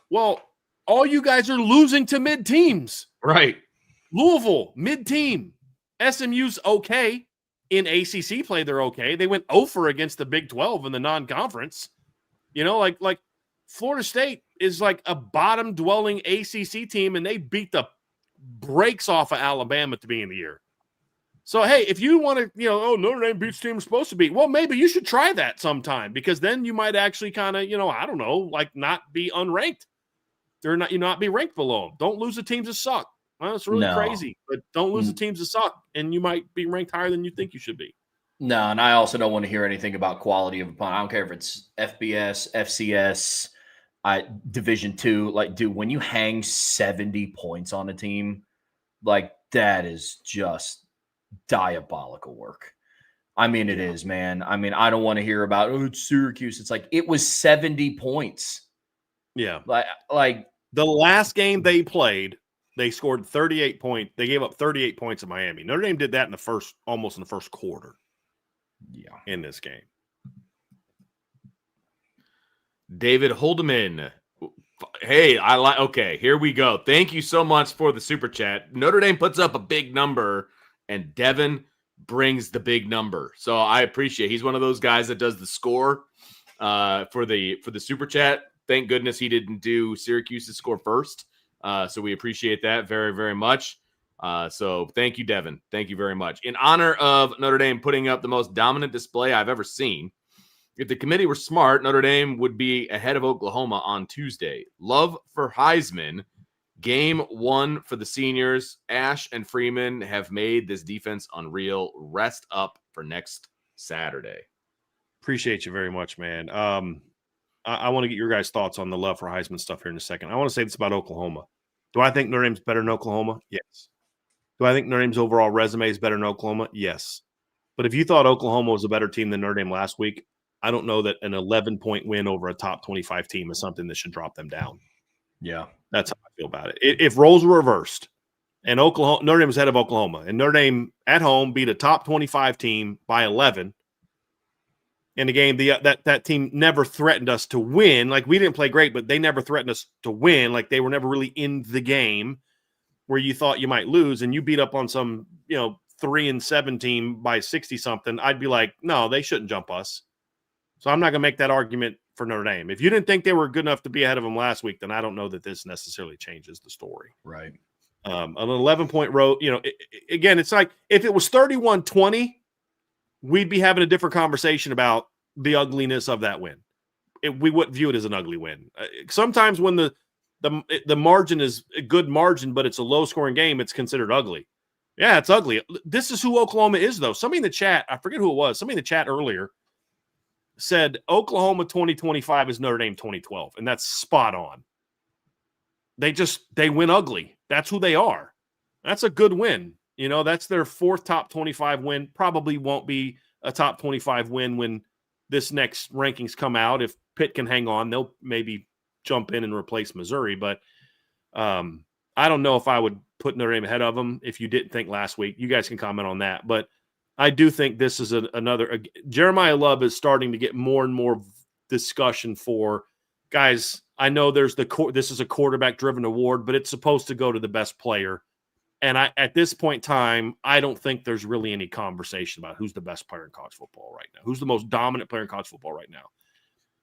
Well, all you guys are losing to mid teams. Right. Louisville, mid team. SMU's okay. In ACC play, they're okay. They went 0 against the Big 12 in the non-conference. Like Florida State is like a bottom-dwelling ACC team, and they beat the brakes off of Alabama at the beginning of the year. So, hey, if you want to, Notre Dame beats team supposed to beat, well, maybe you should try that sometime because then you might actually kind of, not be unranked. Not be ranked below them. Don't lose the teams that suck. Well, it's really crazy, but don't lose the teams that suck, and you might be ranked higher than you think you should be. No, and I also don't want to hear anything about quality of opponent. I don't care if it's FBS, FCS, Division II, like, dude, when you hang 70 points on a team, like, that is just diabolical work. I mean, it is, man. I mean, I don't want to hear about, oh, it's Syracuse. It's like, it was 70 points. Yeah. Like the last game they played, they scored 38 points. They gave up 38 points in Miami. Notre Dame did that almost in the first quarter. Yeah. In this game. David Holdeman. Hey, okay, here we go. Thank you so much for the super chat. Notre Dame puts up a big number, and Devin brings the big number. So I appreciate it. He's one of those guys that does the score for the super chat. Thank goodness he didn't do Syracuse's score first. So we appreciate that very, very much. So thank you, Devin. Thank you very much. In honor of Notre Dame putting up the most dominant display I've ever seen, if the committee were smart, Notre Dame would be ahead of Oklahoma on Tuesday. Love for Heisman. Game 1 for the seniors. Ash and Freeman have made this defense unreal. Rest up for next Saturday. Appreciate you very much, man. I want to get your guys' thoughts on the love for Heisman stuff here in a second. I want to say this about Oklahoma. Do I think Notre Dame's better than Oklahoma? Yes. Do I think Notre Dame's overall resume is better than Oklahoma? Yes. But if you thought Oklahoma was a better team than Notre Dame last week, I don't know that an 11-point win over a top 25 team is something that should drop them down. Yeah. That's how I feel about it. If roles were reversed and Notre Dame was ahead of Oklahoma and Notre Dame at home beat a top 25 team by 11 in the game, that team never threatened us to win. Like, we didn't play great, but they never threatened us to win. Like, they were never really in the game where you thought you might lose, and you beat up on some, 3-7 team by 60-something. I'd be like, no, they shouldn't jump us. So I'm not going to make that argument for Notre Dame. If you didn't think they were good enough to be ahead of them last week, then I don't know that this necessarily changes the story. Right. An 11-point road, again, it's like if it was 31-20, we'd be having a different conversation about the ugliness of that win. We wouldn't view it as an ugly win. Sometimes when the margin is a good margin, but it's a low-scoring game, it's considered ugly. Yeah, it's ugly. This is who Oklahoma is, though. Somebody in the chat, I forget who it was, somebody in the chat earlier said Oklahoma 2025 is Notre Dame 2012, and that's spot on. They win ugly. That's who they are. That's a good win. That's their 4th top 25 win. Probably won't be a top 25 win when this next rankings come out. If Pitt can hang on, they'll maybe jump in and replace Missouri. But I don't know if I would put Notre Dame ahead of them if you didn't think last week. You guys can comment on that. But I do think this is another – Jeremiah Love is starting to get more and more discussion for – guys, I know this is a quarterback-driven award, but it's supposed to go to the best player. And at this point in time, I don't think there's really any conversation about who's the best player in college football right now. Who's the most dominant player in college football right now?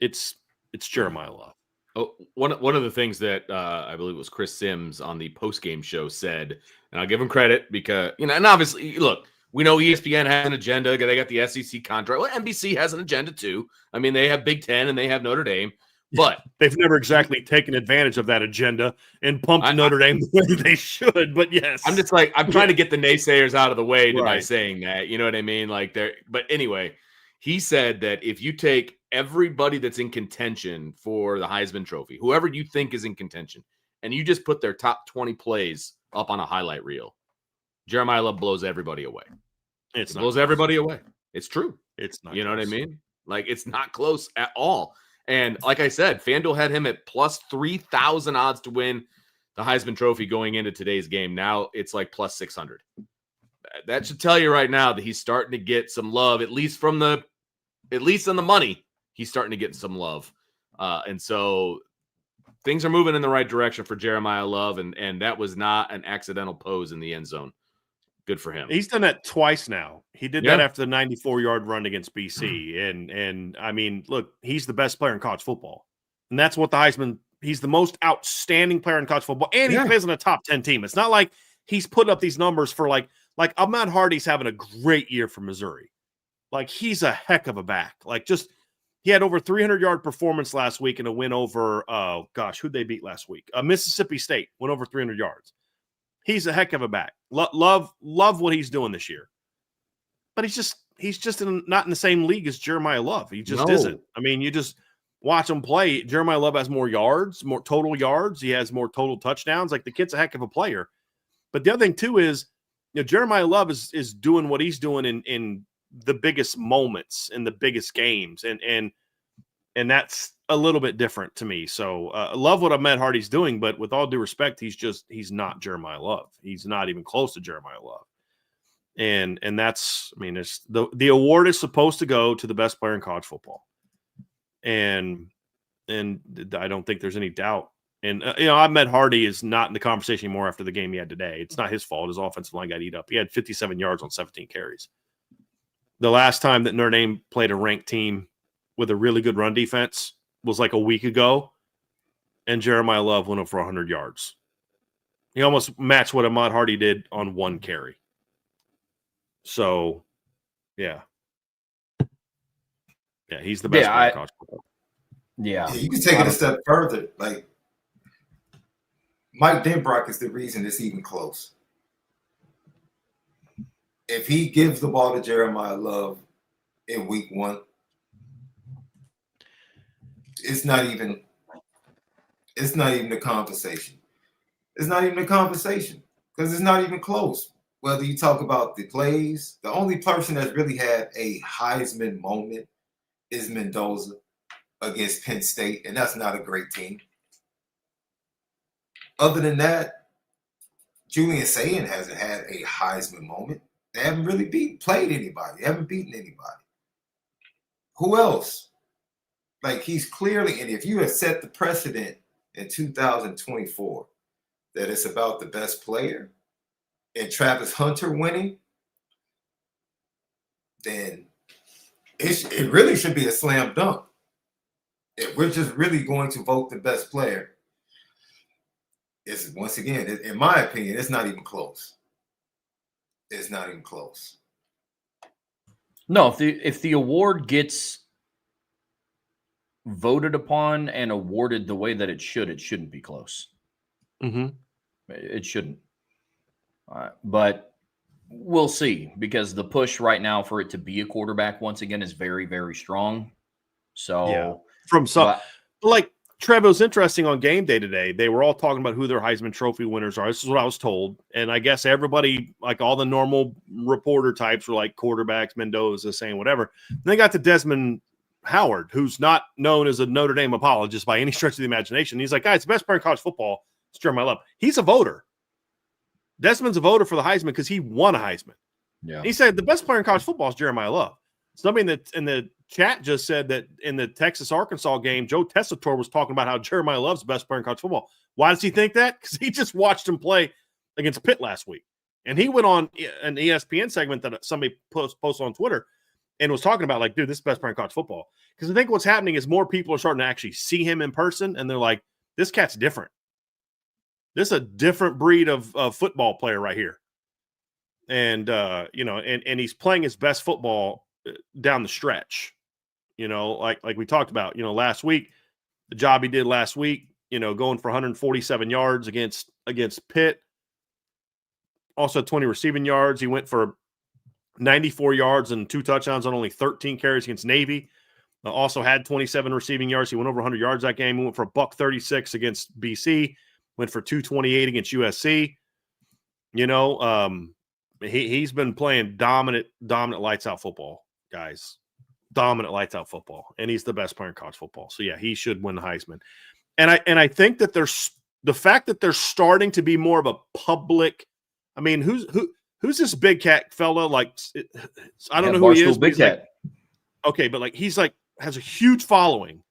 It's Jeremiah Love. Oh, one of the things that I believe it was Chris Sims on the postgame show said, and I'll give him credit because, and obviously, look, we know ESPN has an agenda. They got the SEC contract. Well, NBC has an agenda too. I mean, they have Big Ten and they have Notre Dame. But they've never exactly taken advantage of that agenda and pumped Notre Dame the way they should. But yes, I'm just like, I'm trying to get the naysayers out of the way by saying that. You know what I mean? Like, but anyway, he said that if you take everybody that's in contention for the Heisman Trophy, whoever you think is in contention, and you just put their top 20 plays up on a highlight reel, Jeremiah Love blows everybody away. It blows everybody away. It's true. It's not. You know what I mean? Like, it's not close at all. And like I said, FanDuel had him at plus 3,000 odds to win the Heisman Trophy going into today's game. Now it's like plus 600. That should tell you right now that he's starting to get some love, at least on the money. He's starting to get some love. And so things are moving in the right direction for Jeremiah Love. And that was not an accidental pose in the end zone. Good for him. He's done that twice now. He did that after the 94-yard run against BC. And I mean, look, he's the best player in college football. And that's what the Heisman – he's the most outstanding player in college football. And he plays on a top 10 team. It's not like he's putting up these numbers for like Ahmad Hardy's having a great year for Missouri. Like, he's a heck of a back. Like, just – he had over 300-yard performance last week in a win over who'd they beat last week? Mississippi State went over 300 yards. He's a heck of a back. Love what he's doing this year. But he's just not in the same league as Jeremiah Love. He just isn't. I mean, watch him play. Jeremiah Love has more yards, more total yards. He has more total touchdowns. Like, the kid's a heck of a player. But the other thing too is, Jeremiah Love is doing what he's doing in the biggest moments, in the biggest games, and that's a little bit different to me. So I love what Ahmed Hardy's doing, but with all due respect, he's not Jeremiah Love. He's not even close to Jeremiah Love. And that's, I mean, it's the award is supposed to go to the best player in college football. And I don't think there's any doubt. And, Ahmed Hardy is not in the conversation anymore after the game he had today. It's not his fault. His offensive line got eat up. He had 57 yards on 17 carries. The last time that Notre Dame played a ranked team with a really good run defense was like a week ago, and Jeremiah Love went up for 100 yards. He almost matched what Ahmed Hardy did on one carry. So, yeah. Yeah, he's the best player in college football. Yeah. You can take it a step further. Like, Mike Denbrock is the reason it's even close. If he gives the ball to Jeremiah Love in week 1, it's not even a conversation. It's not even a conversation because it's not even close. Whether you talk about the plays, the only person that's really had a Heisman moment is Mendoza against Penn State, and that's not a great team. Other than that, Julian Sayin hasn't had a Heisman moment. They haven't really played anybody. They haven't beaten anybody. Who else? Like, he's clearly, and if you have set the precedent in 2024 that it's about the best player and Travis Hunter winning, then it really should be a slam dunk. If we're just really going to vote the best player, it's, once again, in my opinion, it's not even close. It's not even close. No, if the award gets voted upon and awarded the way that it shouldn't be close. Mm-hmm. It shouldn't. But we'll see, because the push right now for it to be a quarterback once again is very, very strong. So yeah, from some, like, Trev, it was interesting on game day today. They were all talking about who their Heisman Trophy winners are. This is what I was told. And I guess everybody, like all the normal reporter types, were like quarterbacks, Mendoza, saying whatever. And they got to Desmond Howard, who's not known as a Notre Dame apologist by any stretch of the imagination. He's like, guys, the best player in college football is Jeremiah Love. He's a voter. Desmond's a voter for the Heisman because he won a Heisman. Yeah. He said the best player in college football is Jeremiah Love. Somebody in the chat just said that in the Texas-Arkansas game, Joe Tessitore was talking about how Jeremiah Love's the best player in college football. Why does he think that? Because he just watched him play against Pitt last week. And he went on an ESPN segment that somebody posted on Twitter and was talking about, like, dude, this is the best player in college football. Because I think what's happening is more people are starting to actually see him in person, and they're like, this cat's different. This is a different breed of football player right here. And, and he's playing his best football down the stretch, like we talked about, last week, the job he did last week, going for 147 yards against Pitt, also 20 receiving yards. He went for 94 yards and 2 touchdowns on only 13 carries against Navy. Also had 27 receiving yards. He went over 100 yards that game. He went for $136 against BC, went for 228 against USC. He's been playing dominant lights out football, guys. Dominant lights out football, and he's the best player in college football. So yeah, he should win the Heisman. And I think that there's the fact that they're starting to be more of a public. I mean, who's this big cat fella? Like, I don't know who he is. Big cat. Okay, but like he's like has a huge following,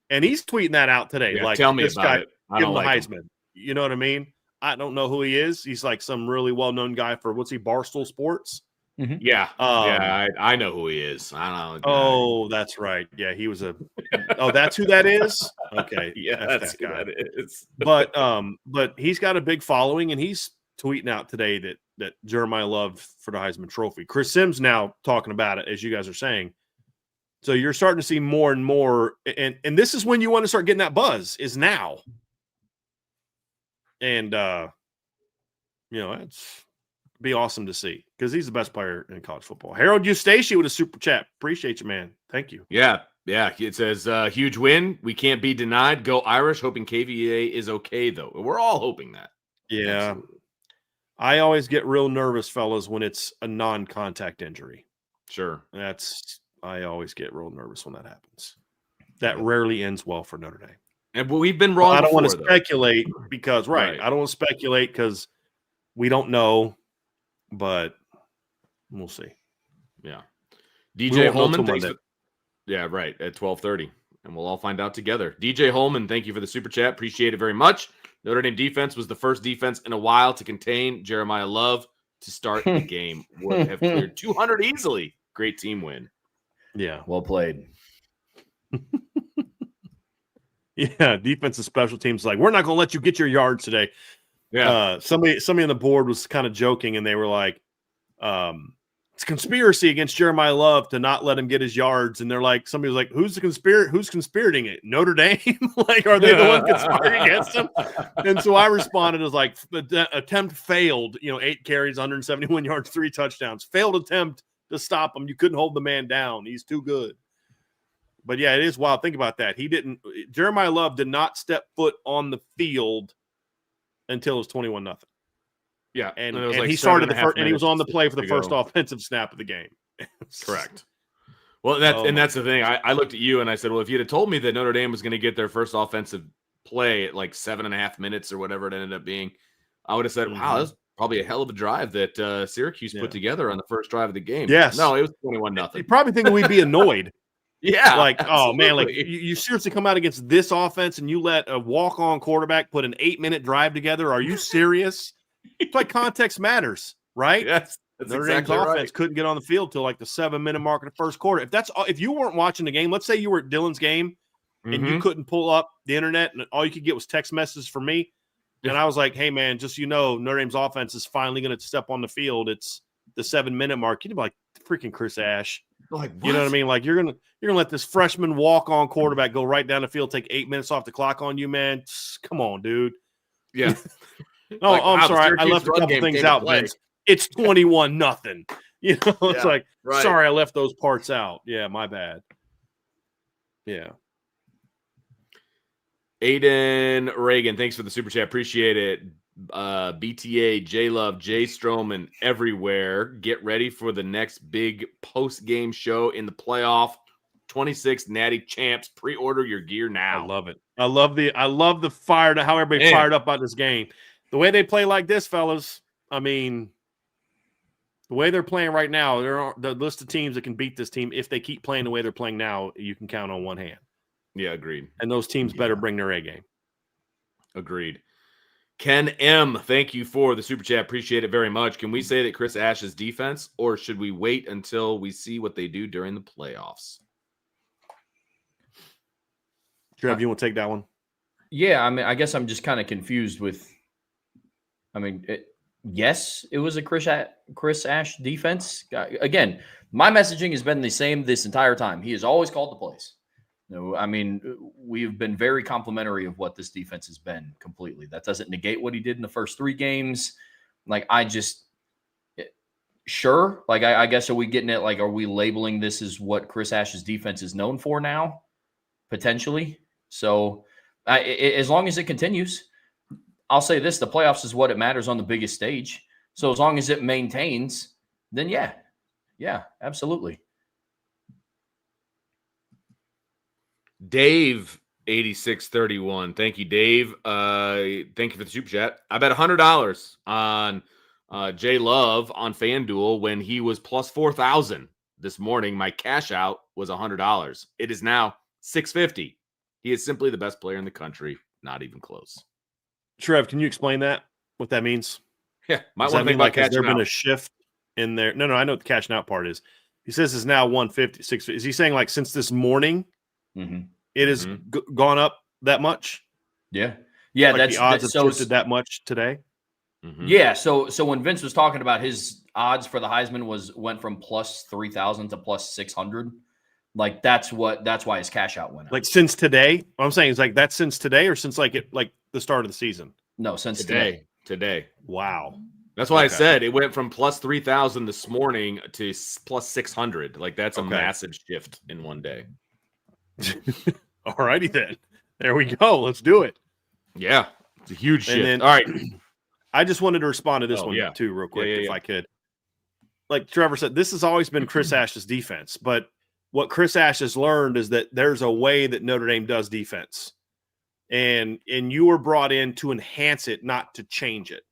and he's tweeting that out today. Yeah, like, tell me this about guy, it. I give don't him the like Heisman. him. You know what I mean? I don't know who he is. He's like some really well-known guy for Barstool Sports. Mm-hmm. Yeah, I know who he is. I don't know. Oh, that's right. Yeah, he was a. Oh, that's who that is. Okay, yeah, that's that who guy. that is. But he's got a big following, and he's tweeting out today that Jeremiah Love for the Heisman Trophy. Chris Sims now talking about it, as you guys are saying. So you're starting to see more and more, and this is when you want to start getting that buzz, is now. And it's be awesome to see because he's the best player in college football. Harold Eustace with a super chat. Appreciate you, man. Thank you. Yeah, Yeah, it says huge win. We can't be denied. Go Irish. Hoping KVA is okay though. We're all hoping that. Yeah. Absolutely. I always get real nervous, fellas, when it's a non-contact injury. Sure. I always get real nervous when that happens. That rarely ends well for Notre Dame. And we've been wrong. I don't want to before, speculate because Right. I don't want to speculate because we don't know, but we'll see. Yeah. We DJ won't know Holman, till thanks Monday. yeah, right, at 12:30, and we'll all find out together. DJ Holman, thank you for the super chat. Appreciate it very much. Notre Dame defense was the first defense in a while to contain Jeremiah Love to start the game. Would have cleared 200 easily. Great team win. Yeah. Well played. Yeah, defensive special teams like, we're not going to let you get your yards today. Yeah. Somebody on the board was kind of joking, and they were like, it's a conspiracy against Jeremiah Love to not let him get his yards. And they're like, somebody was like, who's conspirating it? Notre Dame? Like, are they the one conspiring against him? And so I responded as like, the attempt failed, 8 carries, 171 yards, 3 touchdowns, failed attempt to stop him. You couldn't hold the man down. He's too good. But yeah, it is wild. Think about that. Jeremiah Love did not step foot on the field until it was 21-0. Yeah. And like he started and he was on the minutes play for the to first go. offensive snap of the game. Correct. Well, that's the thing. I looked at you and I said, well, if you'd have told me that Notre Dame was going to get their first offensive play at like 7.5 minutes or whatever it ended up being, I would have said, wow, that's probably a hell of a drive that Syracuse put together on the first drive of the game. Yes. No, it was 21-0. You probably think we'd be annoyed. Yeah. Like, absolutely. oh man, like you seriously come out against this offense and you let a walk-on quarterback put an 8-minute drive together? Are you serious? It's like context matters, right? Yes. That's Notre exactly Dame's right. offense couldn't get on the field till like the 7-minute mark of the first quarter. If you weren't watching the game, let's say you were at Dylan's game and you couldn't pull up the internet and all you could get was text messages from me. And I was like, hey man, just Notre Dame's offense is finally going to step on the field. It's the 7-minute mark. You'd be like, freaking Chris Ash. Like, you know what I mean? Like you're gonna let this freshman walk-on quarterback go right down the field, take 8 minutes off the clock on you, man. Come on, dude. Yeah. Oh, Like, I'm wow, sorry. I Syracuse left a run couple game things came to out, play. Vince. It's 21-0. It's like, right. sorry, I left those parts out. Yeah, my bad. Yeah. Aiden Reagan, thanks for the super chat. Appreciate it. BTA, J Love, Jay Strowman everywhere. Get ready for the next big post-game show in the playoff. 26 Natty Champs. Pre-order your gear now. I love it. I love the fire to how everybody fired up about this game. The way they play like this, fellas, I mean, the way they're playing right now, there are the list of teams that can beat this team. If they keep playing the way they're playing now, you can count on one hand. Yeah, agreed. And those teams better bring their A game. Agreed. Ken M, thank you for the super chat. Appreciate it very much. Can we say that Chris Ash's defense, or should we wait until we see what they do during the playoffs? Trev, you want to take that one? Yeah, I mean, I guess I'm just kind of confused with. I mean, yes, it was a Chris Ash defense. Again, my messaging has been the same this entire time. He has always called the plays. I mean, we've been very complimentary of what this defense has been completely. That doesn't negate what he did in the first 3 games. Like, I guess, are we getting it? Like, are we labeling this as what Chris Ash's defense is known for now? Potentially. So, as long as it continues, I'll say this: the playoffs is what it matters on the biggest stage. So, as long as it maintains, then yeah, absolutely. Dave 8631. Thank you, Dave. Thank you for the super chat. I bet $100 on J Love on FanDuel when he was plus 4,000 this morning. My cash out was $100. It is now $650. He is simply the best player in the country. Not even close. Trev, can you explain that? What that means? Yeah, might Does want that to think mean about has there catching been out. a shift in there? No, I know what the catching out part is. He says it's now 150, 650. Is he saying like since this morning it has gone up that much? Yeah, like that's the odds have so shifted that much today. Yeah, so when Vince was talking about his odds for the Heisman went from plus 3,000 to plus 600. Like that's why his cash out went up. Like since today? What I'm saying is like that's since today or since like the start of the season? No, since Today. Wow. That's why I said it went from plus 3,000 this morning to plus 600. Like that's a massive shift in one day. All righty then. There we go. Let's do it. Yeah, it's a huge shift. Then, All right. I just wanted to respond to this one yeah. too, real quick, if Yeah. I could. Like Trevor said, this has always been Chris Ash's defense, but what Chris Ash has learned is that there's a way that Notre Dame does defense, and you were brought in to enhance it, not to change it.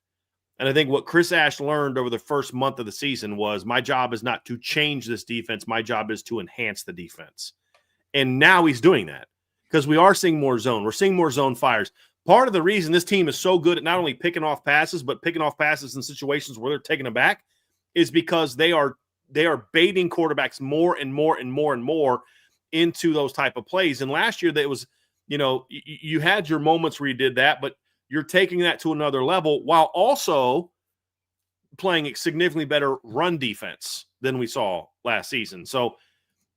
And I think what Chris Ash learned over the first month of the season was, my job is not to change this defense. My job is to enhance the defense. And now he's doing that because we are seeing more zone. We're seeing more zone fires. Part of the reason this team is so good at not only picking off passes, but picking off passes in situations where they're taking them back is because they are baiting quarterbacks more and more and more and more into those type of plays. And last year, that was, you had your moments where you did that, but you're taking that to another level while also playing a significantly better run defense than we saw last season. So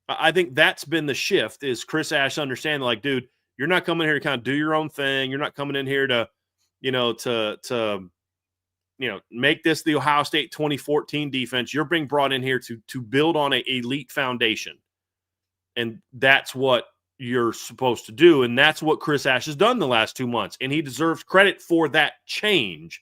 I think that's been the shift, is Chris Ash understanding, like, dude, you're not coming here to kind of do your own thing. You're not coming in here to, make this the Ohio State 2014 defense. You're being brought in here to build on an elite foundation. And that's what you're supposed to do. And that's what Chris Ash has done the last 2 months. And he deserves credit for that change.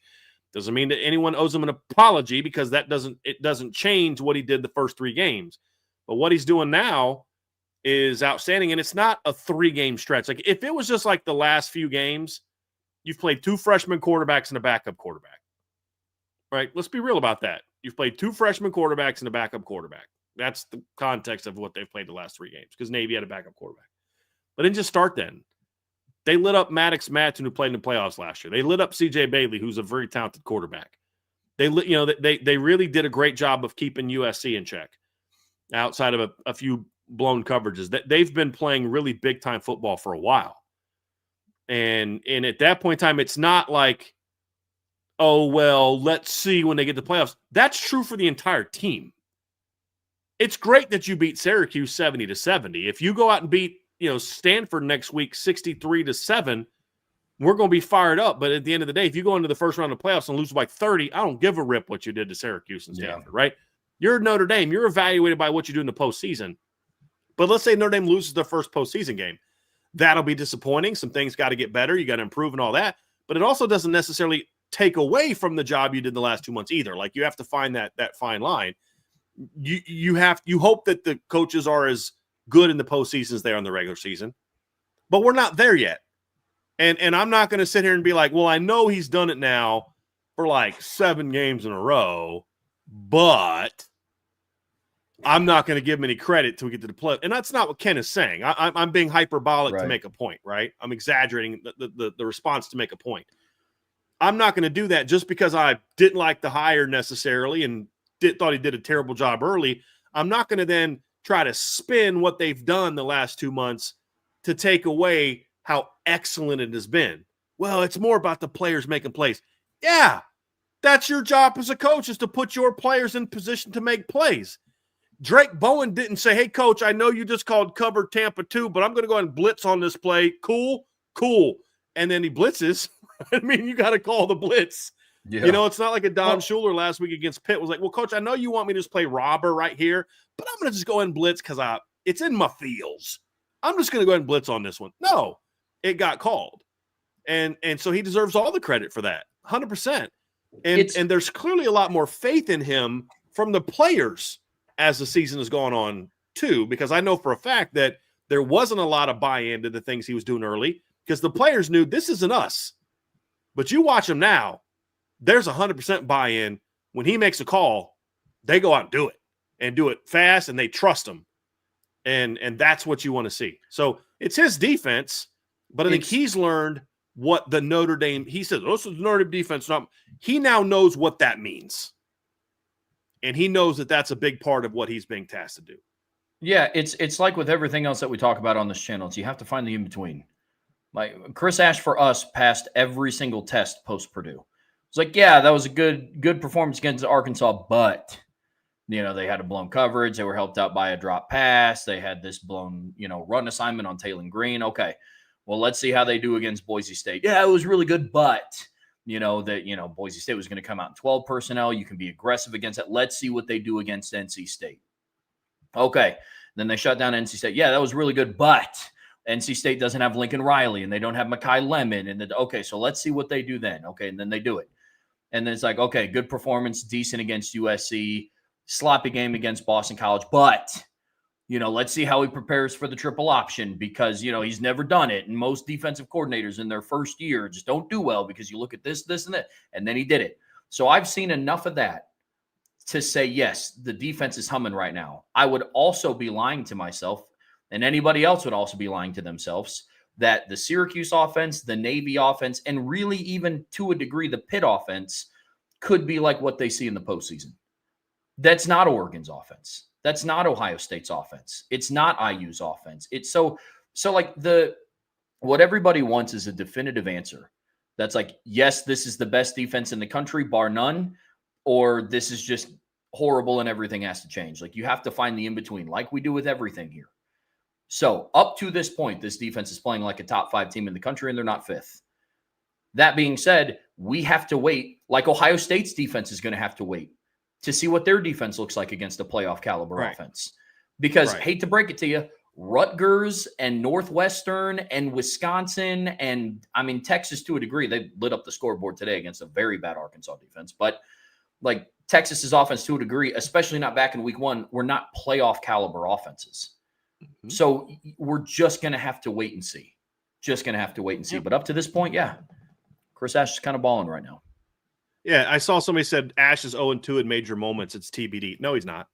Doesn't mean that anyone owes him an apology, because it doesn't change what he did the first 3 games. But what he's doing now is outstanding. And it's not a 3-game stretch. Like, if it was just like the last few games, you've played 2 freshman quarterbacks and a backup quarterback. Right? Let's be real about that. You've played 2 freshman quarterbacks and a backup quarterback. That's the context of what they've played the last 3 games, because Navy had a backup quarterback. But didn't just start then. They lit up Maddox Matton, who played in the playoffs last year. They lit up CJ Bailey, who's a very talented quarterback. They really did a great job of keeping USC in check, outside of a few blown coverages. They've been playing really big time football for a while. And at that point in time, it's not like, oh, well, let's see when they get to the playoffs. That's true for the entire team. It's great that you beat Syracuse 70-70. If you go out and beat, Stanford next week 63-7, we're going to be fired up. But at the end of the day, if you go into the first round of playoffs and lose by 30, I don't give a rip what you did to Syracuse and Stanford, right? You're Notre Dame. You're evaluated by what you do in the postseason. But let's say Notre Dame loses their first postseason game. That'll be disappointing. Some things got to get better. You got to improve and all that. But it also doesn't necessarily take away from the job you did the last 2 months either. Like, you have to find that fine line. You hope that the coaches are as good in the postseason as they are in the regular season, but we're not there yet. And I'm not going to sit here and be like, well, I know he's done it now for like 7 games in a row, but I'm not going to give him any credit till we get to the play. And that's not what Ken is saying. I'm being hyperbolic to make a point, right? I'm exaggerating the response to make a point. I'm not going to do that just because I didn't like the hire necessarily and thought he did a terrible job early. I'm not going to then try to spin what they've done the last 2 months to take away how excellent it has been. Well, it's more about the players making plays. Yeah, that's your job as a coach, is to put your players in position to make plays. Drake Bowen didn't say, hey, coach, I know you just called cover Tampa 2, but I'm going to go ahead and blitz on this play. Cool. And then he blitzes. I mean, you got to call the blitz. Yeah. It's not like a Don Schuler last week against Pitt was like, well, coach, I know you want me to just play robber right here, but I'm going to just go ahead and blitz because it's in my feels. I'm just going to go ahead and blitz on this one. No, it got called. And so he deserves all the credit for that, 100%. And there's clearly a lot more faith in him from the players as the season has gone on too, because I know for a fact that there wasn't a lot of buy-in to the things he was doing early, because the players knew this isn't us. But you watch him now, there's 100% buy-in. When he makes a call, they go out and do it fast, and they trust him. And that's what you want to see. So it's his defense, but I think he's learned what the Notre Dame, he says, this is Notre Dame defense. He now knows what that means. And he knows that that's a big part of what he's being tasked to do. Yeah, it's like with everything else that we talk about on this channel. You have to find the in-between. Like, Chris Ash for us passed every single test post-Purdue. It's like, yeah, that was a good performance against Arkansas, but, they had a blown coverage. They were helped out by a drop pass. They had this blown, run assignment on Taylor Green. Okay, well, let's see how they do against Boise State. Yeah, it was really good, but, Boise State was going to come out in 12 personnel. You can be aggressive against it. Let's see what they do against NC State. Okay, then they shut down NC State. Yeah, that was really good, but NC State doesn't have Lincoln Riley and they don't have Mekhi Lemon. And okay, so let's see what they do then. Okay, and then they do it. And then it's like, okay, good performance, decent against USC, sloppy game against Boston College. But, let's see how he prepares for the triple option because, he's never done it. And most defensive coordinators in their first year just don't do well because you look at this, this, and that. And then he did it. So I've seen enough of that to say, yes, the defense is humming right now. I would also be lying to myself, and anybody else would also be lying to themselves, that the Syracuse offense, the Navy offense, and really even to a degree the Pitt offense could be like what they see in the postseason. That's not Oregon's offense. That's not Ohio State's offense. It's not IU's offense. It's so like what everybody wants is a definitive answer. That's like, yes, this is the best defense in the country, bar none, or this is just horrible and everything has to change. Like you have to find the in-between, like we do with everything here. So up to this point, this defense is playing like a top 5 team in the country, and they're not 5th. That being said, we have to wait, like Ohio State's defense is going to have to wait to see what their defense looks like against a playoff caliber offense. Because hate to break it to you, Rutgers and Northwestern and Wisconsin and, Texas to a degree, they lit up the scoreboard today against a very bad Arkansas defense. But like Texas's offense to a degree, especially not back in week 1, were not playoff caliber offenses. Mm-hmm. So we're just going to have to wait and see. But up to this point, yeah, Chris Ash is kind of balling right now. Yeah, I saw somebody said Ash is 0-2 in major moments. It's TBD. No, he's not.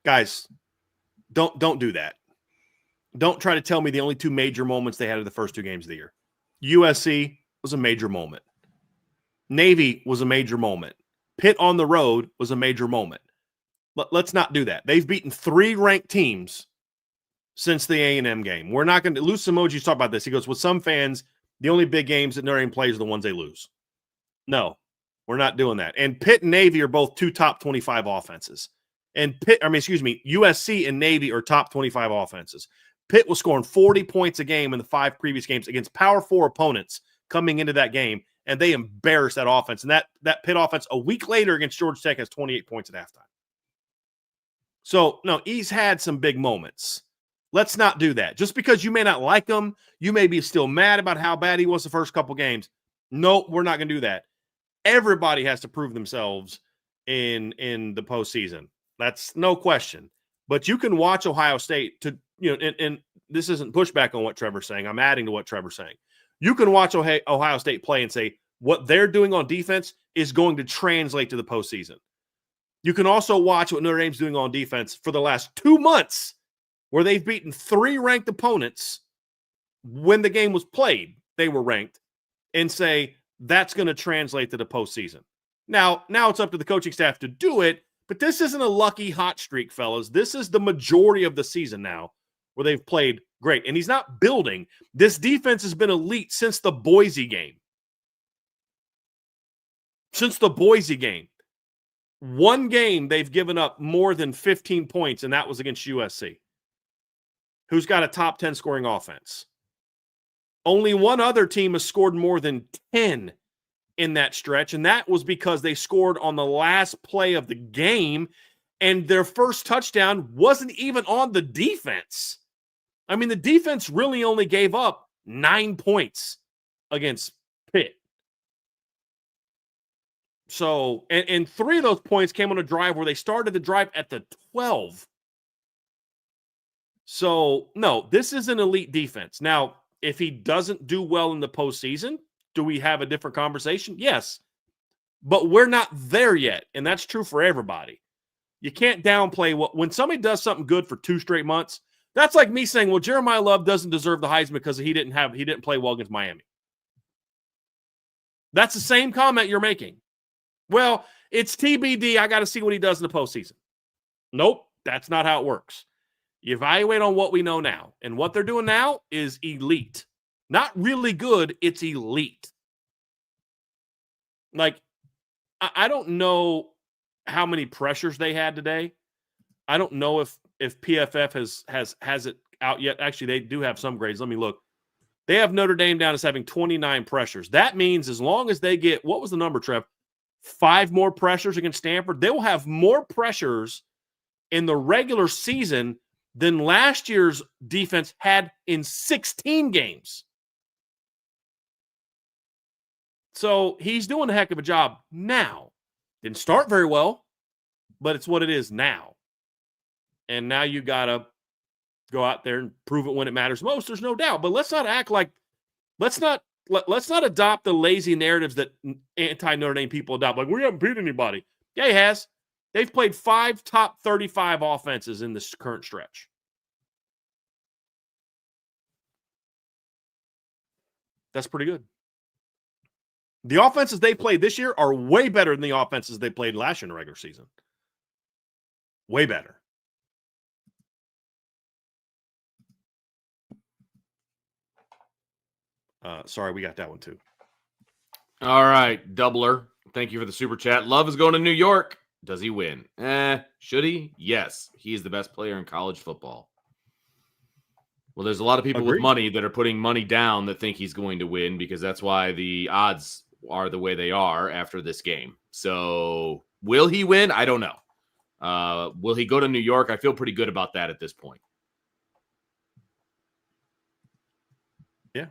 Guys, don't do that. Don't try to tell me the only 2 major moments they had in the first 2 games of the year. USC was a major moment. Navy was a major moment. Pitt on the road was a major moment. But let's not do that. They've beaten 3 ranked teams since the A&M game. We're not going to – Luce Emoji's talked about this. He goes, with some fans, the only big games that Notre Dame plays are the ones they lose. No, we're not doing that. And Pitt and Navy are both 2 top 25 offenses. And USC and Navy are top 25 offenses. Pitt was scoring 40 points a game in the 5 previous games against Power 4 opponents coming into that game, and they embarrassed that offense. And that Pitt offense a week later against Georgia Tech has 28 points at halftime. So, no, he's had some big moments. Let's not do that. Just because you may not like him, you may be still mad about how bad he was the first couple games. No, we're not going to do that. Everybody has to prove themselves in the postseason. That's no question. But you can watch Ohio State and this isn't pushback on what Trevor's saying. I'm adding to what Trevor's saying. You can watch Ohio State play and say what they're doing on defense is going to translate to the postseason. You can also watch what Notre Dame's doing on defense for the last 2 months, where they've beaten 3 ranked opponents when the game was played. They were ranked, and say that's going to translate to the postseason. Now it's up to the coaching staff to do it, but this isn't a lucky hot streak, fellas. This is the majority of the season now where they've played great. And he's not building. This defense has been elite since the Boise game. One game they've given up more than 15 points, and that was against USC, who's got a top 10 scoring offense. Only one other team has scored more than 10 in that stretch, and that was because they scored on the last play of the game, and their first touchdown wasn't even on the defense. The defense really only gave up 9 points against Pitt. So, and 3 of those points came on a drive where they started the drive at the 12. So, no, this is an elite defense. Now, if he doesn't do well in the postseason, do we have a different conversation? Yes. But we're not there yet, and that's true for everybody. You can't downplay when somebody does something good for 2 straight months. That's like me saying, well, Jeremiah Love doesn't deserve the Heisman because he didn't play well against Miami. That's the same comment you're making. Well, it's TBD. I got to see what he does in the postseason. Nope, that's not how it works. You evaluate on what we know now, and what they're doing now is elite. Not really good, it's elite. Like, I don't know how many pressures they had today. I don't know if PFF has it out yet. Actually, they do have some grades. Let me look. They have Notre Dame down as having 29 pressures. That means as long as they get, what was the number, Trev? 5 more pressures against Stanford, they will have more pressures in the regular season than last year's defense had in 16 games. So he's doing a heck of a job now. Didn't start very well, but it's what it is now. And now you got to go out there and prove it when it matters most. There's no doubt. But let's not act like let's not adopt the lazy narratives that anti-Notre Dame people adopt. Like, we haven't beat anybody. Yeah, he has. They've played 5 top 35 offenses in this current stretch. That's pretty good. The offenses they played this year are way better than the offenses they played last year in the regular season. Way better. Sorry, we got that one too. All right, Doubler. Thank you for the super chat. Love is going to New York. Does he win? Should he? Yes. He is the best player in college football. Well, there's a lot of people with money that are putting money down that think he's going to win, because that's why the odds are the way they are after this game. So will he win? I don't know. Will he go to New York? I feel pretty good about that at this point. Yeah.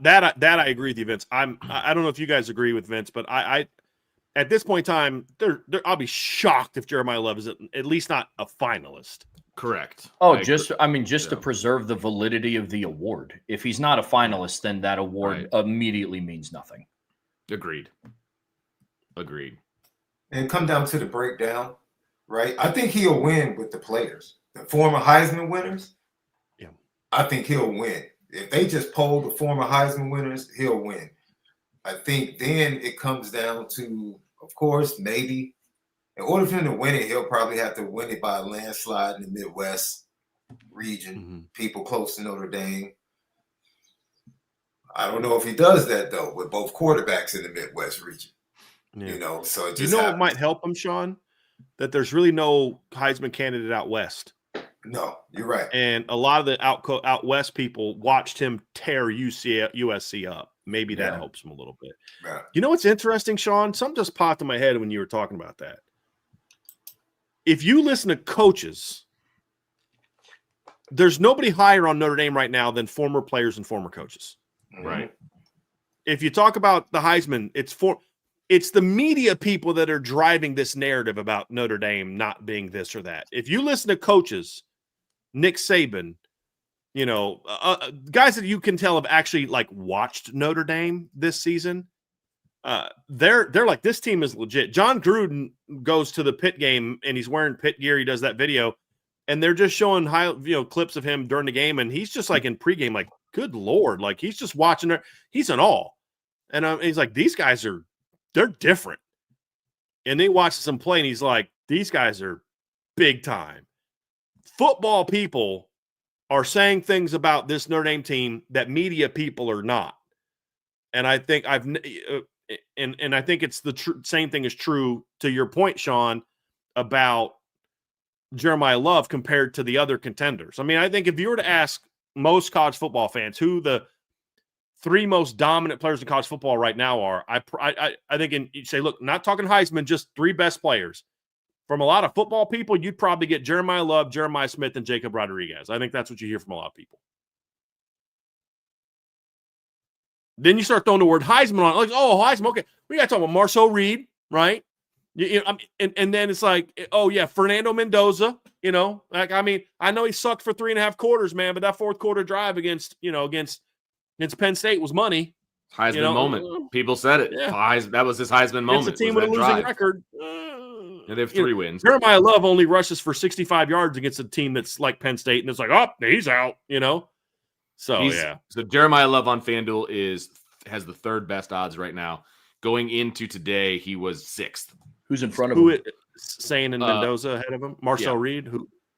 That I agree with you, Vince. I don't know if you guys agree with Vince, but I at this point in time, I'll be shocked if Jeremiah Love is at least not a finalist. Correct. Oh, just to preserve the validity of the award. If he's not a finalist, then that award immediately means nothing. Agreed. And come down to the breakdown, right? I think he'll win with the players. The former Heisman winners, yeah, I think he'll win. If they just poll the former Heisman winners, he'll win. I think then it comes down to, of course, maybe in order for him to win it, he'll probably have to win it by a landslide in the Midwest region, people close to Notre Dame. I don't know if he does that, though, with both quarterbacks in the Midwest region. Yeah. So it just it might help him, Sean, that there's really no Heisman candidate out west. No, you're right. And a lot of the out west people watched him tear USC up. Maybe that helps him a little bit. Yeah. You know what's interesting, Sean? Something just popped in my head when you were talking about that. If you listen to coaches, there's nobody higher on Notre Dame right now than former players and former coaches. Right. If you talk about the Heisman, it's the media people that are driving this narrative about Notre Dame not being this or that. If you listen to coaches, Nick Saban, guys that you can tell have actually watched Notre Dame this season, they're like, this team is legit. John Gruden goes to the Pitt game and he's wearing Pitt gear. He does that video, and they're just showing clips of him during the game, and he's just in pregame, like, good Lord, he's just watching it. He's in awe, and he's like, these guys they're different. And they watch them play, and he's like, these guys are big time. Football people are saying things about this Notre Dame team that media people are not. And I think I think it's the same thing is true to your point, Sean, about Jeremiah Love compared to the other contenders. I mean, I think if you were to ask most college football fans who the 3 most dominant players in college football right now are, I think you say, look, not talking Heisman, just 3 best players. From a lot of football people, you'd probably get Jeremiah Love, Jeremiah Smith, and Jacob Rodriguez. I think that's what you hear from a lot of people. Then you start throwing the word Heisman on, like, oh, Heisman, okay. We got to talk about Marcel Reed, right? And then it's like, oh, yeah, Fernando Mendoza, I know he sucked for 3.5 quarters, man, but that 4th quarter drive against Penn State was money. Heisman moment. People said it. Yeah. That was his Heisman moment. It's a team with a losing record. And they have 3 wins. Jeremiah Love only rushes for 65 yards against a team that's like Penn State, and it's like, oh, he's out, So, So Jeremiah Love on FanDuel has the 3rd best odds right now. Going into today, he was 6th. Who's in front of him? Sayin and Mendoza ahead of him? Marcel Reed?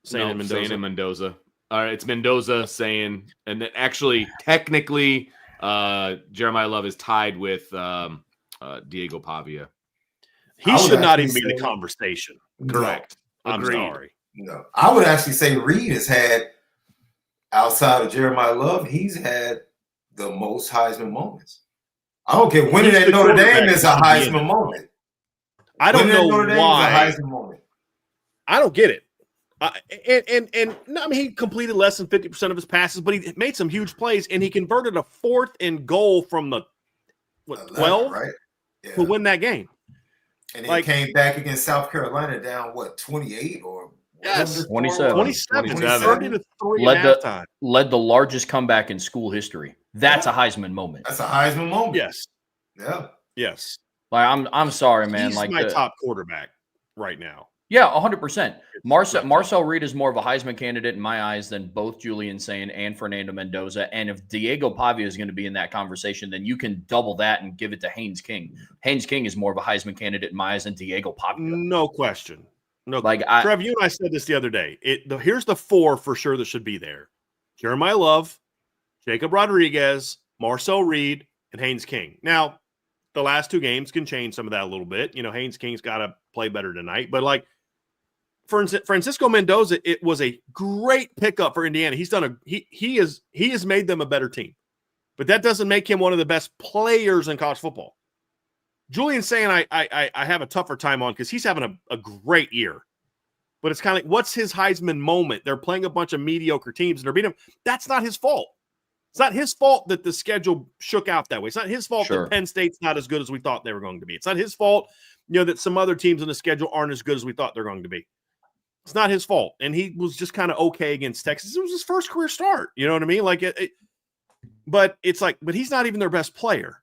Sayin and Mendoza? Sayin and Mendoza. All right, it's Mendoza, Sayin. And then actually, technically, Jeremiah Love is tied with Diego Pavia. He should not even be in the conversation. Correct. No, I'm sorry. No, I would actually say Reed has had, outside of Jeremiah Love, he's had the most Heisman moments. I don't care. Winning at Notre Dame is a Heisman moment. I don't know why. Is a Heisman moment. I don't get it. I mean, he completed less than 50% of his passes, but he made some huge plays, and he converted a 4th and goal from the 12 right? Yeah. to win that game. And he came back against South Carolina down 28 or yes, 27. 27. 30 to 3 at halftime. Led the largest comeback in school history. That's a Heisman moment. That's a Heisman moment. Yes. Yeah. Yes. Like I'm sorry, man. He's like my top quarterback right now. Yeah, 100%. Marcel Reed is more of a Heisman candidate in my eyes than both Julian Sayin and Fernando Mendoza. And if Diego Pavia is going to be in that conversation, then you can double that and give it to Haynes King. Haynes King is more of a Heisman candidate in my eyes than Diego Pavia. No question. No, like Trev, you and I said this the other day. Here's the 4 for sure that should be there: Jeremiah Love, Jacob Rodriguez, Marcel Reed, and Haynes King. Now, the last 2 games can change some of that a little bit. You know, Haynes King's got to play better tonight, but like Francisco Mendoza, it was a great pickup for Indiana. He's done he has made them a better team, but that doesn't make him one of the best players in college football. Julian Sayin I have a tougher time on because he's having a great year, but it's kind of like, what's his Heisman moment? They're playing a bunch of mediocre teams and they're beating him. That's not his fault. It's not his fault that the schedule shook out that way. It's not his fault that Penn State's not as good as we thought they were going to be. It's not his fault, that some other teams in the schedule aren't as good as we thought they're going to be. It's not his fault. And he was just kind of okay against Texas. It was his first career start. You know what I mean? Like but it's like, but he's not even their best player.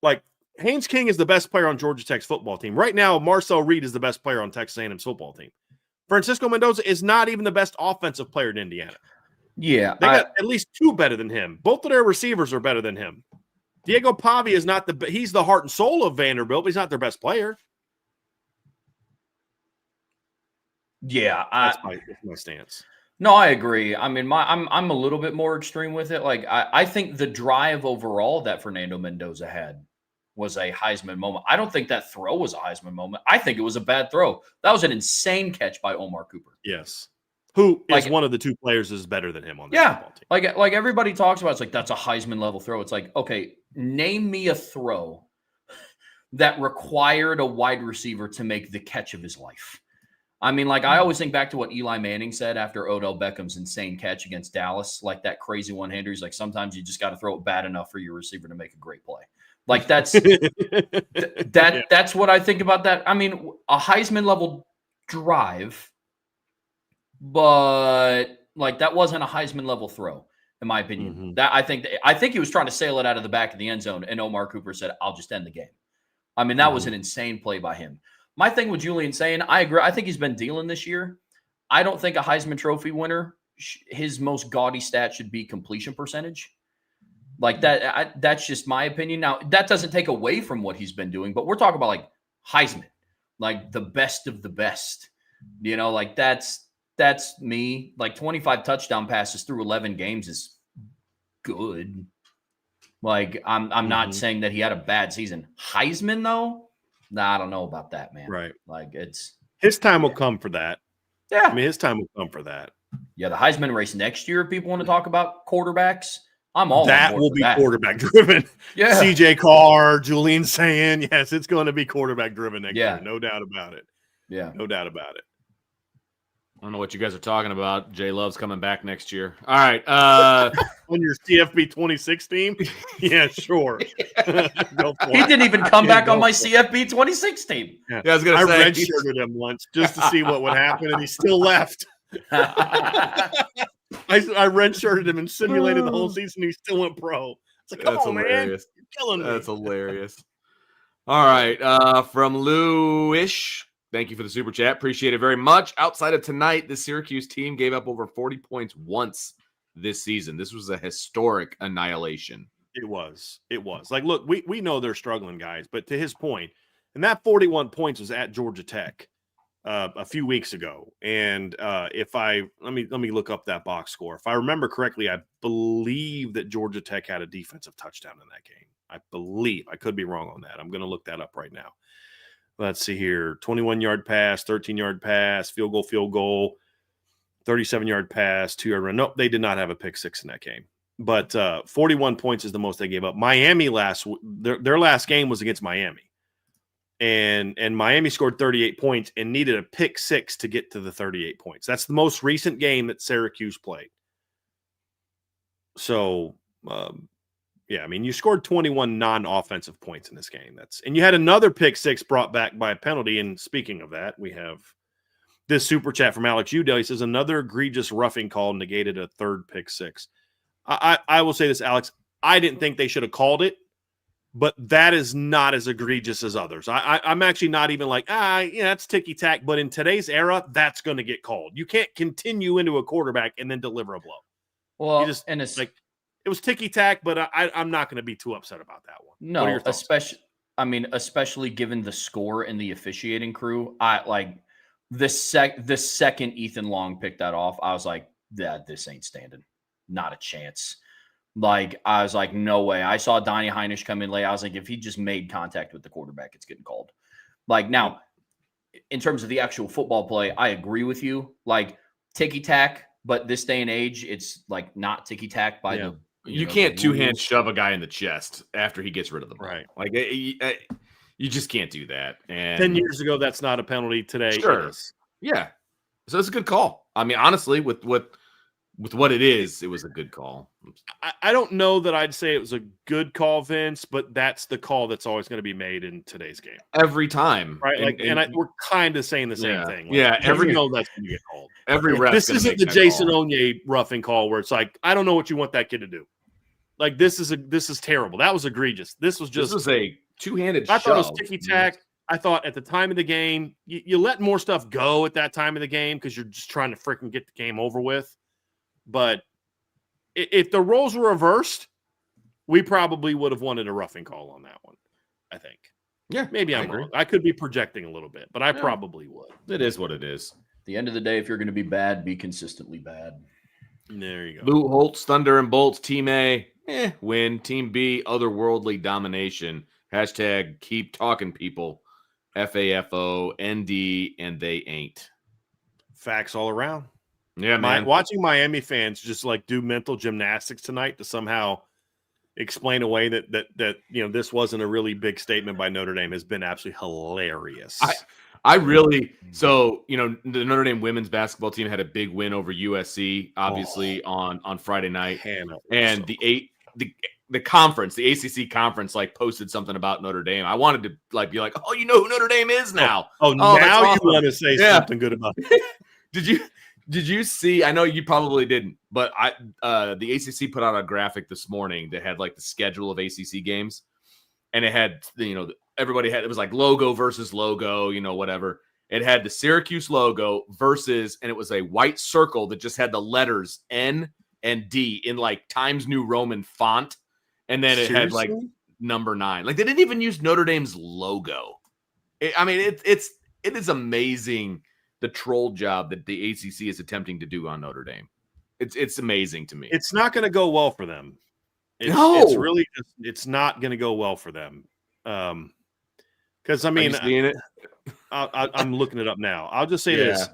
Like Haynes King is the best player on Georgia Tech's football team. Right now, Marcel Reed is the best player on Texas A&M's football team. Francisco Mendoza is not even the best offensive player in Indiana. Yeah. They got at least 2 better than him. Both of their receivers are better than him. Diego Pavia is not he's the heart and soul of Vanderbilt, but he's not their best player. Yeah, that's my stance. No, I agree. I mean, I'm a little bit more extreme with it. Like, I think the drive overall that Fernando Mendoza had was a Heisman moment. I don't think that throw was a Heisman moment. I think it was a bad throw. That was an insane catch by Omar Cooper. Yes, who is one of the 2 players is better than him on the football team. Like everybody talks about, it's like that's a Heisman level throw. It's like, okay, name me a throw that required a wide receiver to make the catch of his life. I mean, like, I always think back to what Eli Manning said after Odell Beckham's insane catch against Dallas, like that crazy one-hander. He's like, sometimes you just got to throw it bad enough for your receiver to make a great play. Like, that's that's what I think about that. I mean, a Heisman level drive, but like that wasn't a Heisman level throw, in my opinion. Mm-hmm. That I think he was trying to sail it out of the back of the end zone, and Omar Cooper said, "I'll just end the game." I mean, that was an insane play by him. My thing with Julian Sayin, I agree. I think he's been dealing this year. I don't think a Heisman Trophy winner, his most gaudy stat should be completion percentage. Like that, that's just my opinion. Now, that doesn't take away from what he's been doing, but we're talking about like Heisman, like the best of the best. Like that's me. Like 25 touchdown passes through 11 games is good. Like I'm not saying that he had a bad season. Heisman though. Nah, I don't know about that, man. Right. Like his time will come for that. Yeah. I mean, his time will come for that. Yeah, the Heisman race next year, if people want to talk about quarterbacks, I'm all that on board will for be that. quarterback driven. Yeah. CJ Carr, Julian Sayin. Yes, it's going to be quarterback driven next year. No doubt about it. Yeah. No doubt about it. I don't know what you guys are talking about. Jay Love's coming back next year. All right. On your CFB 26 team? Yeah, sure. He didn't even come back on my CFB 26 team. Yeah, I was going to say. I redshirted him once just to see what would happen, and he still left. I redshirted him and simulated the whole season. He still went pro. It's like, come on, hilarious. Man. You're killing me. That's hilarious. All right. From Lou-ish. Thank you for the super chat. Appreciate it very much. Outside of tonight, the Syracuse team gave up over 40 points once this season. This was a historic annihilation. It was. Like, look, we know they're struggling, guys, but to his point, and that 41 points was at Georgia Tech a few weeks ago. And let me look up that box score. If I remember correctly, I believe that Georgia Tech had a defensive touchdown in that game. I believe. I could be wrong on that. I'm going to look that up right now. Let's see here. 21-yard pass, 13-yard pass, field goal, 37-yard pass, 2-yard run. Nope, they did not have a pick six in that game. But 41 points is the most they gave up. Miami their last game was against Miami. and Miami scored 38 points and needed a pick six to get to the 38 points. That's the most recent game that Syracuse played. So, yeah, I mean, you scored 21 non-offensive points in this game. And you had another pick six brought back by a penalty. And speaking of that, we have this super chat from Alex Udell. He says another egregious roughing call negated a third pick six. I will say this, Alex. I didn't think they should have called it, but that is not as egregious as others. I'm actually not even like, that's ticky-tack. But in today's era, that's going to get called. You can't continue into a quarterback and then deliver a blow. Well, and it's like it was ticky-tack, but I'm not going to be too upset about that one. No, especially given the score and the officiating crew. I like the second Ethan Long picked that off, I was like, this ain't standing. Not a chance. Like, I was like, no way. I saw Donnie Heinisch come in late. I was like, if he just made contact with the quarterback, it's getting called. Like, now, in terms of the actual football play, I agree with you. Like, ticky-tack, but this day and age, it's like not ticky-tack by the you can't two-hand shove a guy in the chest after he gets rid of the ball. Right. Like, you just can't do that. And 10 years ago, that's not a penalty. Today, sure. It is. Yeah. So it's a good call. I mean, honestly, with what it is, it was a good call. I don't know that I'd say it was a good call, Vince, but that's the call that's always going to be made in today's game. Every time. Right? We're kind of saying the same thing. Like, every know that's going to get called. Every ref. This isn't the Jason Onye roughing call where it's like, I don't know what you want that kid to do. Like, this is terrible. That was egregious. This was a two-handed shove. I thought it was ticky-tack. I thought at the time of the game, you let more stuff go at that time of the game because you're just trying to freaking get the game over with. But if the roles were reversed, we probably would have wanted a roughing call on that one, I think. Yeah, maybe I'm wrong. I could be projecting a little bit, but I probably would. It is what it is. At the end of the day, if you're going to be bad, be consistently bad. There you go. Lou Holtz, Thunder and Bolts, Team A, win. Team B, otherworldly domination. Hashtag keep talking, people. FAFO, ND, and they ain't. Facts all around. Yeah, man. Watching Miami fans just like do mental gymnastics tonight to somehow explain away that this wasn't a really big statement by Notre Dame has been absolutely hilarious. I really the Notre Dame women's basketball team had a big win over USC, obviously on Friday night, and the conference, the ACC conference, like posted something about Notre Dame. I wanted to like be like, oh, you know who Notre Dame is now. Now awesome. You want to say something good about it. Did you see? I know you probably didn't, but the ACC put out a graphic this morning that had like the schedule of ACC games, and it had everybody had, it was like logo versus logo, whatever. It had the Syracuse logo versus, and it was a white circle that just had the letters N and D in like Times New Roman font, and then it had like number 9. Like they didn't even use Notre Dame's logo. It is amazing. The troll job that the ACC is attempting to do on Notre Dame. It's amazing to me. It's not going to go well for them. It's really it's not going to go well for them. Because Are you seeing it? I'm looking it up now. I'll just say this.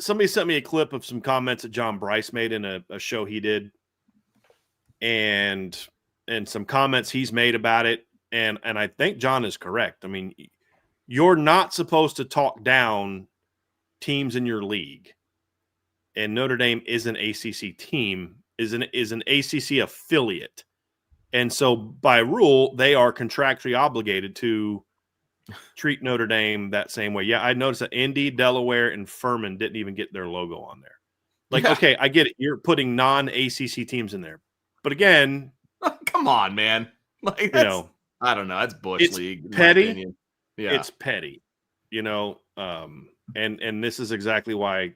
Somebody sent me a clip of some comments that John Bryce made in a show he did, and some comments he's made about it. And I think John is correct. I mean, you're not supposed to talk down teams in your league. And Notre Dame is an ACC team, is an ACC affiliate. And so by rule, they are contractually obligated to treat Notre Dame that same way. Yeah, I noticed that Indy, Delaware, and Furman didn't even get their logo on there. Like, okay, I get it. You're putting non-ACC teams in there. But again, come on, man. Like, I don't know. That's Bush League. Petty. Yeah. It's petty, and this is exactly why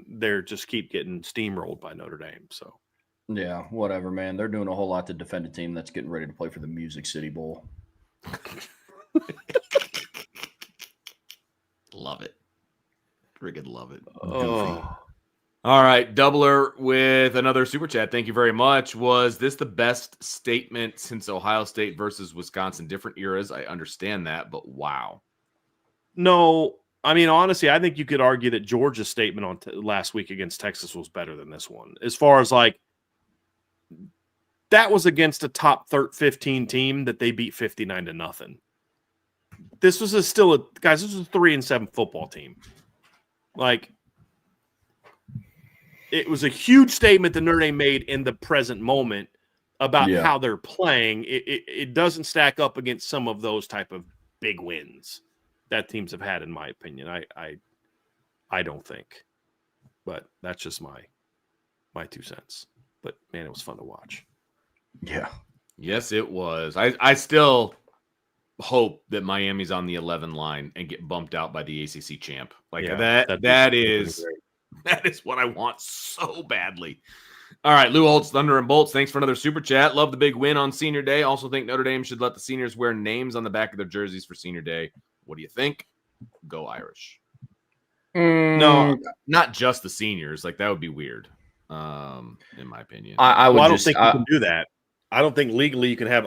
they're just keep getting steamrolled by Notre Dame. So, yeah, whatever, man. They're doing a whole lot to defend a team that's getting ready to play for the Music City Bowl. Love it. Friggin' love it. Oh. All right, Doubler with another super chat. Thank you very much. Was this the best statement since Ohio State versus Wisconsin? Different eras. I understand that, but wow. No, I mean, honestly, I think you could argue that Georgia's statement on last week against Texas was better than this one. As far as like, that was against a top 15 team that they beat 59-0. this was still a 3-7 football team. Like, it was a huge statement that Notre Dame made in the present moment about how they're playing. It doesn't stack up against some of those type of big wins that teams have had, in my opinion. I don't think, but that's just my 2 cents. But man, it was fun to watch. Yeah. Yes, it was. I still hope that Miami's on the 11 line and get bumped out by the ACC champ. Like that is what I want so badly. All right, Lou Holtz, Thunder and Bolts, thanks for another super chat. Love the big win on Senior Day. Also think Notre Dame should let the seniors wear names on the back of their jerseys for Senior Day. What do you think? Go Irish. No, not just the seniors. Like, that would be weird, in my opinion. I don't think you can do that. I don't think legally you can have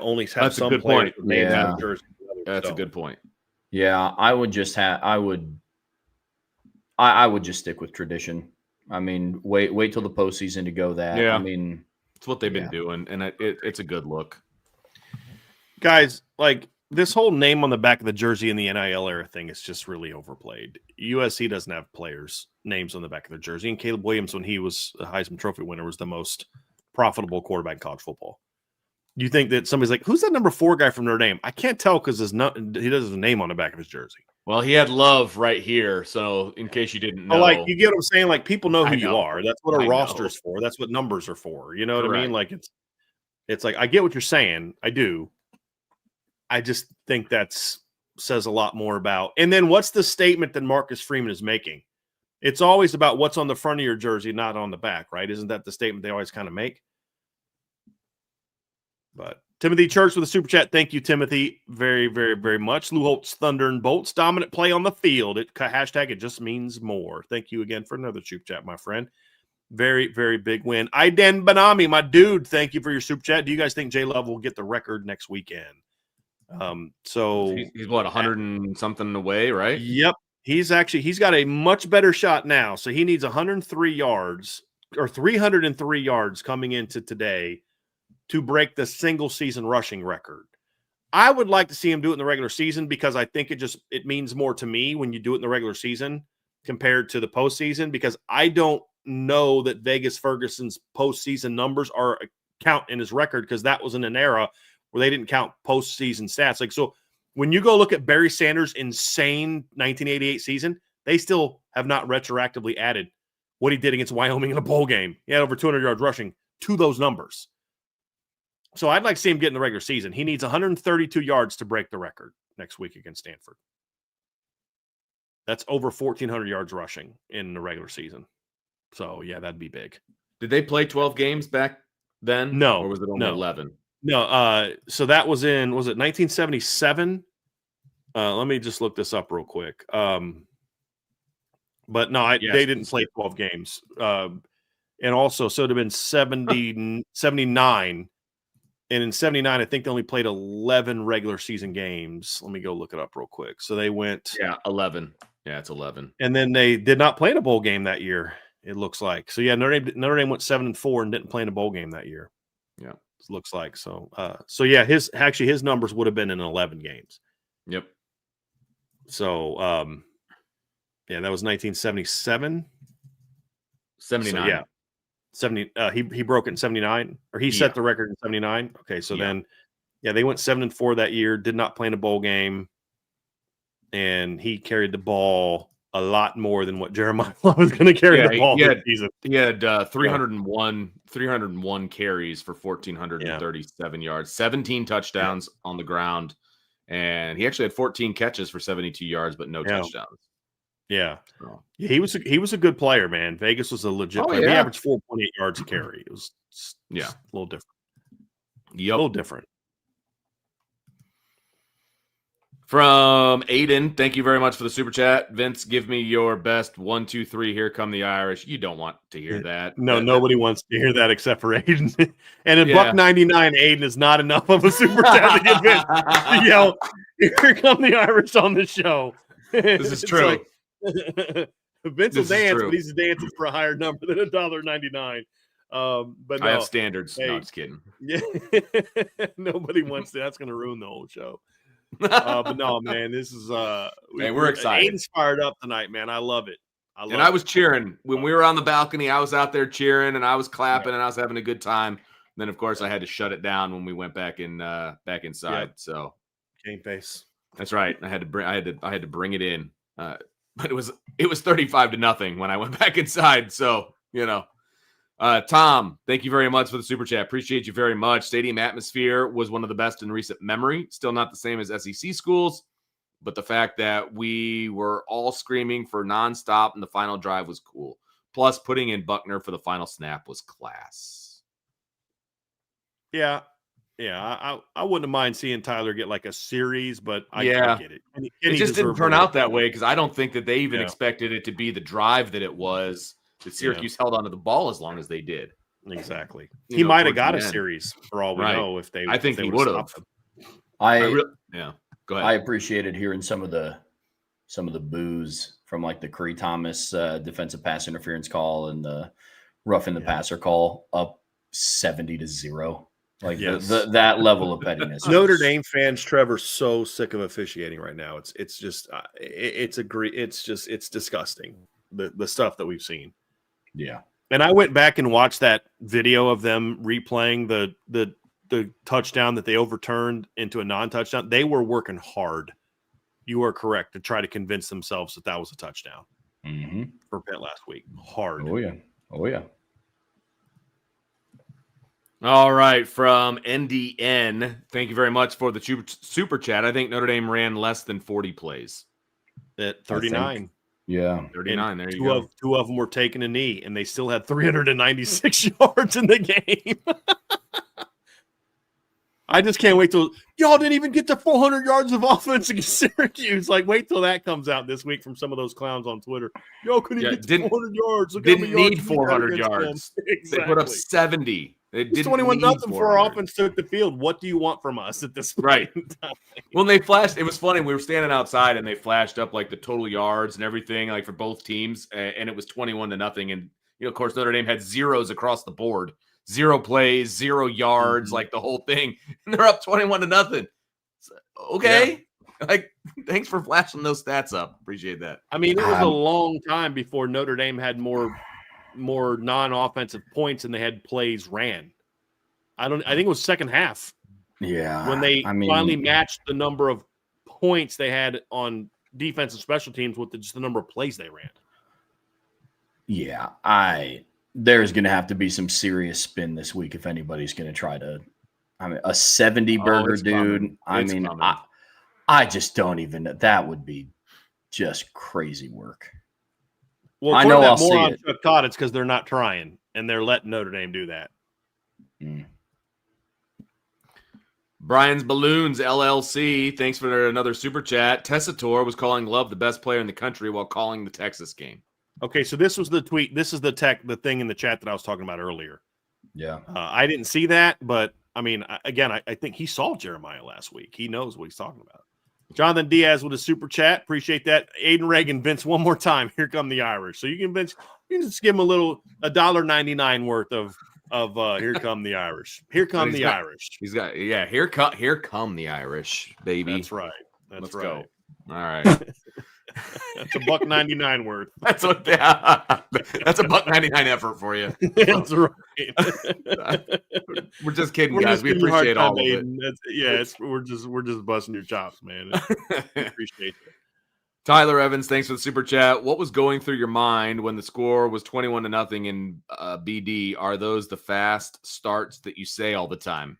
some players with names on the jersey. That's a good point. Yeah, I would just stick with tradition. I mean, wait till the postseason to go that. Yeah. I mean, it's what they've been doing, and it's a good look. Guys, like, this whole name on the back of the jersey in the NIL era thing is just really overplayed. USC doesn't have players' names on the back of their jersey, and Caleb Williams, when he was a Heisman Trophy winner, was the most profitable quarterback in college football. You think that somebody's like, who's that number 4 guy from Notre Dame? I can't tell because he doesn't have a name on the back of his jersey. Well, he had Love right here, so in case you didn't know. Like, you get what I'm saying? Like, people know who you are. That's what a roster's for. That's what numbers are for. You know what I mean? Like, it's like, I get what you're saying. I do. I just think says a lot more about. And then what's the statement that Marcus Freeman is making? It's always about what's on the front of your jersey, not on the back, right? Isn't that the statement they always kind of make? But Timothy Church with a super chat. Thank you, Timothy, very, very, very much. Lou Holtz, Thunder and Bolts, dominant play on the field. Hashtag it just means more. Thank you again for another super chat, my friend. Very, very big win. Iden Banami, my dude, thank you for your super chat. Do you guys think J Love will get the record next weekend? So he's what, 100 and something away, right? Yep. He's got a much better shot now. So he needs 103 yards or 303 yards coming into today to break the single season rushing record. I would like to see him do it in the regular season because I think it means more to me when you do it in the regular season compared to the postseason, because I don't know that Vegas Ferguson's postseason numbers are a count in his record, because that was in an era where they didn't count postseason stats. Like, so when you go look at Barry Sanders' insane 1988 season, they still have not retroactively added what he did against Wyoming in a bowl game. He had over 200 yards rushing to those numbers. So I'd like to see him get in the regular season. He needs 132 yards to break the record next week against Stanford. That's over 1,400 yards rushing in the regular season. So, yeah, that'd be big. Did they play 12 games back then? No. Or was it only 11? No, so that was in, was it 1977? Let me just look this up real quick. But no, they didn't play 12 games. And also, so it would have been 79. And in 79, I think they only played 11 regular season games. Let me go look it up real quick. So they went. Yeah, 11. Yeah, it's 11. And then they did not play in a bowl game that year, it looks like. So, yeah, Notre Dame went 7-4 and didn't play in a bowl game that year. Yeah. Looks like so. Yeah, his numbers would have been in 11 games. Yep. So, yeah, that was 1977. 79. So, yeah, 70. He broke it in 79, or he set the record in 79. Okay, so then, yeah, they went 7-4 that year. Did not play in a bowl game, and he carried the ball a lot more than what Jeremiah Love was going to carry the ball this season. He had 301 carries for 1,437 yards, 17 touchdowns on the ground, and he actually had 14 catches for 72 yards, but no touchdowns. Yeah. So. Yeah, he was a good player, man. Vegas was a legit player. He averaged 4.8 yards a carry. It was a little different. Yep. A little different. From Aiden, thank you very much for the super chat. Vince, give me your best 1, 2, 3. Here come the Irish. You don't want to hear that. No, nobody wants to hear that except for Aiden. And in Buck 99, Aiden is not enough of a super chat to get Vince to yell, "Here come the Irish" on the show. This is true. Vince will dance, but he's dancing for a higher number than $1.99. But no, I have standards. Hey, no, just kidding. Yeah, nobody wants to. That's going to ruin the whole show. But no, man, this is we're excited. Aiden's fired up tonight, man. I love it. I was cheering when we were on the balcony. I was out there cheering and I was clapping and I was having a good time. Then, of course, I had to shut it down when we went back back inside. Yep. So, game face. That's right. I had to bring it in. But it was 35-0 when I went back inside. So, Tom, thank you very much for the super chat. Appreciate you very much. Stadium atmosphere was one of the best in recent memory. Still not the same as SEC schools, but the fact that we were all screaming for nonstop and the final drive was cool. Plus, putting in Buckner for the final snap was class. Yeah. Yeah, I wouldn't mind seeing Tyler get like a series, but I get it. It just didn't turn out that way because I don't think that they even expected it to be the drive that it was. That Syracuse held onto the ball as long as they did. Exactly. He might have got a series for all we know if they. I think he would have. Go ahead. I appreciated hearing some of the boos from like the Curry Thomas defensive pass interference call and the roughing the passer call up 70-0. Like that level of pettiness. Notre Dame fans, Trevor's so sick of officiating right now. It's just it's disgusting the stuff that we've seen. Yeah. And I went back and watched that video of them replaying the touchdown that they overturned into a non-touchdown. They were working hard. You are correct to try to convince themselves that was a touchdown for Pitt last week. Hard. Oh yeah. All right, from NDN, thank you very much for the super chat. I think Notre Dame ran less than 40 plays. At 39. Yeah. 39, there you go. Two of them were taking a knee, and they still had 396 yards in the game. I just can't wait till y'all didn't even get to 400 yards of offense against Syracuse. Like, wait till that comes out this week from some of those clowns on Twitter. Y'all couldn't get to 400 yards. Look didn't need 400 yards. Exactly. They put up 70. It's 21-0 before our offense took the field. What do you want from us at this point? Right. Well, they flashed. It was funny. We were standing outside and they flashed up like the total yards and everything, like for both teams, and it was 21-0. And of course, Notre Dame had zeros across the board, 0 plays, 0 yards, like the whole thing. And they're up 21-0. So, okay, like thanks for flashing those stats up. Appreciate that. I mean, it was a long time before Notre Dame had more non-offensive points and they had plays ran. I think it was second half. Yeah. When they finally matched the number of points they had on defense and special teams with just the number of plays they ran. Yeah. There's going to have to be some serious spin this week if anybody's going to try to, a 70 burger dude. I just don't even, that would be just crazy work. Well, I know I'll see it. Chuck Todd, it's because they're not trying, and they're letting Notre Dame do that. Brian's Balloons LLC, thanks for another super chat. Tessitore was calling Love the best player in the country while calling the Texas game. Okay, so this was the tweet. This is the thing in the chat that I was talking about earlier. Yeah. I didn't see that, but, I think he saw Jeremiah last week. He knows what he's talking about. Jonathan Diaz with a super chat. Appreciate that. Aiden Reagan, Vince, one more time. Here come the Irish. So you can just give him $1.99 worth of here come the Irish. Here come the Irish. He's got here come the Irish, baby. That's right. Let's go. All right. That's $1.99 worth. That's that's $1.99 effort for you. That's right. We're just kidding, guys. We appreciate all of it. We're just busting your chops, man. Appreciate it. Tyler Evans, thanks for the super chat. What was going through your mind when the score was 21-0 in BD? Are those the fast starts that you say all the time?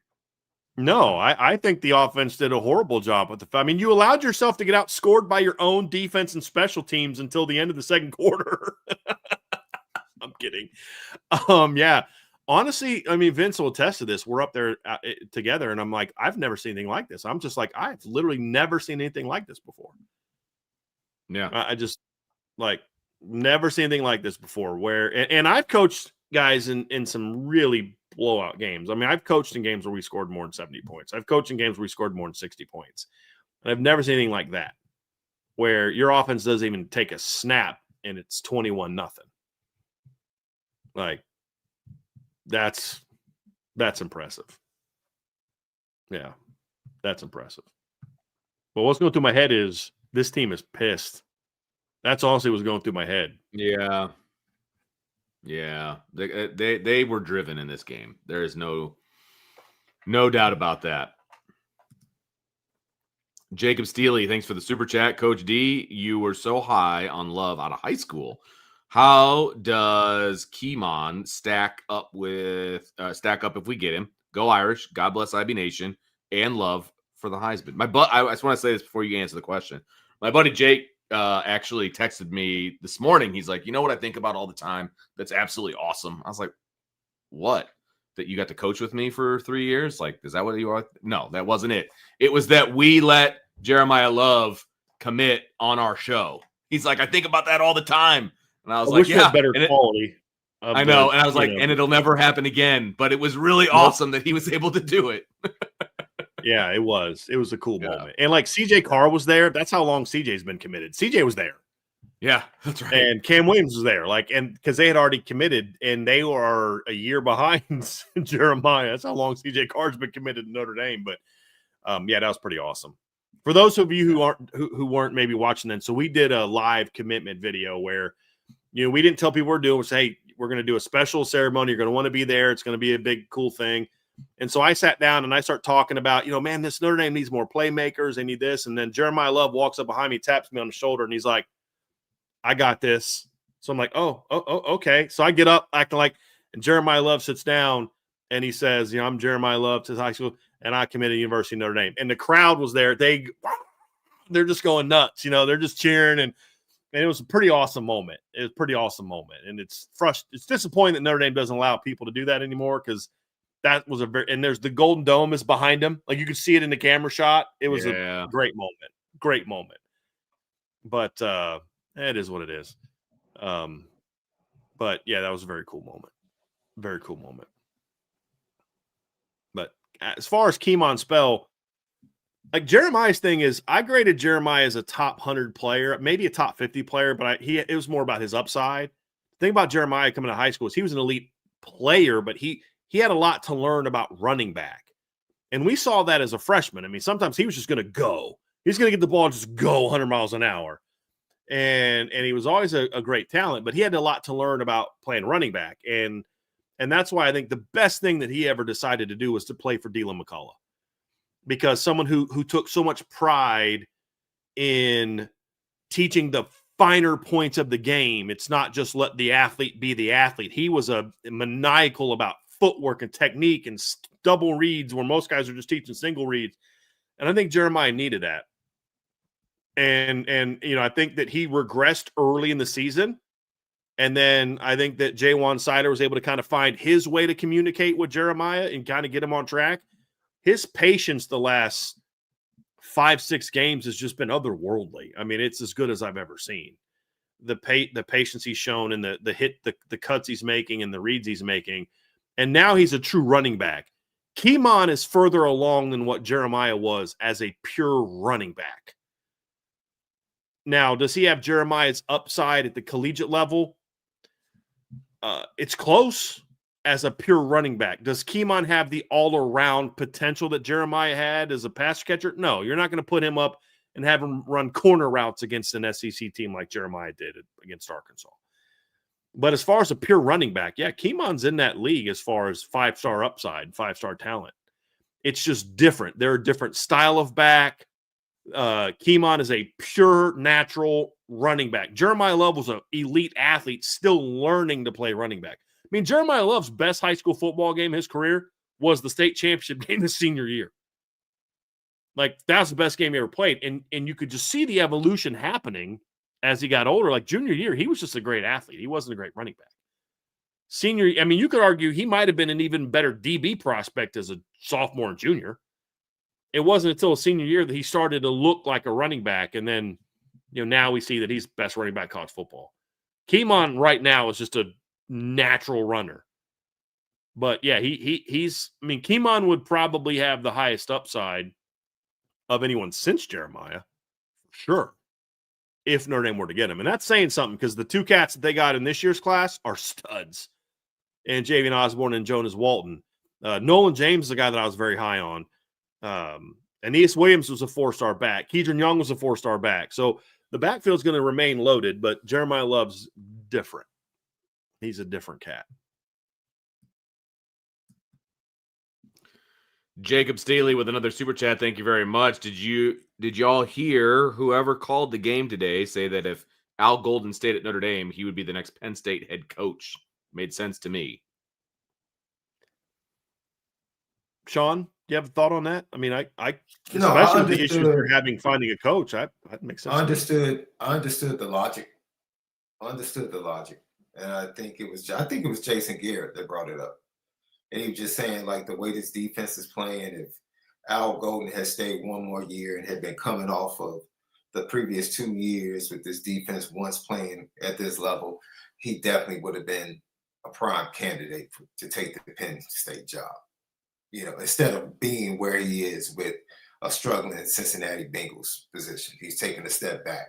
No, I think the offense did a horrible job with you allowed yourself to get outscored by your own defense and special teams until the end of the second quarter. I'm kidding. Yeah. Honestly, Vince will attest to this. We're up there together, and I'm like, I've never seen anything like this. I'm just like, I've literally never seen anything like this before. Yeah. I just never seen anything like this before. And I've coached guys in some really blowout games. I've coached in games where we scored more than 70 points. I've coached in games where we scored more than 60 points. And I've never seen anything like that, where your offense doesn't even take a snap and it's 21-0. That's impressive. Yeah, that's impressive. But what's going through my head is this team is pissed. That's honestly what's going through my head. Yeah. Yeah. They were driven in this game. There is no doubt about that. Jacob Steely, thanks for the super chat. Coach D, you were so high on Love out of high school. How does Keemon stack up if we get him? Go Irish. God bless IB Nation and Love for the Heisman. I just want to say this before you answer the question. My buddy Jake actually texted me this morning. He's like, you know what I think about all the time? That's absolutely awesome. I was like, what? That you got to coach with me for 3 years? Like, is that what you are? No, that wasn't it. It was that we let Jeremiah Love commit on our show. He's like, I think about that all the time. And I was like, yeah, better quality. I know. And I was like, and it'll never happen again. But it was really awesome that he was able to do it. Yeah, it was. It was a cool moment. And like CJ Carr was there. That's how long CJ's been committed. CJ was there. Yeah, that's right. And Cam Williams was there. And because they had already committed and they were a year behind Jeremiah. That's how long CJ Carr's been committed to Notre Dame. But yeah, that was pretty awesome. For those of you who weren't maybe watching then, so we did a live commitment video where, we didn't tell people we're doing. We say, hey, we're going to do a special ceremony. You're going to want to be there. It's going to be a big, cool thing. And so I sat down and I start talking about, man, this Notre Dame needs more playmakers. They need this. And then Jeremiah Love walks up behind me, taps me on the shoulder, and he's like, I got this. So I'm like, oh, okay. So I get up, acting like, and Jeremiah Love sits down and he says, I'm Jeremiah Love to high school, and I committed to University of Notre Dame. And the crowd was there. They're just going nuts. They're just cheering. And it was a pretty awesome moment. It was a pretty awesome moment. And it's disappointing that Notre Dame doesn't allow people to do that anymore, because that was and there's the Golden Dome is behind him. Like, you could see it in the camera shot. It was a great moment. Great moment. But it is what it is. But yeah, that was a very cool moment. Very cool moment. But as far as Keemon Spell, like Jeremiah's thing is, I graded Jeremiah as a top 100 player, maybe a top 50 player, but it was more about his upside. The thing about Jeremiah coming to high school is he was an elite player, but he had a lot to learn about running back. And we saw that as a freshman. I mean, sometimes he was just going to go. He's going to get the ball and just go 100 miles an hour. And he was always a great talent, but he had a lot to learn about playing running back. And that's why I think the best thing that he ever decided to do was to play for Dylan McCullough, because someone who took so much pride in teaching the finer points of the game. It's not just let the athlete be the athlete. He was a maniacal about footwork and technique and double reads, where most guys are just teaching single reads. And I think Jeremiah needed that. And I think that he regressed early in the season. And then I think that Jaywan Sider was able to kind of find his way to communicate with Jeremiah and kind of get him on track. His patience the last 5-6 games has just been otherworldly. I mean, it's as good as I've ever seen. The patience he's shown and the cuts he's making and the reads he's making. And now he's a true running back. Keemon is further along than what Jeremiah was as a pure running back. Now, does he have Jeremiah's upside at the collegiate level? It's close as a pure running back. Does Keemon have the all-around potential that Jeremiah had as a pass catcher? No, you're not going to put him up and have him run corner routes against an SEC team like Jeremiah did against Arkansas. But as far as a pure running back, yeah, Keemon's in that league as far as 5-star upside, 5-star talent. It's just different. They're a different style of back. Keemon is a pure, natural running back. Jeremiah Love was an elite athlete still learning to play running back. I mean, Jeremiah Love's best high school football game in his career was the state championship game his senior year. Like, that's the best game he ever played. And you could just see the evolution happening as he got older. Like, junior year, he was just a great athlete. He wasn't a great running back. Senior, I mean, you could argue he might have been an even better DB prospect as a sophomore and junior. It wasn't until senior year that he started to look like a running back. And then, now we see that he's best running back in college football. Keemon right now is just a natural runner. But yeah, Keemon would probably have the highest upside of anyone since Jeremiah, for sure, if Notre Dame were to get him. And that's saying something, because the two cats that they got in this year's class are studs. And Javian Osborne and Jonas Walton. Nolan James is a guy that I was very high on. Aeneas Williams was a 4-star back. Keedron Young was a 4-star back. So the backfield's going to remain loaded, but Jeremiah Love's different. He's a different cat. Jacob Staley with another super chat. Thank you very much. Did y'all hear whoever called the game today say that if Al Golden stayed at Notre Dame, he would be the next Penn State head coach? Made sense to me. Sean, do you have a thought on that? I mean, I No, especially with the issues they're having finding a coach, that makes sense. I understood the logic. And I think it was Jason Garrett that brought it up. And he was just saying, like, the way this defense is playing, if Al Golden had stayed one more year and had been coming off of the previous 2 years with this defense once playing at this level, he definitely would have been a prime candidate to take the Penn State job. You know, instead of being where he is with a struggling Cincinnati Bengals position, he's taking a step back,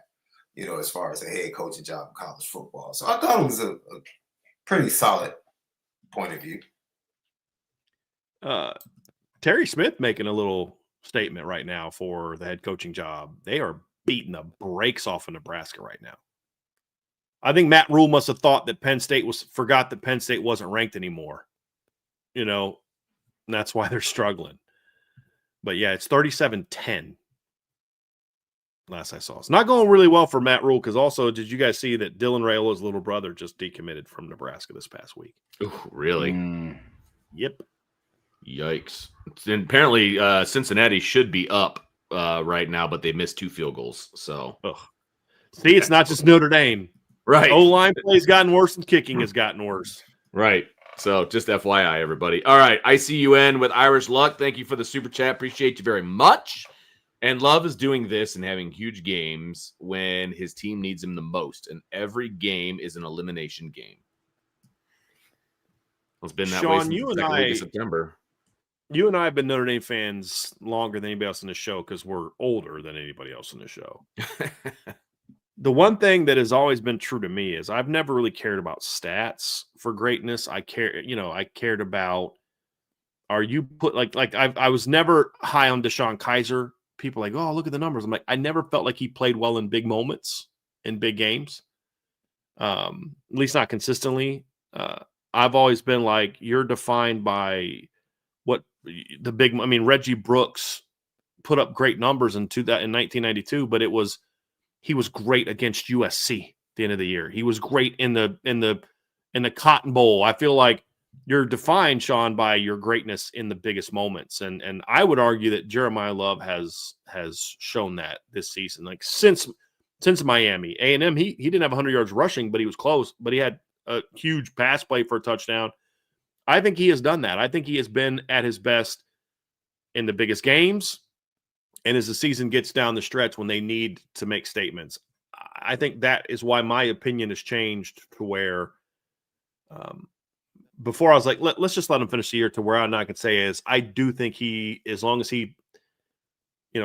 you know, as far as a head coaching job in college football. So I thought it was a pretty solid point of view. Terry Smith making a little statement right now for the head coaching job. They are beating the brakes off of Nebraska right now. I think Matt Rule must have thought that forgot that Penn State wasn't ranked anymore. You know, and that's why they're struggling. But yeah, it's 37-10. Last I saw. It's not going really well for Matt Rule, because also, did you guys see that Dylan Raiola's little brother just decommitted from Nebraska this past week? Ooh, really? Yep. Yikes. And apparently Cincinnati should be up right now, but they missed 2 field goals. So, see, it's not just Notre Dame. Right. O-line play's gotten worse and kicking has gotten worse. Right. So just FYI, everybody. All right. ICUN with Irish Luck. Thank you for the super chat. Appreciate you very much. And Love is doing this and having huge games when his team needs him the most. And every game is an elimination game. It's been that way Sean, since the second week of September. You and I have been Notre Dame fans longer than anybody else in the show because we're older than anybody else in the show. The one thing that has always been true to me is I've never really cared about stats for greatness. I cared about, are you put I was never high on Deshaun Kaiser. People like, oh, look at the numbers. I'm like, I never felt like he played well in big moments, in big games. At least not consistently. I've always been like, you're defined by what the big, I mean, Reggie Brooks put up great numbers in 1992, but he was great against USC at the end of the year. He was great in the Cotton Bowl. I feel like you're defined, Sean, by your greatness in the biggest moments. And I would argue that Jeremiah Love has shown that this season. Like since Miami, A&M, he didn't have 100 yards rushing, but he was close. But he had a huge pass play for a touchdown. I think he has done that. I think he has been at his best in the biggest games. And as the season gets down the stretch when they need to make statements, I think that is why my opinion has changed to where before I was like, let's just let him finish the year, to where I'm not going to say is I do think he, as long as he,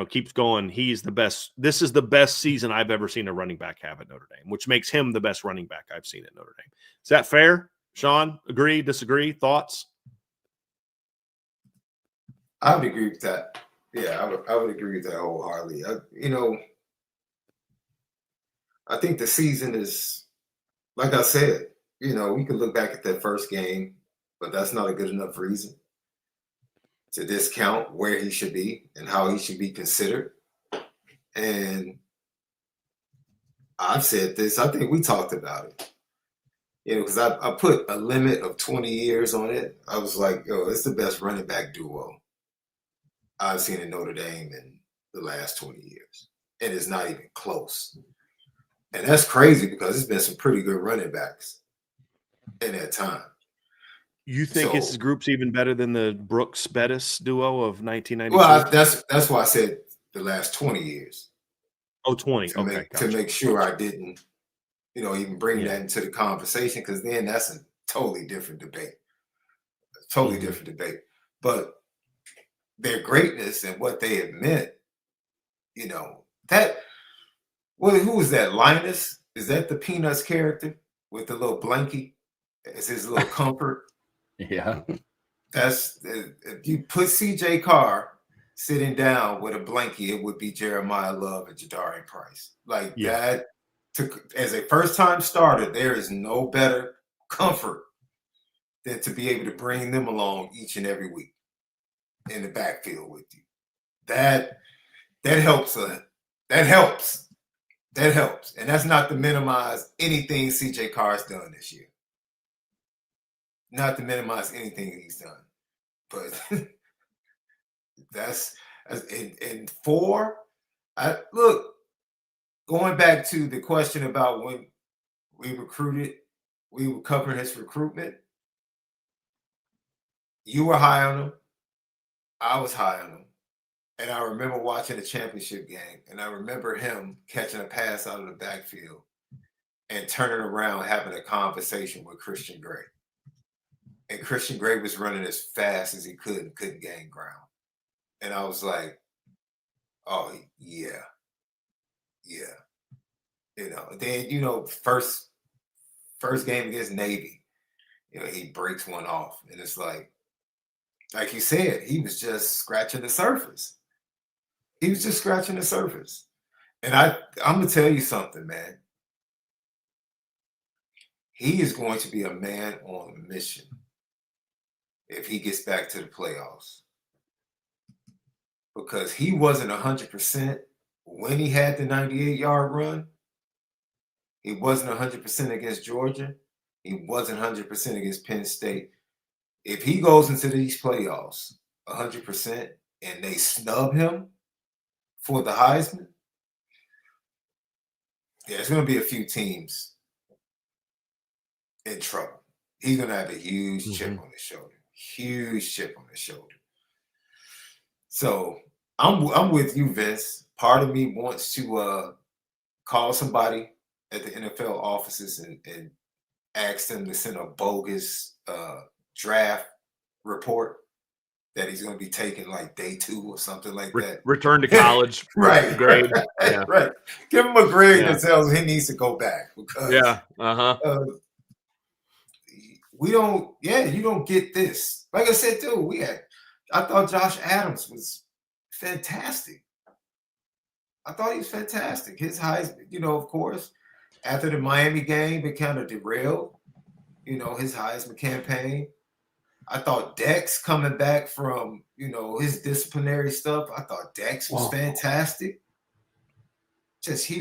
keeps going, he's the best. This is the best season I've ever seen a running back have at Notre Dame, which makes him the best running back I've seen at Notre Dame. Is that fair? Sean, agree, disagree, thoughts? I would agree with that. Yeah, I would agree with that wholeheartedly. I think the season is, like I said, we can look back at that first game, but that's not a good enough reason to discount where he should be and how he should be considered. And I've said this, I think we talked about it, because I put a limit of 20 years on it. I was like, it's the best running back duo I've seen in Notre Dame in the last 20 years. And it's not even close. And that's crazy because there's been some pretty good running backs in that time. You think his group's even better than the Brooks-Bettis duo of 1992? Well, that's why I said the last 20 years. Oh, 20. To make sure I didn't, even bring that into the conversation, because then that's a totally different debate. Different debate. But their greatness and what they have meant, who was that? Linus? Is that the Peanuts character with the little blankie as his little comfort? Yeah. That's if you put CJ Carr sitting down with a blankie, it would be Jeremiah Love and Jadarian Price. Like that, as a first-time starter, there is no better comfort than to be able to bring them along each and every week in the backfield with you. That helps. That helps. That helps. And that's not to minimize anything CJ Carr's done this year. Not to minimize anything he's done. But that's and four. Look, going back to the question about when we were covering his recruitment. You were high on him. I was high on him. And I remember watching the championship game, and I remember him catching a pass out of the backfield and turning around having a conversation with Christian Gray. And Christian Gray was running as fast as he could and couldn't gain ground. And I was like, oh, yeah. Then, first game against Navy, he breaks one off. And it's like you said, he was just scratching the surface. He was just scratching the surface. And I'm going to tell you something, man. He is going to be a man on a mission if he gets back to the playoffs. Because he wasn't 100% when he had the 98-yard run. He wasn't 100% against Georgia. He wasn't 100% against Penn State. If he goes into these playoffs 100% and they snub him for the Heisman, there's going to be a few teams in trouble. He's going to have a huge chip on his shoulder. Huge chip on his shoulder. So I'm with you, Vince. Part of me wants to call somebody at the NFL offices and ask them to send a bogus draft report that he's going to be taking like day 2 or something like that. Return to college. Right. Grade. Yeah. Right. Give him a grade that tells him he needs to go back. Because, you don't get this. Like I said, too, I thought Josh Adams was fantastic. I thought he was fantastic. His Heisman, of course, after the Miami game, it kind of derailed, his Heisman campaign. I thought Dex coming back from, his disciplinary stuff, I thought Dex was fantastic.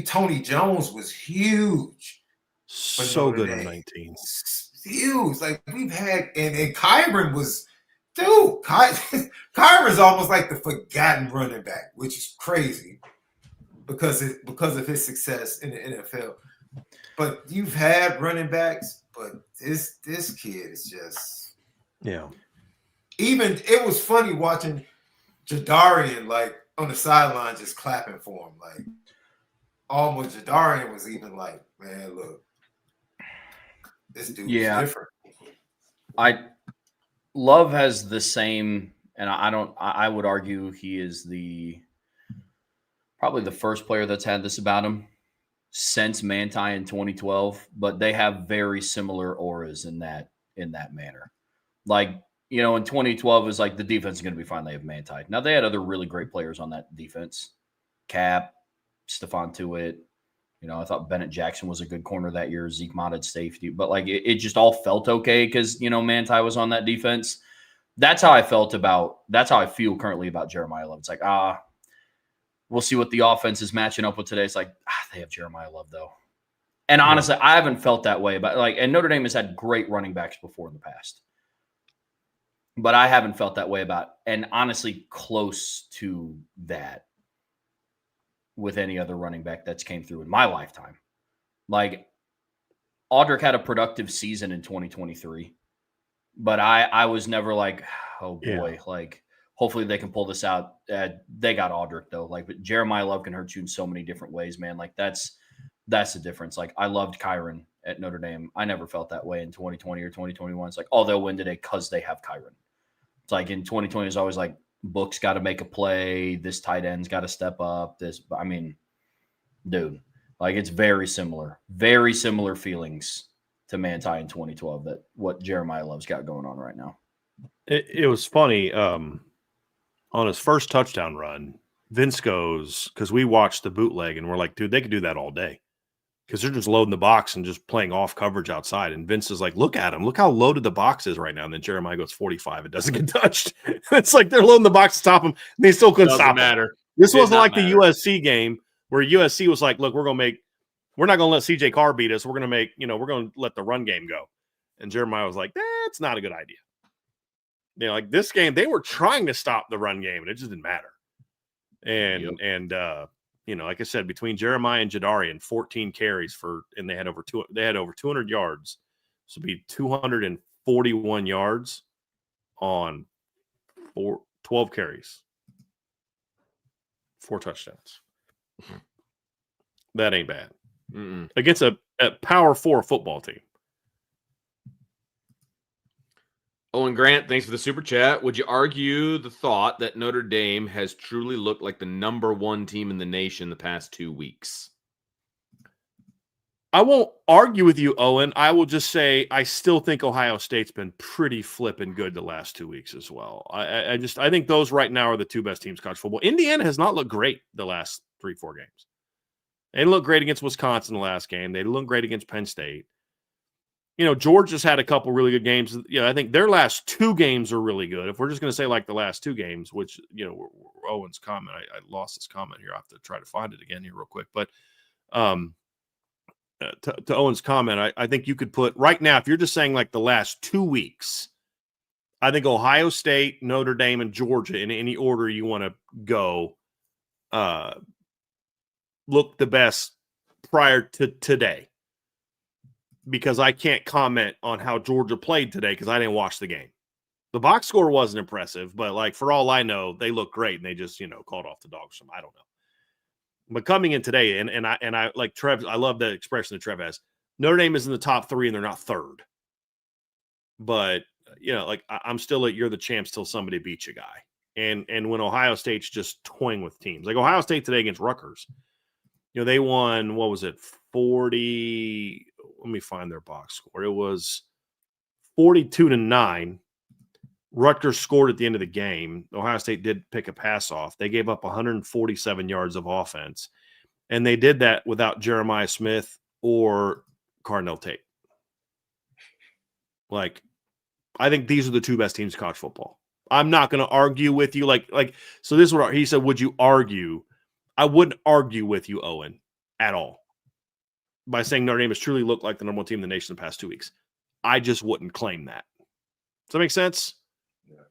Tony Jones was huge. So good in 19. Huge. Like we've had, and Kyron was, Kyron's almost like the forgotten running back, which is crazy because of his success in the NFL. But you've had running backs, but this kid is just Even it was funny watching Jadarian like on the sideline just clapping for him. Like almost Jadarian was even like, man, look, this dude is different. Love has the same, and I would argue he is probably the first player that's had this about him since Manti in 2012, but they have very similar auras in that manner. Like, in 2012 it was like the defense is going to be fine. They have Manti. Now they had other really great players on that defense. Cap, Stephon Tuitt. I thought Bennett Jackson was a good corner that year. Zeke Mott at safety, but like it just all felt okay because Manti was on that defense. That's how I feel currently about Jeremiah Love. It's like we'll see what the offense is matching up with today. It's like they have Jeremiah Love though, and honestly, I haven't felt that way about and Notre Dame has had great running backs before in the past, but I haven't felt that way about, and honestly, close to that with any other running back that's came through in my lifetime. Like Audric had a productive season in 2023, but I was never like, oh boy, like hopefully they can pull this out. They got Audric though. Like, but Jeremiah Love can hurt you in so many different ways, man. Like that's the difference. Like I loved Kyron at Notre Dame. I never felt that way in 2020 or 2021. It's like, they'll win today because they have Kyron. It's like in 2020 it's always like, Book's got to make a play. This tight end's got to step up. Dude, like it's very similar feelings to Manti in 2012 that what Jeremiah Love's got going on right now. It was funny. On his first touchdown run, Vince goes, because we watched the bootleg and we're like, dude, they could do that all day. Because they're just loading the box and just playing off coverage outside. And Vince is like, look at him. Look how loaded the box is right now. And then Jeremiah goes 45. It doesn't get touched. It's like they're loading the box to stop him. And they still couldn't stop him. This wasn't like the USC game where USC was like, look, we're not going to let CJ Carr beat us. We're going to let the run game go. And Jeremiah was like, that's not a good idea. Like this game, they were trying to stop the run game and it just didn't matter. And like I said, between Jeremiah and Jadarian, 14 carries and they had over 200 yards. This would be 241 yards on 12 carries, 4 touchdowns. That ain't bad. Against a Power 4 football team. Owen Grant, thanks for the super chat. Would you argue the thought that Notre Dame has truly looked like the number 1 team in the nation the past 2 weeks? I won't argue with you, Owen. I will just say I still think Ohio State's been pretty flipping good the last 2 weeks as well. I think those right now are the 2 best teams in college football. Indiana has not looked great the last 3-4 games. They didn't look great against Wisconsin the last game. They didn't look great against Penn State. Georgia's had a couple really good games. I think their last 2 games are really good. If we're just going to say like the last 2 games, which, Owen's comment, I lost this comment here. I have to try to find it again here real quick. But to Owen's comment, I think you could put right now, if you're just saying like the last 2 weeks, I think Ohio State, Notre Dame, and Georgia in any order you want to go look the best prior to today. Because I can't comment on how Georgia played today because I didn't watch the game. The box score wasn't impressive, but like for all I know, they look great and they just, called off the dogs from I don't know. But coming in today, and I like Trev, I love the expression that Trev has. Notre Dame is in the top 3 and they're not 3rd. But I'm still you're the champs till somebody beats you guy. And when Ohio State's just toying with teams. Like Ohio State today against Rutgers. They won, what was it, 40. Let me find their box score. It was 42-9. Rutgers scored at the end of the game. Ohio State did pick a pass off. They gave up 147 yards of offense. And they did that without Jeremiah Smith or Carnell Tate. Like, I think these are the 2 best teams in college football. I'm not going to argue with you. So this is what he said, would you argue? I wouldn't argue with you, Owen, at all. By saying Notre Dame has truly looked like the number 1 team in the nation the past 2 weeks. I just wouldn't claim that. Does that make sense? Yeah.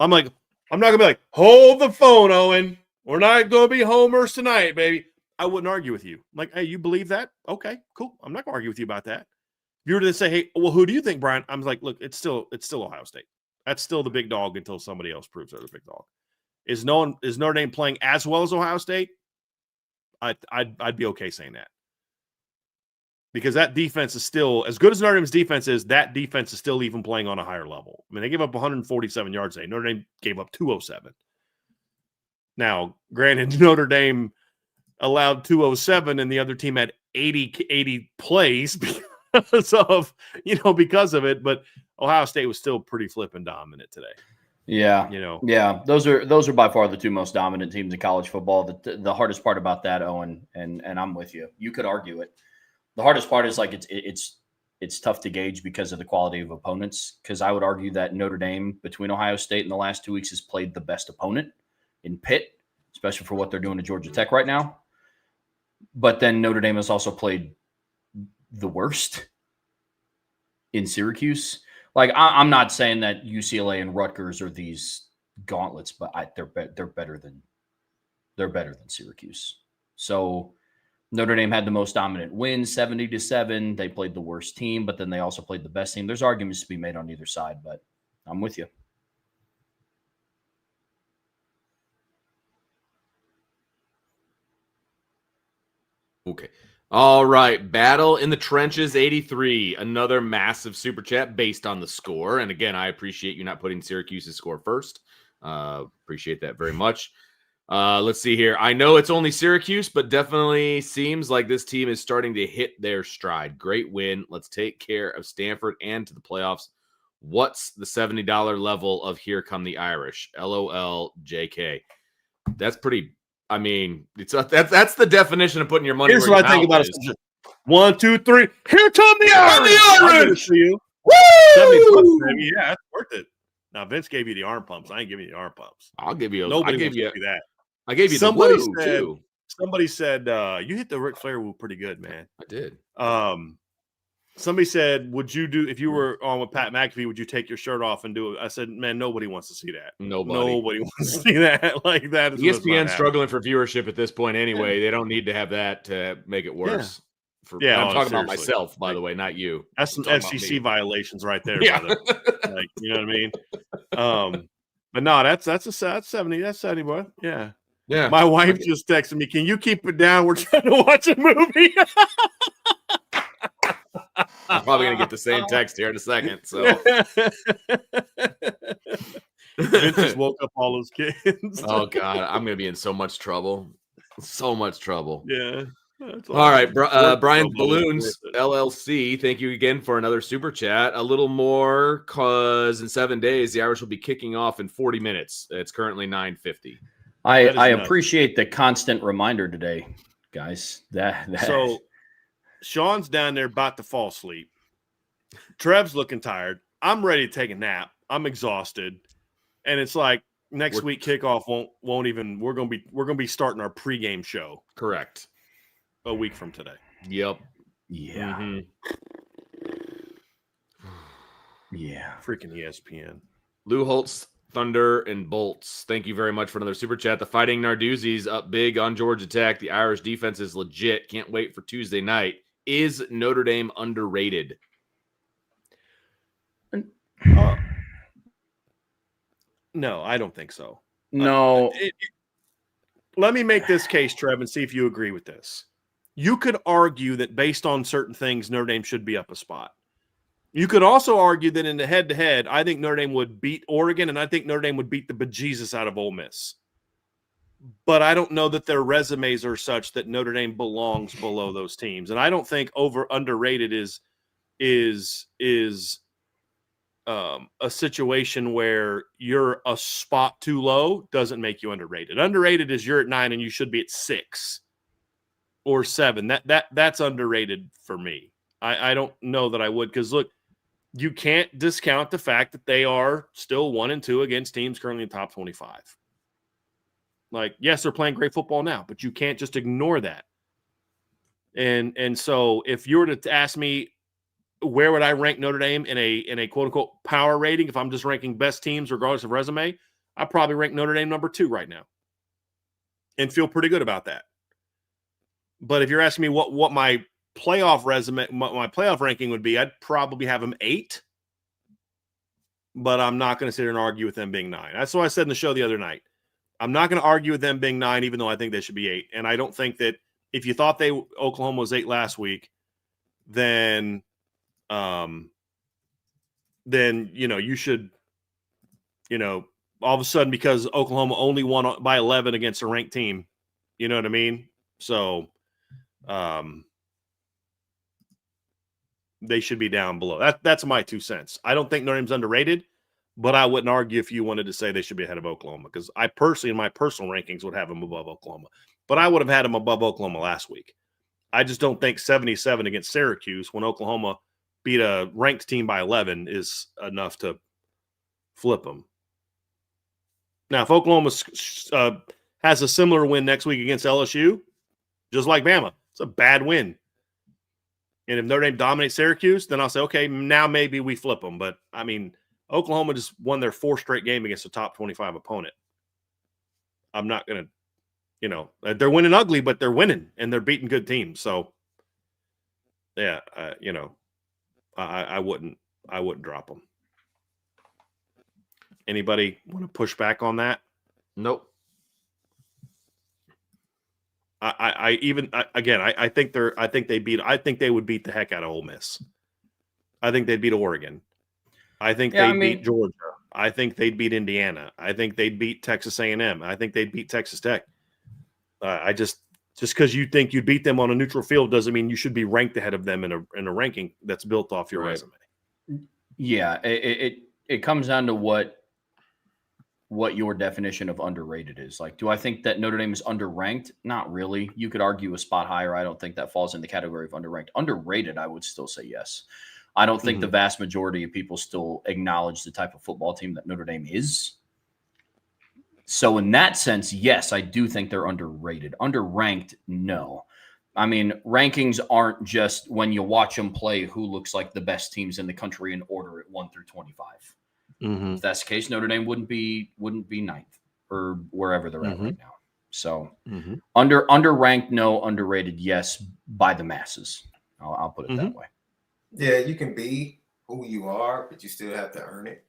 I'm not going to be like, hold the phone, Owen. We're not going to be homers tonight, baby. I wouldn't argue with you. I'm like, hey, you believe that? Okay, cool. I'm not going to argue with you about that. If you were to say, hey, well, who do you think, Brian? I'm like, look, it's still Ohio State. That's still the big dog until somebody else proves they're the big dog. Is Notre Dame playing as well as Ohio State? I'd be okay saying that. Because that defense is still, as good as Notre Dame's defense is, that defense is still even playing on a higher level. I mean, they gave up 147 yards today. Notre Dame gave up 207. Now, granted, Notre Dame allowed 207 and the other team had 80 plays because of it. But Ohio State was still pretty flipping dominant today. Yeah. Yeah. Those are by far the 2 most dominant teams in college football. The hardest part about that, Owen, and I'm with you. You could argue it. The hardest part is like it's tough to gauge because of the quality of opponents. Because I would argue that Notre Dame between Ohio State in the last 2 weeks has played the best opponent in Pitt, especially for what they're doing to Georgia Tech right now. But then Notre Dame has also played the worst in Syracuse. Like I'm not saying that UCLA and Rutgers are these gauntlets, but they're better than Syracuse. So Notre Dame had the most dominant win, 70-7. They played the worst team, but then they also played the best team. There's arguments to be made on either side, but I'm with you. Okay. All right. Battle in the Trenches 83. Another massive super chat based on the score. And again, I appreciate you not putting Syracuse's score first. Appreciate that very much. Let's see here. I know it's only Syracuse, but definitely seems like this team is starting to hit their stride. Great win. Let's take care of Stanford and to the playoffs. What's the $70 level of Here Come the Irish? LOL JK. That's pretty. I mean, that's the definition of putting your money. Here's where what your I think mouth about is. it. 1, 2, 3. Here come the Irish! I'll give it to you. Woo! $70, baby. Yeah, that's worth it. Now Vince gave you the arm pumps. I ain't giving you the arm pumps. I'll give you. Nobody I gave wants you to do that. I gave you Somebody the woo said. too. Somebody said you hit the Ric Flair woo pretty good, man. I did. Somebody said, would you do if you were on with Pat McAfee? Would you take your shirt off and do it? I said, man, nobody wants to see that. Nobody wants to see that. Like that. ESPN's struggling for viewership at this point anyway. They don't need to have that to make it worse. Yeah, I'm talking about myself, by the way, not you. That's some FCC violations right there, Yeah. brother. Like, you know what I mean? But no, that's 70. That's 70, boy. Yeah. Yeah. My wife just texted me, can you keep it down? We're trying to watch a movie. I'm probably gonna get the same text here in a second. So Vince just woke up all those kids. oh god, I'm gonna be in so much trouble. So much trouble. Yeah. All right, Brian Balloons LLC. Thank you again for another super chat. A little more, cause in 7 days the Irish will be kicking off in 40 minutes. It's currently 9:50. I appreciate the constant reminder today, guys. So Sean's down there about to fall asleep. Trev's looking tired. I'm ready to take a nap. I'm exhausted, and it's like next week kickoff won't even. We're gonna be starting our pregame show. Correct. A week from today. Yep. Yeah. Mm-hmm. Yeah. Freaking ESPN. Lou Holtz, Thunder, and Bolts. Thank you very much for another super chat. The Fighting Narduzzi's up big on Georgia Tech. The Irish defense is legit. Can't wait for Tuesday night. Is Notre Dame underrated? No, I don't think so. No. Let me make this case, Trev, and see if you agree with this. You could argue that based on certain things, Notre Dame should be up a spot. You could also argue that in the head-to-head, I think Notre Dame would beat Oregon, and I think Notre Dame would beat the bejesus out of Ole Miss. But I don't know that their resumes are such that Notre Dame belongs below those teams. And I don't think underrated is a situation where you're a spot too low doesn't make you underrated. Underrated is you're at 9 and you should be at 6 or 7. That's underrated for me. I don't know that I would, because look, you can't discount the fact that they are still 1 and 2 against teams currently in the top 25. Like, yes, they're playing great football now, but you can't just ignore that. And so if you were to ask me, where would I rank Notre Dame in a quote unquote power rating? If I'm just ranking best teams regardless of resume, I probably rank Notre Dame number 2 right now, and feel pretty good about that. But if you're asking me what my playoff resume, my playoff ranking would be, I'd probably have them 8. But I'm not going to sit here and argue with them being 9. That's what I said in the show the other night. I'm not going to argue with them being 9, even though I think they should be 8. And I don't think that if you thought Oklahoma was 8 last week, then you should, all of a sudden, because Oklahoma only won by 11 against a ranked team, you know what I mean? So they should be down below. That's my 2 cents. I don't think Notre Dame's underrated, but I wouldn't argue if you wanted to say they should be ahead of Oklahoma, because I personally, in my personal rankings, would have them above Oklahoma. But I would have had them above Oklahoma last week. I just don't think 77 against Syracuse, when Oklahoma beat a ranked team by 11, is enough to flip them. Now, if Oklahoma has a similar win next week against LSU, just like Bama, it's a bad win. And if Notre Dame dominates Syracuse, then I'll say, okay, now maybe we flip them. But, I mean, Oklahoma just won their 4th straight game against a top 25 opponent. I'm not going to, they're winning ugly, but they're winning, and they're beating good teams. So, yeah, I wouldn't drop them. Anybody want to push back on that? Nope. I think they would beat the heck out of Ole Miss. I think they'd beat Oregon. I think they'd beat Georgia. I think they'd beat Indiana. I think they'd beat Texas A&M. I think they'd beat Texas Tech. Just because you think you'd beat them on a neutral field doesn't mean you should be ranked ahead of them in a ranking that's built off your resume. Yeah, it comes down to what your definition of underrated is. Like, do I think that Notre Dame is underranked? Not really. You could argue a spot higher. I don't think that falls in the category of underranked. Underrated, I would still say yes. I don't think the vast majority of people still acknowledge the type of football team that Notre Dame is. So in that sense, yes, I do think they're underrated. Underranked, no. I mean, rankings aren't just when you watch them play who looks like the best teams in the country in order at 1 through 25. If that's the case, Notre Dame wouldn't be ninth or wherever they're at right now. So underranked, no. Underrated, yes, by the masses. I'll put it that way. Yeah, you can be who you are, but you still have to earn it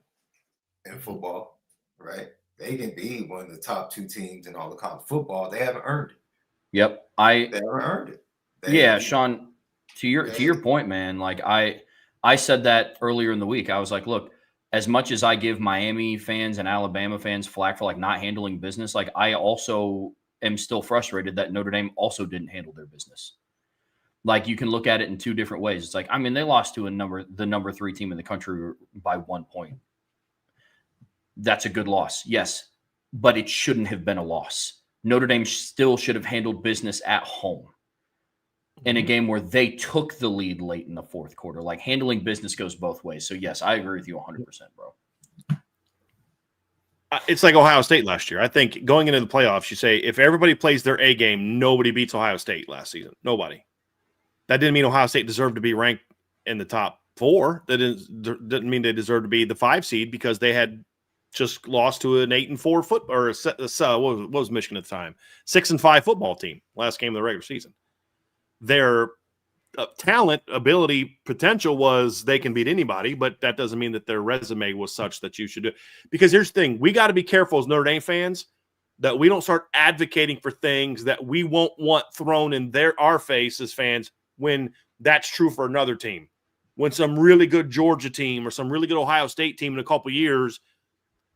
in football, right? They can be one of the top 2 teams in all of college football. They haven't earned it. Yep, they haven't earned it. Yeah, Sean, to your point, man. Like I said that earlier in the week. I was like, look, as much as I give Miami fans and Alabama fans flack for like not handling business, like I also am still frustrated that Notre Dame also didn't handle their business. Like you can look at it in 2 different ways. It's like, I mean, they lost to the number 3 team in the country by 1 point. That's a good loss, yes, but it shouldn't have been a loss. Notre Dame still should have handled business at home in a game where they took the lead late in the 4th quarter. Like handling business goes both ways. So yes, I agree with you 100%, bro. It's like Ohio State last year. I think going into the playoffs, you say if everybody plays their A game, nobody beats Ohio State last season. Nobody. That didn't mean Ohio State deserved to be ranked in the top 4. That didn't mean they deserved to be the 5 seed because they had just lost to an 8-4 foot or what was Michigan at the time? 6-5 football team last game of the regular season. Their talent, ability, potential was they can beat anybody, but that doesn't mean that their resume was such that you should do. Because here's the thing, we got to be careful as Notre Dame fans that we don't start advocating for things that we won't want thrown in our face as fans when that's true for another team. When some really good Georgia team or some really good Ohio State team in a couple years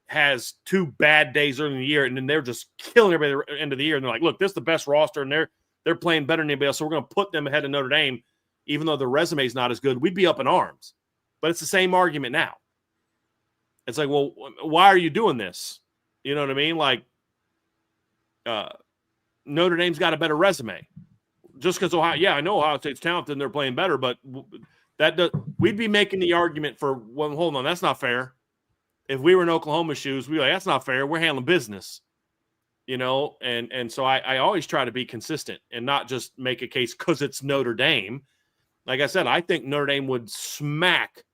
has 2 bad days early in the year, and then they're just killing everybody at the end of the year, and they're like, look, this is the best roster, and they're playing better than anybody else, so we're going to put them ahead of Notre Dame, even though their resume is not as good. We'd be up in arms. But it's the same argument now. It's like, well, why are you doing this? You know what I mean? Like, Notre Dame's got a better resume. Just because I know Ohio State's talented and they're playing better, but we'd be making the argument for, well, hold on, that's not fair. If we were in Oklahoma's shoes, we'd be like, that's not fair. We're handling business, and so I always try to be consistent and not just make a case because it's Notre Dame. Like I said, I think Notre Dame would smack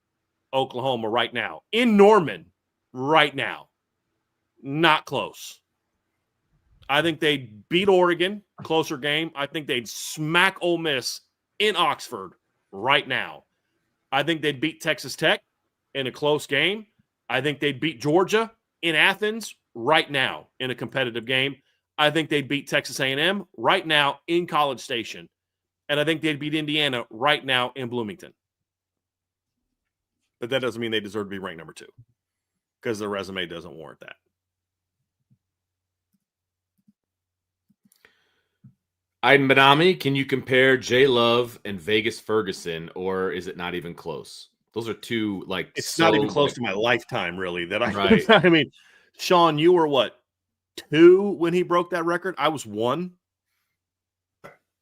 Oklahoma right now in Norman right now. Not close. I think they'd beat Oregon, closer game. I think they'd smack Ole Miss in Oxford right now. I think they'd beat Texas Tech in a close game. I think they'd beat Georgia in Athens right now in a competitive game. I think they'd beat Texas A&M right now in College Station. And I think they'd beat Indiana right now in Bloomington. But that doesn't mean they deserve to be ranked number 2 because their resume doesn't warrant that. Aiden Benami, can you compare Jay Love and Vegas Ferguson, or is it not even close? Those are 2 like it's not even close to my lifetime, really. That I right. I mean, Sean, you were what, 2 when he broke that record? I was 1.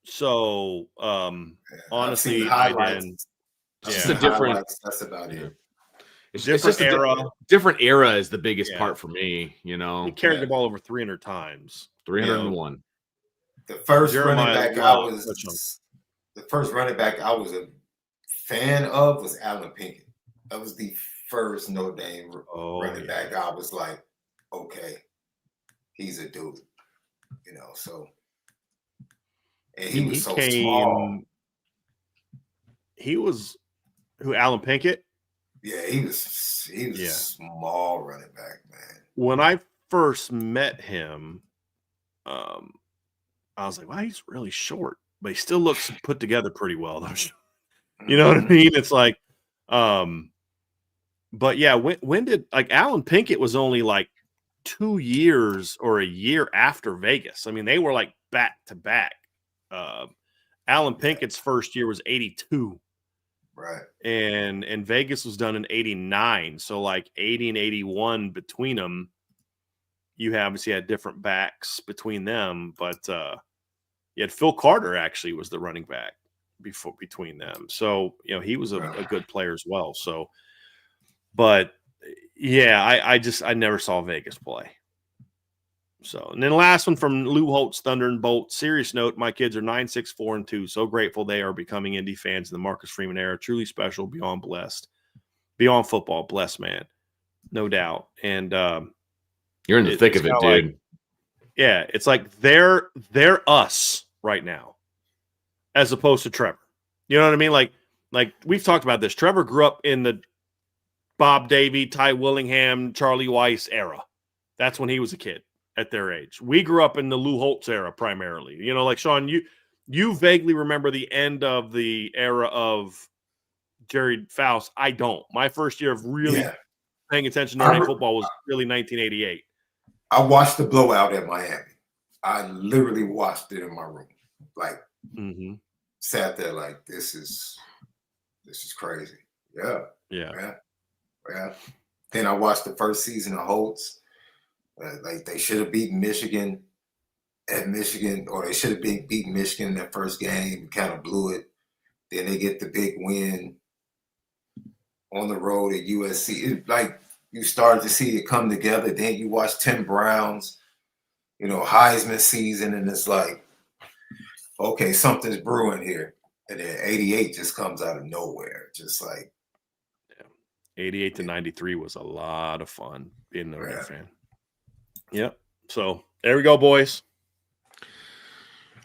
So honestly, just a different. That's about it. It's just era. Different era is the biggest part for me. He carried the ball over 300 times. 301. The first running back I was a fan of was Alan Pinkett. That was the first Notre Dame running back. I was like, okay, he's a dude, so. And he was so small. He was Alan Pinkett? Yeah, he was a small running back, man. When I first met him, I was like, wow, he's really short, but he still looks put together pretty well, though. You know what I mean? It's like, but yeah, when did Alan Pinkett was only like 2 years or a year after Vegas. I mean, they were like back to back. Alan Pinkett's first year was 82. Right. and Vegas was done in 89. So like 80 and 81 between them, you obviously had different backs between them, but you had Phil Carter actually was the running back between them. So, you know, he was a good player as well. So, but yeah, I never saw Vegas play. So, and then the last one from Lou Holtz, Thunder and Bolt. Serious note, my kids are 9, 6, 4, and 2. So grateful they are becoming Indy fans in the Marcus Freeman era. Truly special, beyond blessed. Beyond football, blessed man. No doubt. And you're in the thick of it, dude. Like, yeah, it's like they're us right now, as opposed to Trevor. You know what I mean? Like we've talked about this. Trevor grew up in the Bob Davey, Ty Willingham, Charlie Weiss era. That's when he was a kid at their age. We grew up in the Lou Holtz era primarily. You know, like Sean, you vaguely remember the end of the era of Jerry Faust. I don't. My first year of really paying attention to Notre Dame football was really 1988. I watched the blowout at Miami. I literally watched it in my room. Like, sat there like, this is crazy. Yeah. Then I watched the first season of Holtz. Like they should have beaten Michigan at Michigan, or they should have beaten Michigan in their first game, kind of blew it. Then they get the big win on the road at USC. Like you started to see it come together. Then you watch Tim Brown's, you know, Heisman season, and it's like, okay, something's brewing here. And then 88 just comes out of nowhere. Just like 88 to 93 was a lot of fun being a Notre Dame fan. Yep. So there we go, boys.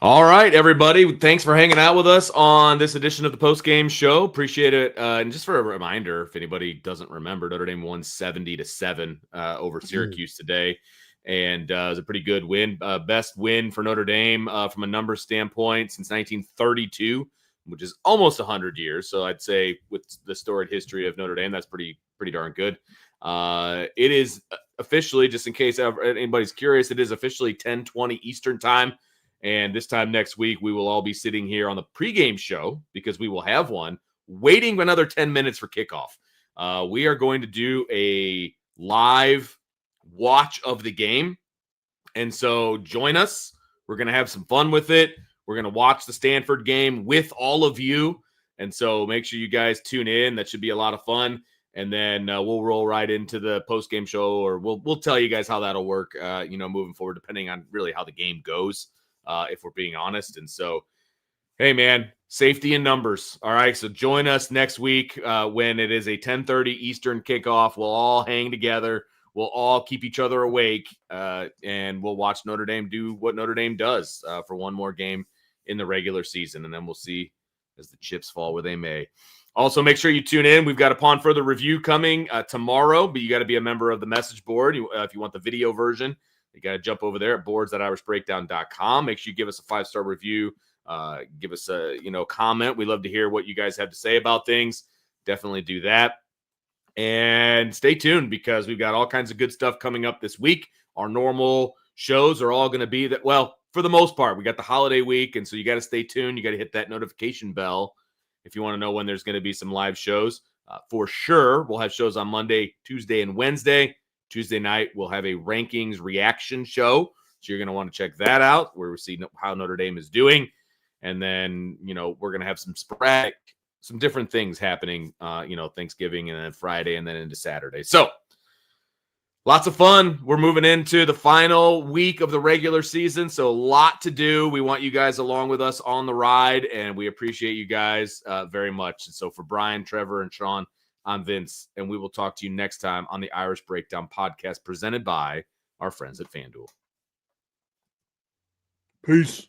All right, everybody. Thanks for hanging out with us on this edition of the post-game show. Appreciate it. And just for a reminder, if anybody doesn't remember, Notre Dame won 70-7 over Syracuse today. And it was a pretty good win. Best win for Notre Dame from a numbers standpoint since 1932, which is almost 100 years. So I'd say with the storied history of Notre Dame, that's pretty darn good. It is officially, just in case anybody's curious, it is officially 10:20 Eastern time. And this time next week, we will all be sitting here on the pregame show, because we will have one, waiting another 10 minutes for kickoff. We are going to do a live watch of the game. And so join us. We're going to have some fun with it. We're going to watch the Stanford game with all of you. And so make sure you guys tune in. That should be a lot of fun. And then we'll roll right into the post-game show, or we'll tell you guys how that'll work, moving forward, depending on really how the game goes, if we're being honest. And so, hey, man, safety in numbers. All right, so join us next week when it is a 10:30 Eastern kickoff. We'll all hang together. We'll all keep each other awake, and we'll watch Notre Dame do what Notre Dame does for one more game in the regular season, and then we'll see as the chips fall where they may. Also, make sure you tune in. We've got Upon Further Review coming tomorrow, but you got to be a member of the message board. If you want the video version, you got to jump over there at boards.irishbreakdown.com. Make sure you give us a 5-star review. Give us a comment. We love to hear what you guys have to say about things. Definitely do that. And stay tuned, because we've got all kinds of good stuff coming up this week. Our normal shows are all going to be that. Well, for the most part, we got the holiday week, and so you got to stay tuned. You got to hit that notification bell if you want to know when there's going to be some live shows. For sure, we'll have shows on Monday, Tuesday, and Wednesday. Tuesday night, we'll have a rankings reaction show. So you're going to want to check that out, where we see how Notre Dame is doing. And then, we're going to have some different things happening, Thanksgiving and then Friday and then into Saturday. So lots of fun. We're moving into the final week of the regular season, so a lot to do. We want you guys along with us on the ride, and we appreciate you guys very much. And so for Brian, Trevor, and Sean, I'm Vince, and we will talk to you next time on the Irish Breakdown podcast presented by our friends at FanDuel. Peace.